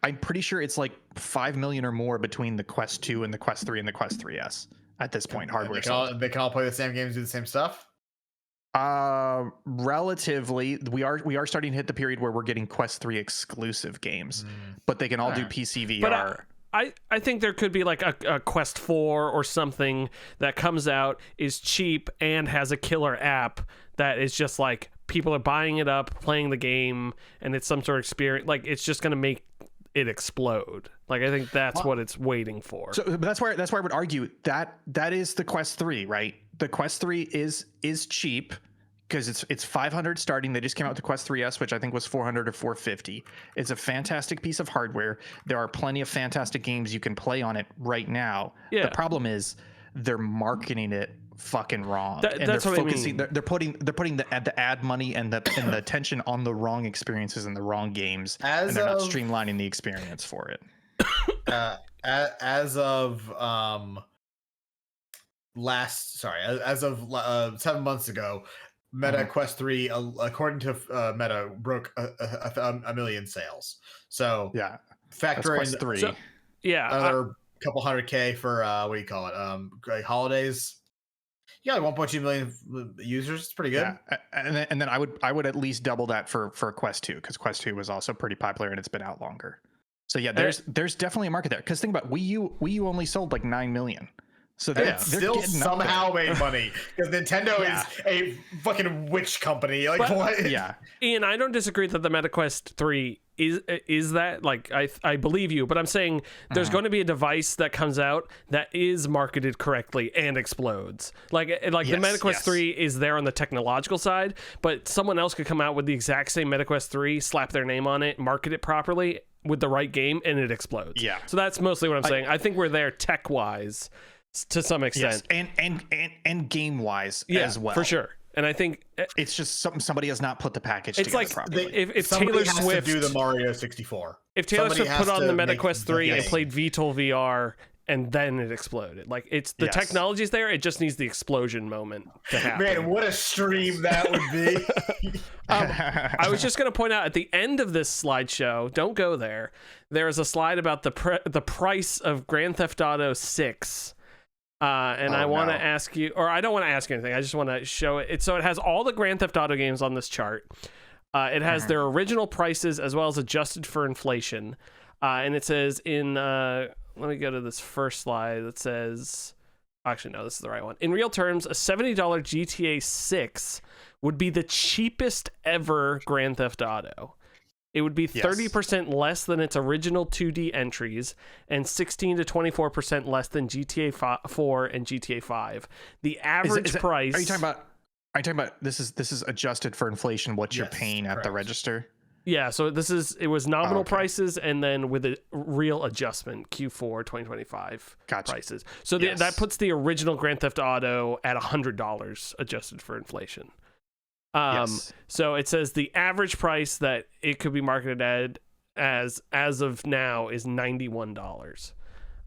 I'm pretty sure it's like 5 million or more between the Quest 2 and the Quest 3 and the Quest 3S at this point. Hardware. They can all play the same games, do the same stuff. Relatively, we are starting to hit the period where we're getting Quest 3 exclusive games, but they can all do PC VR. But I think there could be like a Quest 4 or something that comes out, is cheap, and has a killer app that is just like people are buying it up, playing the game, and it's some sort of experience. Like it's just gonna make it explode. Like I think that's what it's waiting for. So but that's where I would argue that is the Quest 3, right? The Quest 3 is cheap because it's 500 starting. They just came out with the Quest 3S, which I think was 400 or 450. It's a fantastic piece of hardware. There are plenty of fantastic games you can play on it right now. Yeah. The problem is they're marketing it fucking wrong. That's what focusing, I mean. They're putting the ad money and the attention on the wrong experiences and the wrong games, and they're not streamlining the experience for it. as of as of 7 months ago, Meta Quest 3, according to Meta, broke a million sales. So Yeah, factor in Quest 3. So, yeah, another couple 100K for what do you call it? Like holidays. Yeah, 1.2 million users. It's pretty good. Yeah, and then I would at least double that for Quest 2, because Quest 2 was also pretty popular and it's been out longer. So yeah, there's definitely a market there. Because think about Wii U only sold like 9 million. So they're still somehow made money, because Nintendo is a fucking witch company. Like, what? Yeah, Ian, I don't disagree that the Meta Quest 3 is that, like, I believe you, but I'm saying there's going to be a device that comes out that is marketed correctly and explodes. Like the Meta Quest 3 is there on the technological side, but someone else could come out with the exact same Meta Quest 3, slap their name on it, market it properly with the right game, and it explodes. Yeah. So that's mostly what I'm saying. I think we're there tech wise to some extent. Yes, and game wise as well, for sure. And I think it's just somebody has not put the package it's together like properly. If somebody Taylor has Swift to do the Mario 64, if Taylor somebody Swift put has on the to Meta make Quest the 3 and game. played VTOL VR, and then it exploded. Like, it's the technology's there, it just needs the explosion moment to happen. Man, what a stream that would be. I was just going to point out, at the end of this slideshow, don't go there, there is a slide about the price of Grand Theft Auto 6. And I want to ask you, or I don't want to ask you anything, I just want to show it. So it has all the Grand Theft Auto games on this chart. It has their original prices as well as adjusted for inflation. And it says let me go to this first slide that says, actually, no, this is the right one. In real terms, a $70 GTA 6 would be the cheapest ever Grand Theft Auto. It would be 30% less than its original 2D entries and 16 to 24% less than GTA 4 and GTA 5. The average price... Are you talking about this is adjusted for inflation, what you're paying at the register? Yeah, so it was nominal prices, and then with a real adjustment, Q4 2025 prices. So that puts the original Grand Theft Auto at $100 adjusted for inflation. So it says the average price that it could be marketed at as of now is $91.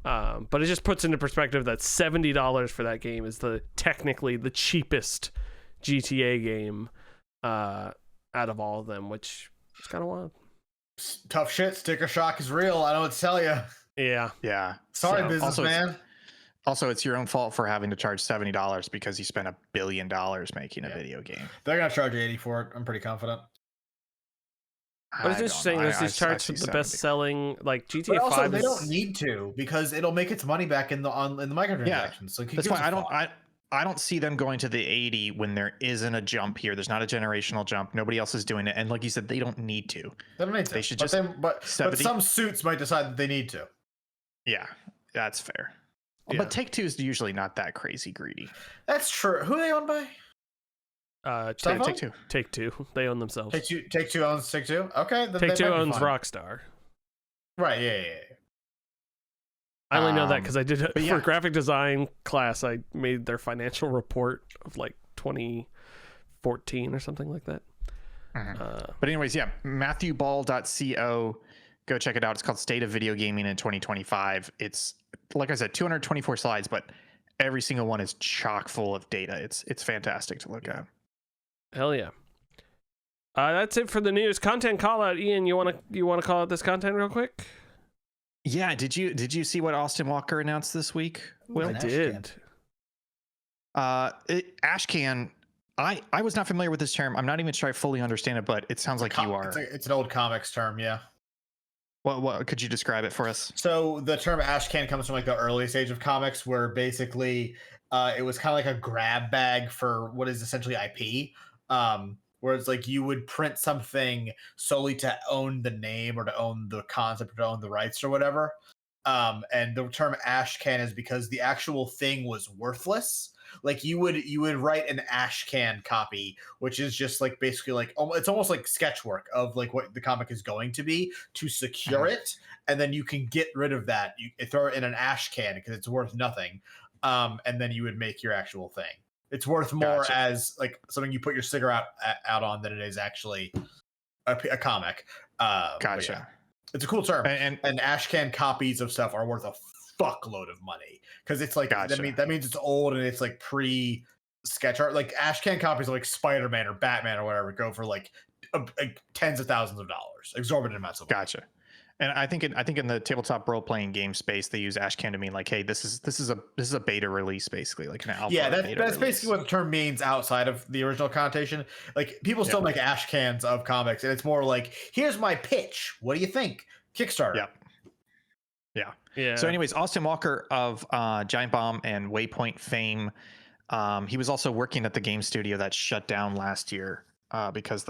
But it just puts into perspective that $70 for that game is technically the cheapest GTA game out of all of them, which is kind of wild. Tough shit. Sticker shock is real. I don't know what to tell you. Yeah. Sorry, businessman. Also, it's your own fault for having to charge $70 because you spent $1 billion making a video game. They're gonna charge you $80 for it. I'm pretty confident. But it's interesting. There's these charts with the best-selling, like GTA 5. Also, they don't need to, because it'll make its money back in the microtransactions. Yeah, so that's why I don't see them going to the 80 when there isn't a jump here. There's not a generational jump. Nobody else is doing it, and like you said, they don't need to. They don't need to. They should but some suits might decide that they need to. Yeah, that's fair. Yeah. But Take-Two is usually not that crazy greedy. That's true. Who are they owned by? Take-Two. Take-Two. They own themselves. Take-Two owns Take-Two? Okay. Take-Two owns Rockstar. Right, yeah. I only know that because I did it for graphic design class. I made their financial report of like 2014 or something like that. But anyways, MatthewBall.co. Go check it out. It's called State of Video Gaming in 2025. It's, like I said, 224 slides, but every single one is chock full of data. It's fantastic to look at. Hell yeah. That's it for the news. Content call out. Ian, you want to call out this content real quick? Yeah. Did you see what Austin Walker announced this week? Well, I did. Ashcan. I was not familiar with this term. I'm not even sure I fully understand it, but it sounds like you are. It's an old comics term, yeah. What could you describe it for us? So the term ashcan comes from like the early stage of comics, where basically it was kind of like a grab bag for what is essentially IP. Where it's like you would print something solely to own the name or to own the concept or to own the rights or whatever. And the term ashcan is because the actual thing was worthless. Like you would write an ashcan copy, which is just like basically like it's almost like sketchwork of like what the comic is going to be to secure it, and then you can get rid of that. You throw it in an ashcan because it's worth nothing, and then you would make your actual thing. It's worth more as like something you put your cigarette out on than it is actually a comic. Gotcha. It's a cool term. And ashcan copies of stuff are worth a fuckload of money because it's like Gotcha. that means it's old and it's like pre sketch art. Like ashcan copies of like Spider-Man or Batman or whatever go for like tens of thousands of dollars, exorbitant amounts of money. Gotcha. And I think in the tabletop role playing game space, they use ashcan to mean like, hey, this is a beta release, basically, like an alpha. Yeah, that's release. basically what the term means outside of the original connotation. Like people still make ashcans of comics, and it's more like, here's my pitch. What do you think? Kickstarter. Yeah. So, anyways, Austin Walker of Giant Bomb and Waypoint fame. He was also working at the game studio that shut down last year because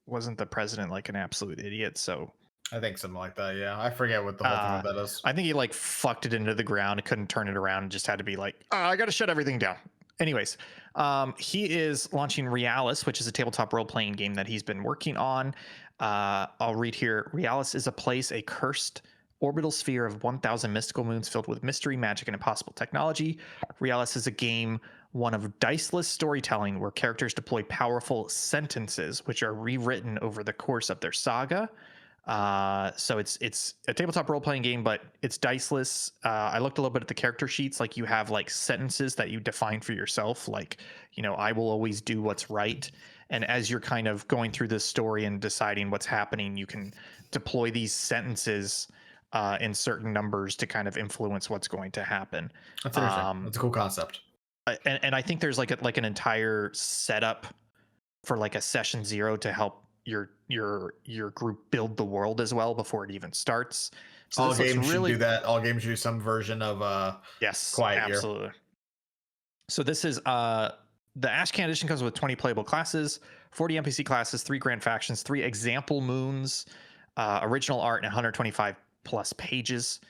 wasn't the president like an absolute idiot. So I think something like that. Yeah, I forget what the whole thing of that is. I think he like fucked it into the ground. Couldn't turn it around. And just had to be like, I got to shut everything down. Anyways, he is launching Realis, which is a tabletop role-playing game that he's been working on. I'll read here. Realis is a cursed orbital sphere of 1,000 mystical moons filled with mystery, magic, and impossible technology. Realis is a game, one of diceless storytelling, where characters deploy powerful sentences, which are rewritten over the course of their saga. So it's a tabletop role-playing game, but it's diceless. I looked a little bit at the character sheets. Like you have like sentences that you define for yourself. Like, I will always do what's right. And as you're kind of going through this story and deciding what's happening, you can deploy these sentences in certain numbers to kind of influence what's going to happen. That's interesting. That's a cool concept. And I think there's like an entire setup for like a session 0 to help your group build the world as well before it even starts. So all games should do that. All games should do some version of yes, Quiet absolutely. Year. So this is the Ashcan edition comes with 20 playable classes, 40 NPC classes, 3 grand factions, 3 example moons, original art, and 125 plus pages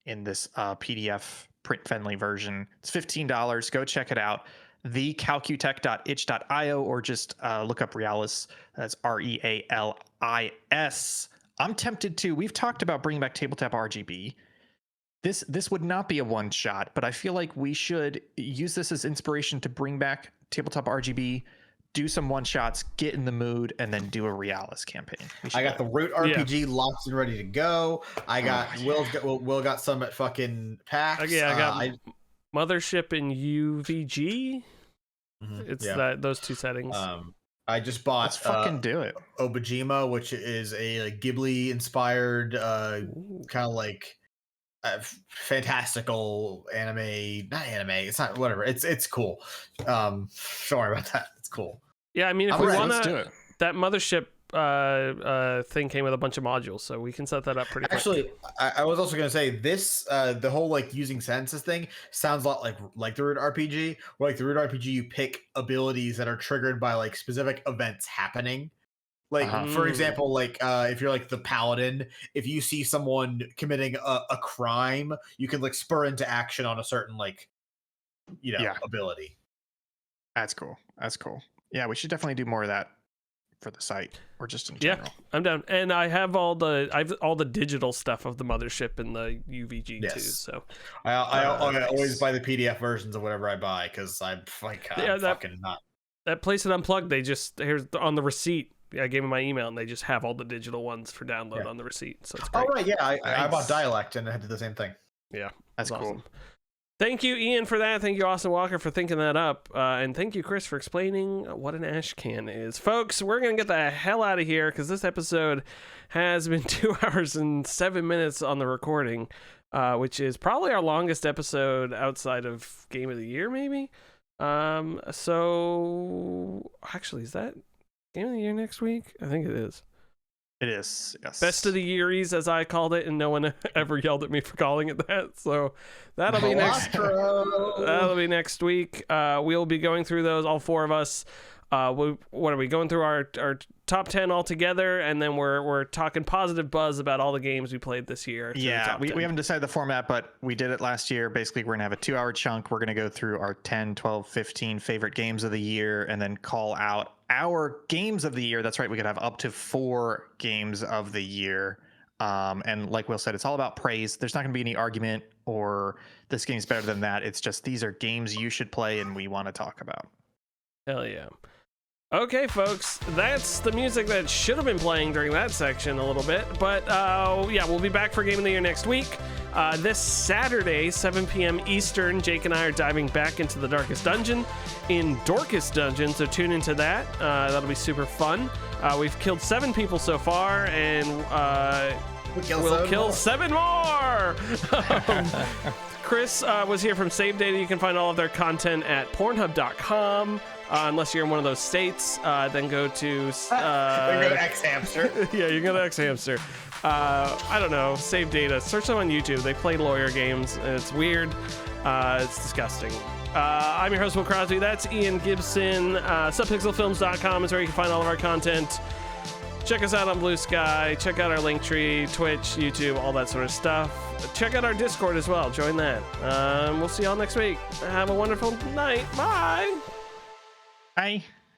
in this PDF print-friendly version. It's $15. Go check it out. thecalcutech.itch.io or just look up Realis. That's Realis. I'm tempted to. We've talked about bringing back tabletop RGB. This would not be a one shot, but I feel like we should use this as inspiration to bring back tabletop RGB, do some one shots, get in the mood, and then do a Realis campaign. I got the Root RPG locked and ready to go. I got Will got some at fucking PAX. I got Mothership and UVG. It's those two settings. I just bought Let's fucking do it. Obajima, which is a like Ghibli inspired kind of like fantastical anime. Not anime. It's not whatever. It's cool. Don't worry about that. It's cool. Yeah, I mean, if we want to, that Mothership thing came with a bunch of modules, so we can set that up pretty quick. Actually, I was also going to say this, the whole like using sentences thing sounds a lot like the Root RPG, where like the Root RPG, you pick abilities that are triggered by like specific events happening. Like, for example, like if you're like the paladin, if you see someone committing a crime, you can like spur into action on a certain like, ability. That's cool. Yeah, we should definitely do more of that for the site or just in general. Yeah, I'm down. And I have all the digital stuff of the Mothership and the UVG too. So I always buy the PDF versions of whatever I buy because I'm like fucking not. That place at Unplugged, they just here's on the receipt. I gave them my email and they just have all the digital ones for download on the receipt. So it's great. Oh right, yeah. I bought Dialect and I did the same thing. Yeah, that's cool. Awesome. Thank you, Ian, for that. Thank you, Austin Walker, for thinking that up. And thank you, Chris, for explaining what an ashcan is. Folks, we're going to get the hell out of here because this episode has been 2 hours and 7 minutes on the recording, which is probably our longest episode outside of Game of the Year, maybe. So, actually, is that Game of the Year next week? I think it is. It is, yes. Best of the Yearies, as I called it, and no one ever yelled at me for calling it that. So that'll be next week. We'll be going through those, all 4 of us. What are we going through our top 10 all together, and then we're talking positive buzz about all the games we played this year. Yeah, we haven't decided the format, but we did it last year. Basically, we're gonna have a 2-hour chunk. We're gonna go through our 10, 12, 15 favorite games of the year, and then call out our games of the year. That's right, we could have up to 4 games of the year. And like Will said, it's all about praise. There's not gonna be any argument or this game's better than that. It's just these are games you should play and we want to talk about. Hell yeah. Okay, folks, that's the music that should have been playing during that section a little bit. But yeah, we'll be back for Game of the Year next week. This Saturday, 7 p.m. Eastern, Jake and I are diving back into the Darkest Dungeon in Dorcas Dungeon, so tune into that. That'll be super fun. We've killed 7 people so far, and we'll kill 7 more! Chris was here from Save Data. You can find all of their content at pornhub.com. Unless you're in one of those states, then go to... go to X Hamster. Yeah, you can go to X Hamster. I don't know, Save Data. Search them on YouTube. They play lawyer games, and it's weird. It's disgusting. I'm your host, Will Crosby. That's Ian Gibson. Subpixelfilms.com is where you can find all of our content. Check us out on Blue Sky. Check out our Linktree, Twitch, YouTube, all that sort of stuff. Check out our Discord as well. Join that. We'll see y'all next week. Have a wonderful night. Bye. Bye.